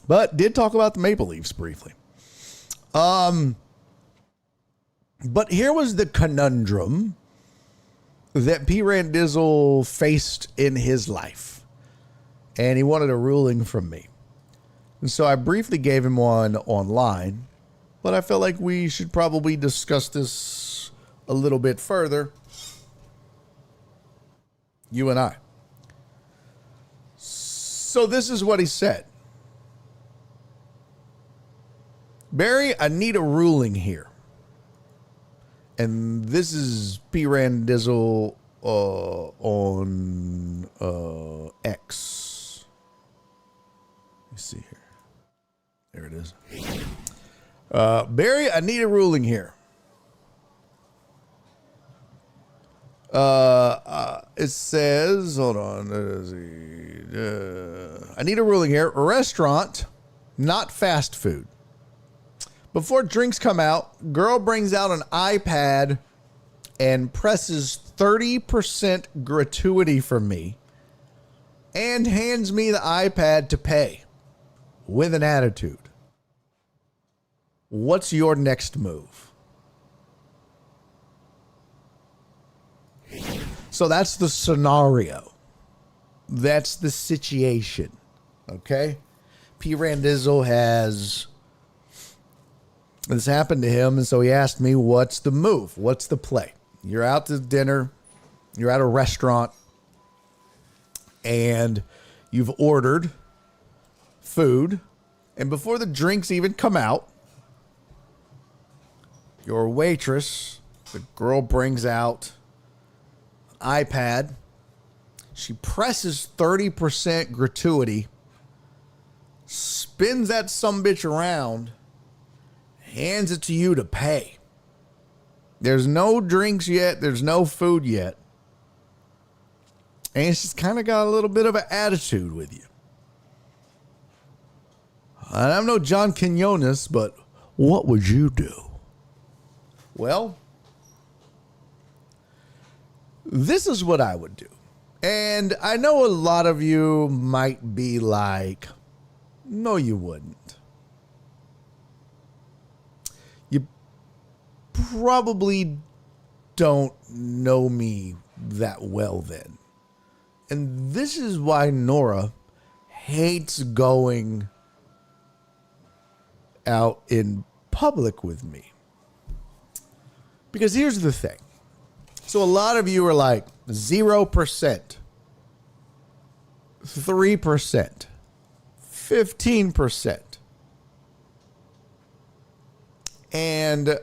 But did talk about the Maple Leafs briefly. But here was the conundrum that P. Randizzle faced in his life. And he wanted a ruling from me. And so I briefly gave him one online. But I felt like we should probably discuss this a little bit further. You and I. So this is what he said. Barry, I need a ruling here. And this is P. Randizzle on X. Let me see here. There it is. Barry, I need a ruling here. It says, hold on. I need a ruling here. A restaurant, not fast food. Before drinks come out, girl brings out an iPad and presses 30% gratuity from me and hands me the iPad to pay with an attitude. What's your next move? So that's the scenario. That's the situation. Okay? P. Randizzle has... this happened to him, and so he asked me, what's the move? What's the play? You're out to dinner. You're at a restaurant. And you've ordered food. And before the drinks even come out, your waitress, the girl, brings out an iPad. She presses 30% gratuity, spins that sumbitch around, hands it to you to pay. There's no drinks yet. There's no food yet. and she's kind of got a little bit of an attitude with you. And I'm no John Quinones, but what would you do? Well, this is what I would do. And I know a lot of you might be like, no, you wouldn't. You probably don't know me that well then. And this is why Nora hates going out in public with me. Because here's the thing. So a lot of you are like 0%, 3%, 15%. And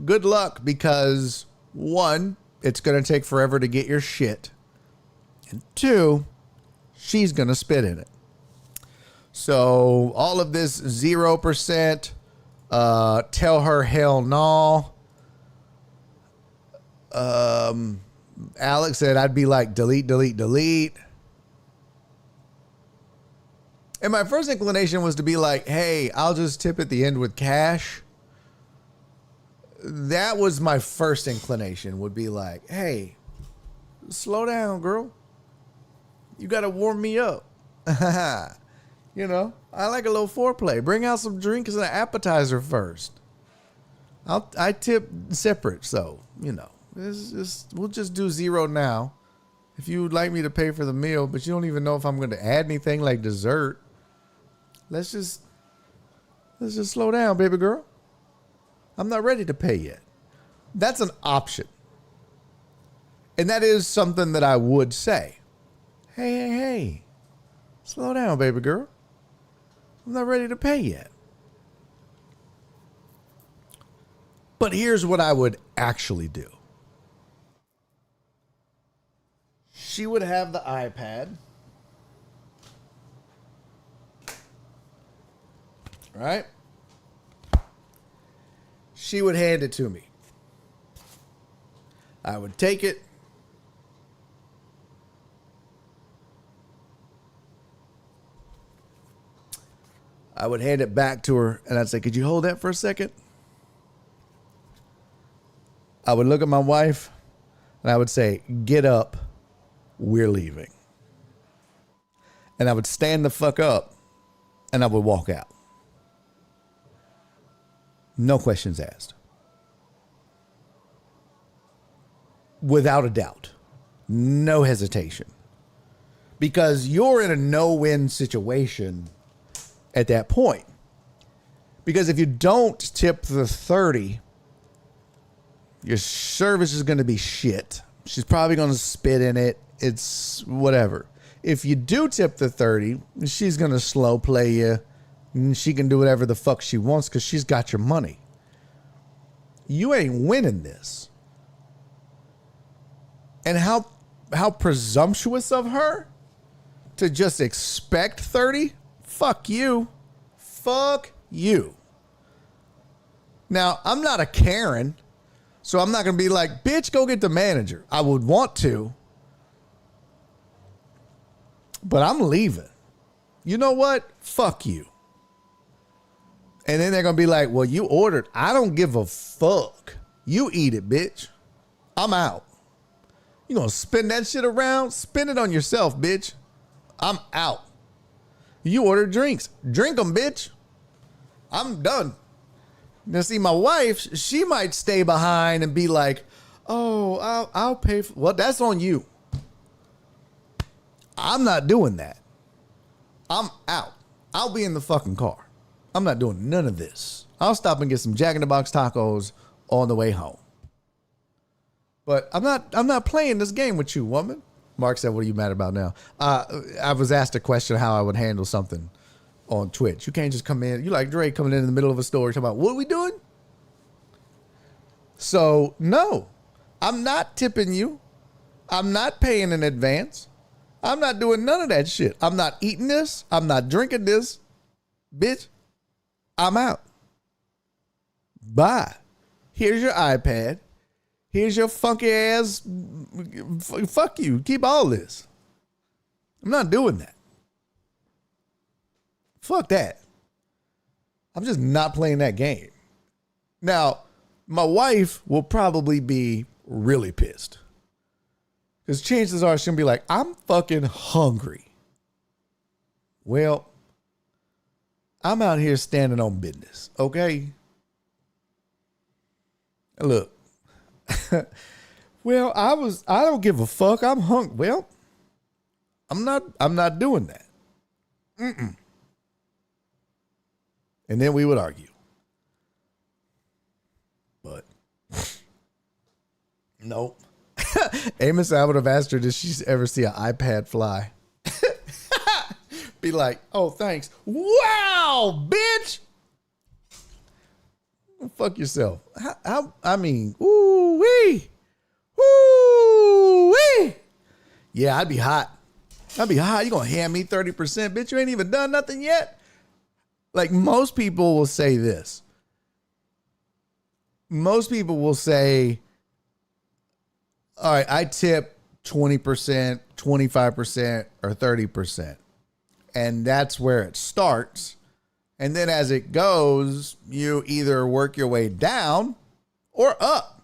good luck, because one, it's going to take forever to get your shit. And two, she's going to spit in it. So all of this 0%, tell her hell no. Alex said I'd be like, delete, delete, delete. And my first inclination was to be like, hey, I'll just tip at the end with cash. That was my first inclination, would be like, hey, slow down, girl. You got to warm me up. You know, I like a little foreplay. Bring out some drinks and an appetizer first. I tip separate, so, you know, we'll just do 0 now. If you would like me to pay for the meal, but you don't even know if I'm going to add anything like dessert, let's just slow down, baby girl. I'm not ready to pay yet. That's an option. And that is something that I would say. Hey, slow down, baby girl. I'm not ready to pay yet. But here's what I would actually do. She would have the iPad. Right? She would hand it to me. I would take it. I would hand it back to her, and I'd say, could you hold that for a second? I would look at my wife, and I would say, get up. We're leaving. And I would stand the fuck up, and I would walk out. No questions asked. Without a doubt. No hesitation. Because you're in a no-win situation at that point. Because if you don't tip the 30, your service is going to be shit. She's probably going to spit in it. It's whatever. If you do tip the 30, she's going to slow play you. And she can do whatever the fuck she wants because she's got your money. You ain't winning this. And how presumptuous of her to just expect 30? Fuck you. Fuck you. Now, I'm not a Karen, so I'm not going to be like, bitch, go get the manager. I would want to, but I'm leaving. You know what? Fuck you. And then they're going to be like, well, you ordered. I don't give a fuck. You eat it, bitch. I'm out. You going to spin that shit around? Spin it on yourself, bitch. I'm out. You ordered drinks. Drink them, bitch. I'm done. Now, see, my wife, she might stay behind and be like, oh, I'll pay for... Well, that's on you. I'm not doing that. I'm out. I'll be in the fucking car. I'm not doing none of this. I'll stop and get some Jack in the Box tacos on the way home. But I'm not playing this game with you, woman. Mark said, what are you mad about now? I was asked a question how I would handle something on Twitch. You can't just come in. You like Dre coming in the middle of a story talking about, what are we doing? So, no. I'm not tipping you. I'm not paying in advance. I'm not doing none of that shit. I'm not eating this. I'm not drinking this. Bitch, I'm out. Bye. Here's your iPad. Here's your funky ass. Fuck you. Keep all this. I'm not doing that. Fuck that. I'm just not playing that game. Now, my wife will probably be really pissed. Because chances are she'll be like, I'm fucking hungry. Well, I'm out here standing on business, okay? Look. Well, I don't give a fuck. I'm hungry. Well, I'm not doing that. Mm-mm. And then we would argue. But nope. Amos, I would have asked her, did she ever see an iPad fly? Be like, oh, thanks. Wow, bitch. Fuck yourself. I mean, ooh-wee. Ooh-wee. Yeah, I'd be hot. You going to hand me 30%? Bitch, you ain't even done nothing yet? Like, most people will say this. Most people will say, all right, I tip 20%, 25%, or 30%. And that's where it starts. And then as it goes, you either work your way down or up.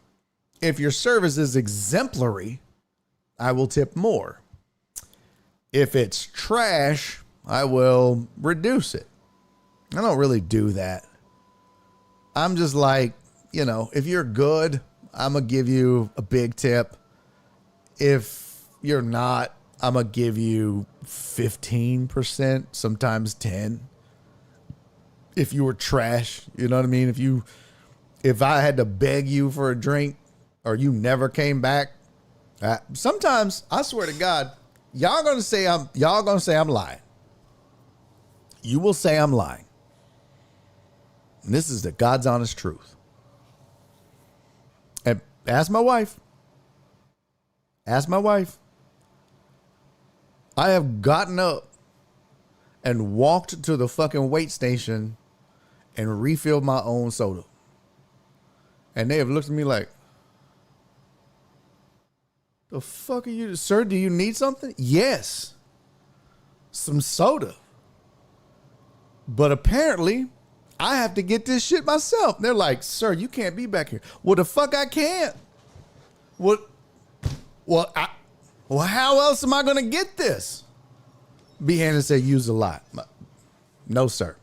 If your service is exemplary, I will tip more. If it's trash, I will reduce it. I don't really do that. I'm just like, you know, if you're good, I'm going to give you a big tip. If you're not, I'm going to give you 15%, sometimes 10%. If you were trash, you know what I mean? If I had to beg you for a drink or you never came back, sometimes I swear to God, y'all gonna say I'm lying. You will say I'm lying. And this is the God's honest truth. And ask my wife. I have gotten up and walked to the fucking wait station and refilled my own soda. And they have looked at me like, the fuck are you, sir? Do you need something? Yes. Some soda. But apparently, I have to get this shit myself. They're like, sir, you can't be back here. Well, the fuck I can't. What? Well, how else am I going to get this? Behan said, use a lot. No, sir.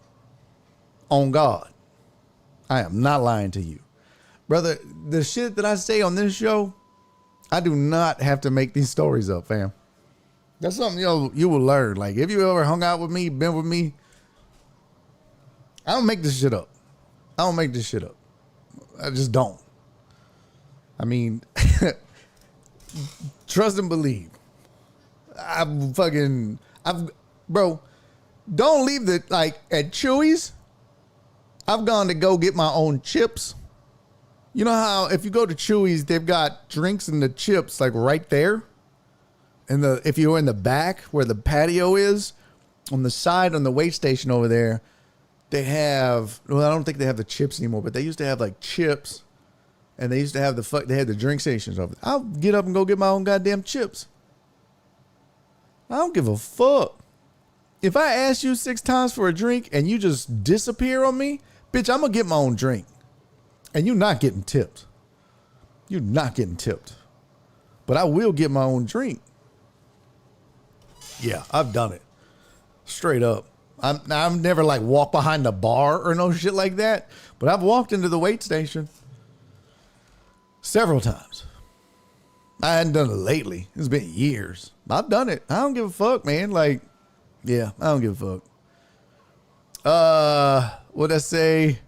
On God. I am not lying to you. Brother, the shit that I say on this show, I do not have to make these stories up, fam. That's something you will learn. Like, if you ever hung out with me, been with me, I don't make this shit up. I just don't. I mean, trust and believe. Bro, don't leave the, like, at Chewy's, I've gone to go get my own chips. You know how if you go to Chewy's, they've got drinks and the chips like right there? And if you're in the back where the patio is, on the side on the wait station over there, they have, well, I don't think they have the chips anymore, but they used to have like chips, and they used to have they had the drink stations over there. I'll get up and go get my own goddamn chips. I don't give a fuck. If I ask you 6 times for a drink and you just disappear on me, bitch, I'm going to get my own drink. And you're not getting tipped. But I will get my own drink. Yeah, I've done it. Straight up. I've never like walked behind the bar or no shit like that. But I've walked into the wait station several times. I hadn't done it lately. It's been years. I've done it. I don't give a fuck, man. Like, yeah, I don't give a fuck. What'd I say?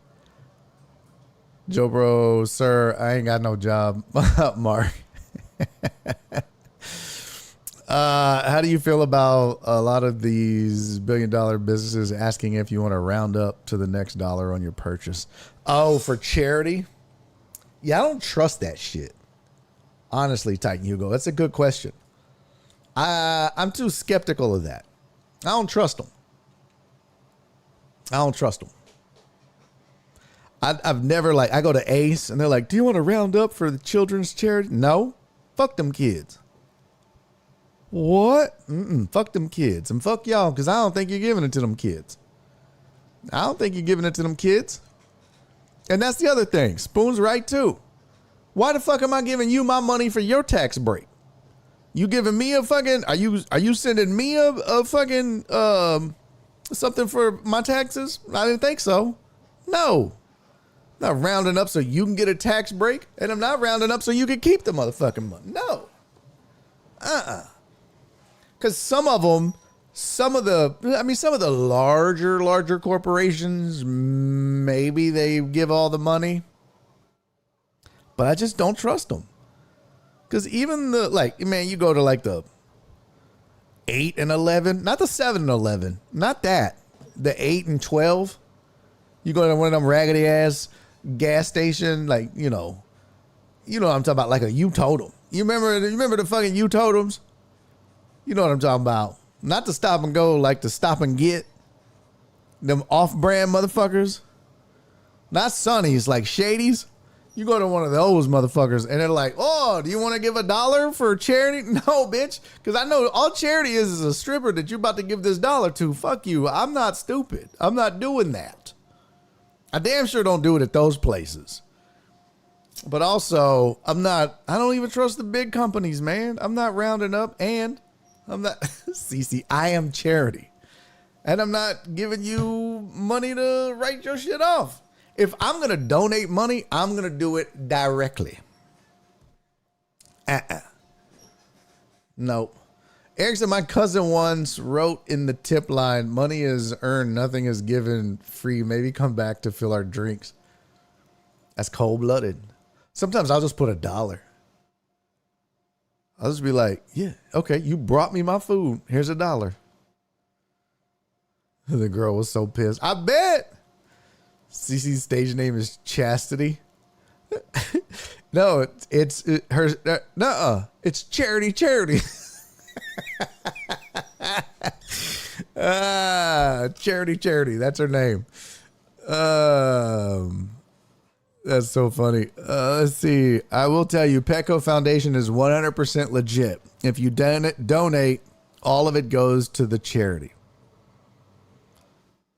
Joe Bro, sir, I ain't got no job. Mark. How do you feel about a lot of these billion-dollar businesses asking if you want to round up to the next dollar on your purchase? Oh, for charity? Yeah, I don't trust that shit. Honestly, Titan Hugo, that's a good question. I'm too skeptical of that. I don't trust them. I've never like, I go to Ace and they're like, do you want to round up for the children's charity? No, fuck them kids. What? Fuck them kids and fuck y'all. Cause I don't think you're giving it to them kids. I don't think you're giving it to them kids. And that's the other thing. Spoon's right too. Why the fuck am I giving you my money for your tax break? You giving me a fucking, are you sending me a fucking, something for my taxes? I didn't think so. No. I'm not rounding up so you can get a tax break, and I'm not rounding up so you can keep the motherfucking money. No. Because some of the larger corporations, maybe they give all the money, but I just don't trust them. Because even you go to like the 8 and 11, not the 7 and 11, not that, the 8 and 12. You go to one of them raggedy ass gas station, like, you know what I'm talking about, like a U-Totem. You remember the fucking U-Totems? You know what I'm talking about. Not the stop and go, like the stop and get. Them off-brand motherfuckers. Not Sonny's, like Shady's. You go to one of those motherfuckers and they're like, oh, do you want to give $1 for charity? No, bitch. Because I know all charity is a stripper that you're about to give this $1 to. Fuck you. I'm not stupid. I'm not doing that. I damn sure don't do it at those places. But also, I don't even trust the big companies, man. I'm not rounding up, and I'm not, Cece, I am charity. And I'm not giving you money to write your shit off. If I'm going to donate money, I'm going to do it directly. Nope. Eric said, my cousin once wrote in the tip line, money is earned, nothing is given free. Maybe come back to fill our drinks. That's cold-blooded. Sometimes I'll just put $1. I'll just be like, yeah, okay, you brought me my food. Here's $1. The girl was so pissed. I bet. Cece's stage name is Chastity. No, it's Charity. Charity. That's her name. That's so funny. Let's see. I will tell you, Petco Foundation is 100% legit. If you donate, all of it goes to the charity.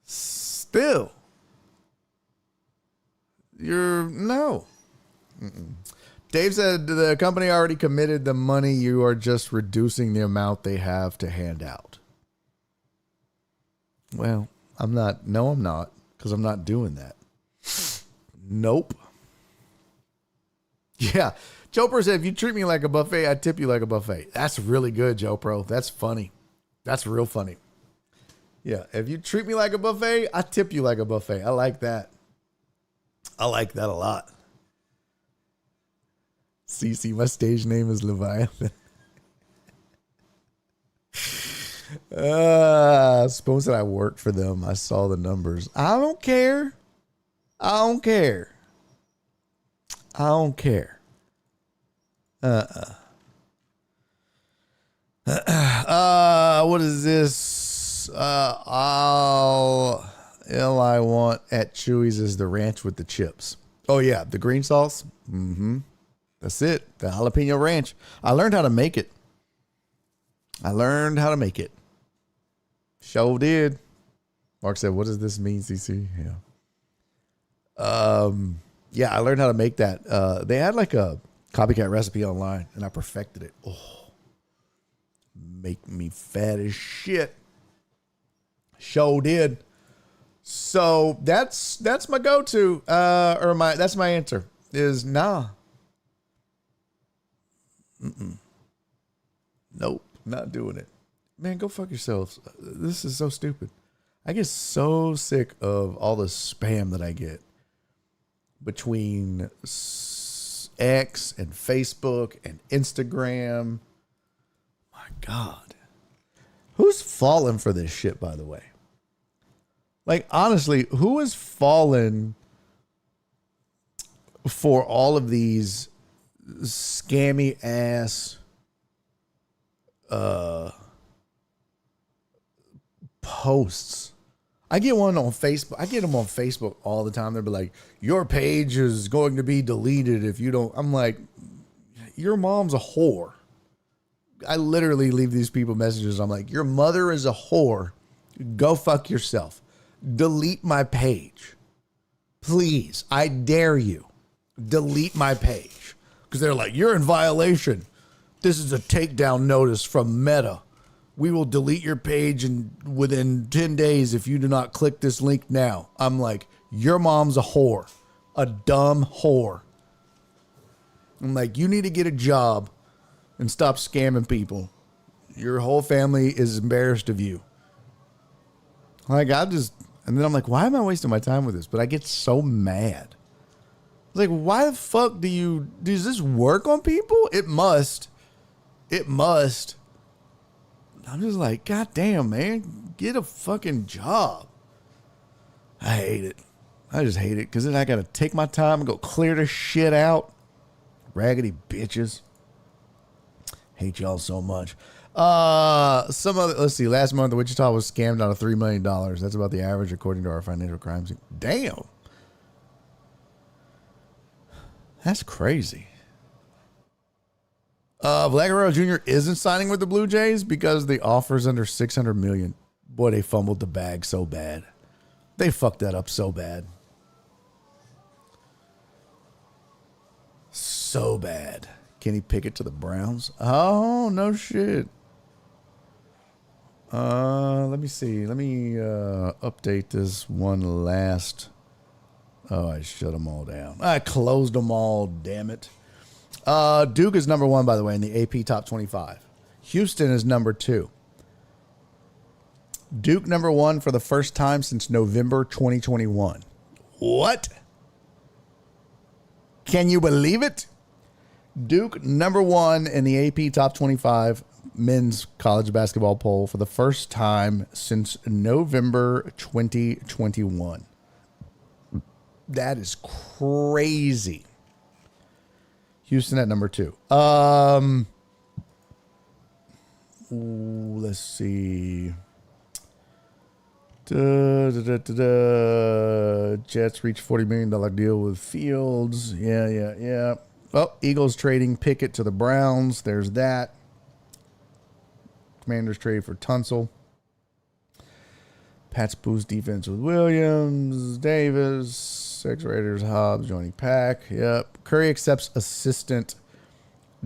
Still. No. Dave said the company already committed the money. You are just reducing the amount they have to hand out. Well, I'm not. No, I'm not. Because I'm not doing that. Nope. Yeah. Joe Pro said, if you treat me like a buffet, I tip you like a buffet. That's really good, Joe Pro. That's funny. That's real funny. Yeah. If you treat me like a buffet, I tip you like a buffet. I like that. I like that a lot. CC, my stage name is Leviathan. Spoon said I worked for them. I saw the numbers. I don't care. What is this? All I want at Chewy's is the ranch with the chips. Oh yeah, the green sauce. That's it. The jalapeno ranch. I learned how to make it. Sure did. Mark said, what does this mean, CC? Yeah. Yeah, I learned how to make that. They had like a copycat recipe online and I perfected it. Oh, make me fat as shit. Sure did. So that's my go-to, that's my answer is nah. Nope, not doing it. Man, go fuck yourselves. This is so stupid. I get so sick of all the spam that I get between X and Facebook and Instagram. My God. Who's fallen for this shit, by the way? Like, honestly, who has fallen for all of these scammy ass posts? I get one on Facebook. I get them on Facebook all the time. They'll be like, your page is going to be deleted if you don't. I'm like, your mom's a whore. I literally leave these people messages. I'm like, your mother is a whore. Go fuck yourself. Delete my page. Please, I dare you. Delete my page. Because they're like, you're in violation. This is a takedown notice from Meta. We will delete your page within 10 days if you do not click this link now. I'm like, your mom's a whore. A dumb whore. I'm like, you need to get a job and stop scamming people. Your whole family is embarrassed of you. Like, and then I'm like, why am I wasting my time with this? But I get so mad. Like, why the fuck does this work on people? It must. I'm just like, God damn, man, get a fucking job. I hate it. I just hate it because then I got to take my time and go clear this shit out. Raggedy bitches. Hate y'all so much. Let's see. Last month, Wichita was scammed out of $3 million. That's about the average according to our financial crimes. Damn. That's crazy. Vlad Guerrero Jr. isn't signing with the Blue Jays because the offer's under $600 million. Boy, they fumbled the bag so bad. They fucked that up so bad. So bad. Kenny Pickett to the Browns. Oh, no shit. Let me see. Let me update this one last. Oh, I shut them all down. I closed them all, damn it. Duke is number 1, by the way, in the AP Top 25. Houston is number 2. Duke number 1 for the first time since November 2021. What? Can you believe it? Duke number 1 in the AP Top 25 men's college basketball poll for the first time since November 2021. That is crazy. Houston at number 2. Let's see. Jets reach $40 million deal with Fields. Yeah. Oh, Eagles trading Pickett to the Browns. There's that. Commanders trade for Tunsil. Pats boost defense with Williams, Davis. Raiders, Hobbs joining Pack. Yep. Curry accepts assistant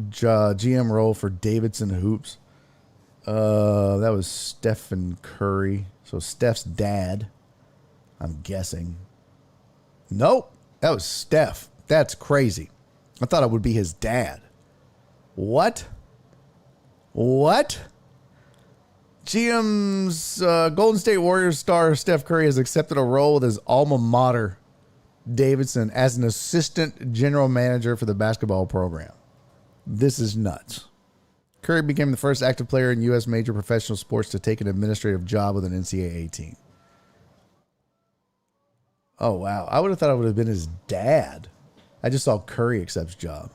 GM role for Davidson Hoops. That was Stephen Curry. So Steph's dad, I'm guessing. Nope. That was Steph. That's crazy. I thought it would be his dad. What? GM's Golden State Warriors star Steph Curry has accepted a role with his alma mater, Davidson, as an assistant general manager for the basketball program. This is nuts. Curry became the first active player in U.S. major professional sports to take an administrative job with an NCAA team. Oh, wow. I would have thought it would have been his dad. I just saw Curry accepts job.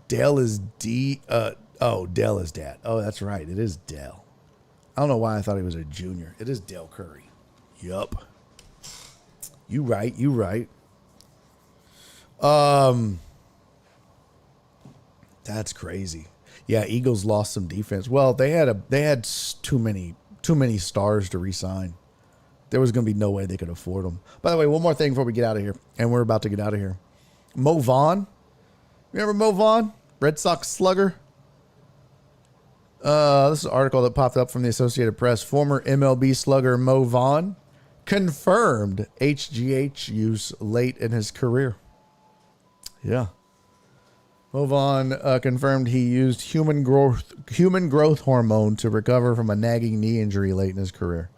Dale is Dale is dad. Oh, that's right. It is Dale. I don't know why I thought he was a junior. It is Dale Curry. Yup. You right. That's crazy. Yeah, Eagles lost some defense. Well, they had too many stars to re-sign. There was going to be no way they could afford them. By the way, one more thing before we get out of here, and we're about to get out of here. Mo Vaughn. Remember Mo Vaughn? Red Sox slugger. This is an article that popped up from the Associated Press. Former MLB slugger Mo Vaughn confirmed HGH use late in his career. Yeah. Mo Vaughn confirmed he used human growth hormone to recover from a nagging knee injury late in his career.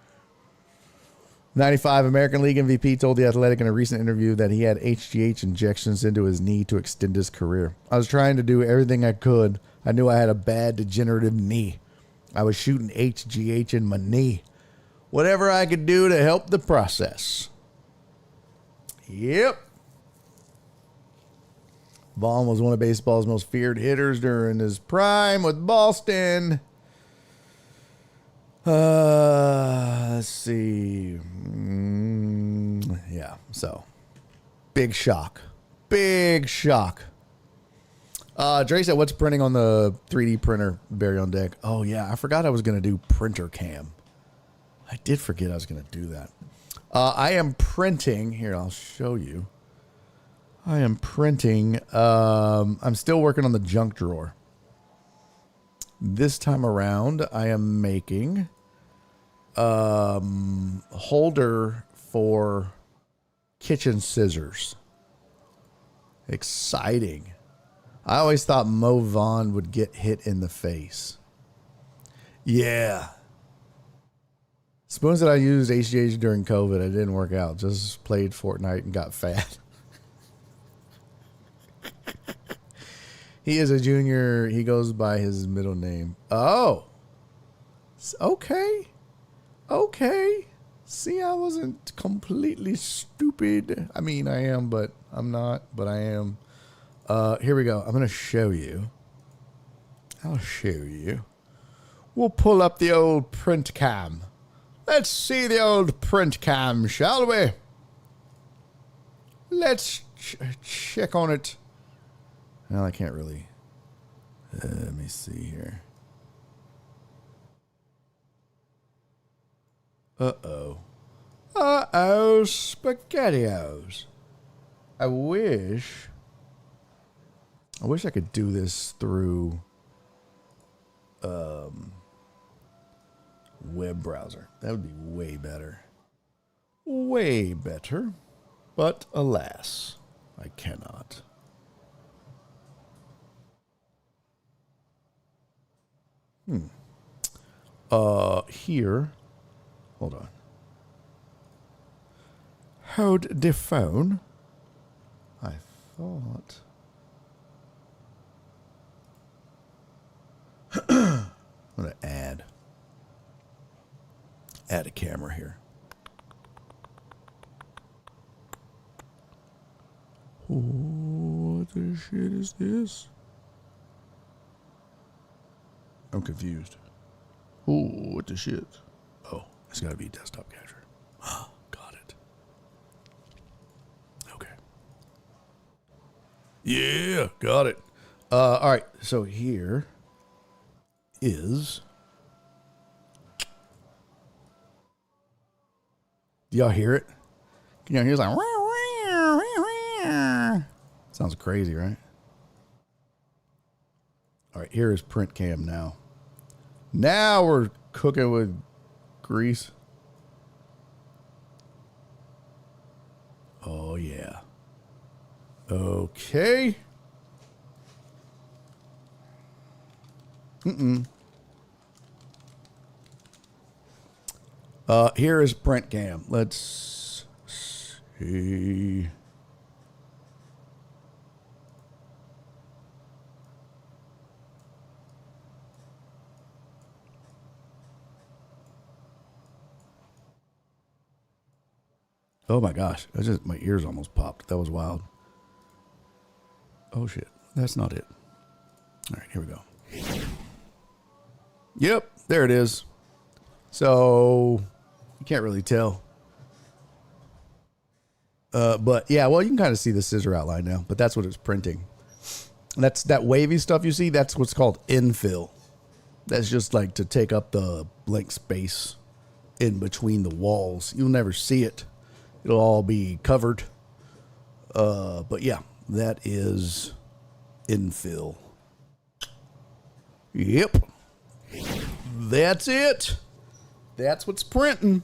95 American League MVP told The Athletic in a recent interview that he had HGH injections into his knee to extend his career. I was trying to do everything I could. I knew I had a bad degenerative knee. I was shooting HGH in my knee. Whatever I could do to help the process. Yep. Vaughn was one of baseball's most feared hitters during his prime with Boston. Let's see. So, big shock. Big shock. Dre said, what's printing on the 3D printer, Barry on deck? Oh, yeah. I forgot I was going to do printer cam. I did forget I was going to do that. I am printing. Here, I'll show you. I am printing. I'm still working on the junk drawer. This time around, I am making a holder for kitchen scissors. Exciting. I always thought Mo Vaughn would get hit in the face. Yeah. Spoons that I used HGH during COVID, it didn't work out. Just played Fortnite and got fat. He is a junior. He goes by his middle name. Oh. Okay. Okay. See, I wasn't completely stupid. I mean, I am, but I'm not. But I am. Here we go. I'm going to show you. I'll show you. We'll pull up the old print cam. Let's see the old print cam, shall we? Let's check on it. Well, I can't really. Let me see here. Uh-oh. Uh-oh, SpaghettiOs. I wish I could do this through web browser. That would be way better. Way better. But alas, I cannot. Here. Hold on. Hold the phone. I thought. I'm going to add a camera here. What the shit is this? I'm confused. Oh, what the shit? Oh, it's got to be desktop capture. Got it. Okay. Yeah, got it. All right, so here is. Do y'all hear it? Can y'all hear it? It's like. Sounds crazy, right? All right, here is print cam now. Now we're cooking with grease. Oh, yeah. Okay. Here is print cam. Let's see. Oh my gosh. My ears almost popped. That was wild. Oh shit. That's not it. All right, here we go. Yep, there it is. So you can't really tell. But yeah, well, you can kind of see the scissor outline now, but that's what it's printing. That's that wavy stuff you see. That's what's called infill. That's just like to take up the blank space in between the walls. You'll never see it. It'll all be covered. But yeah, that is infill. Yep. That's it. That's what's printing.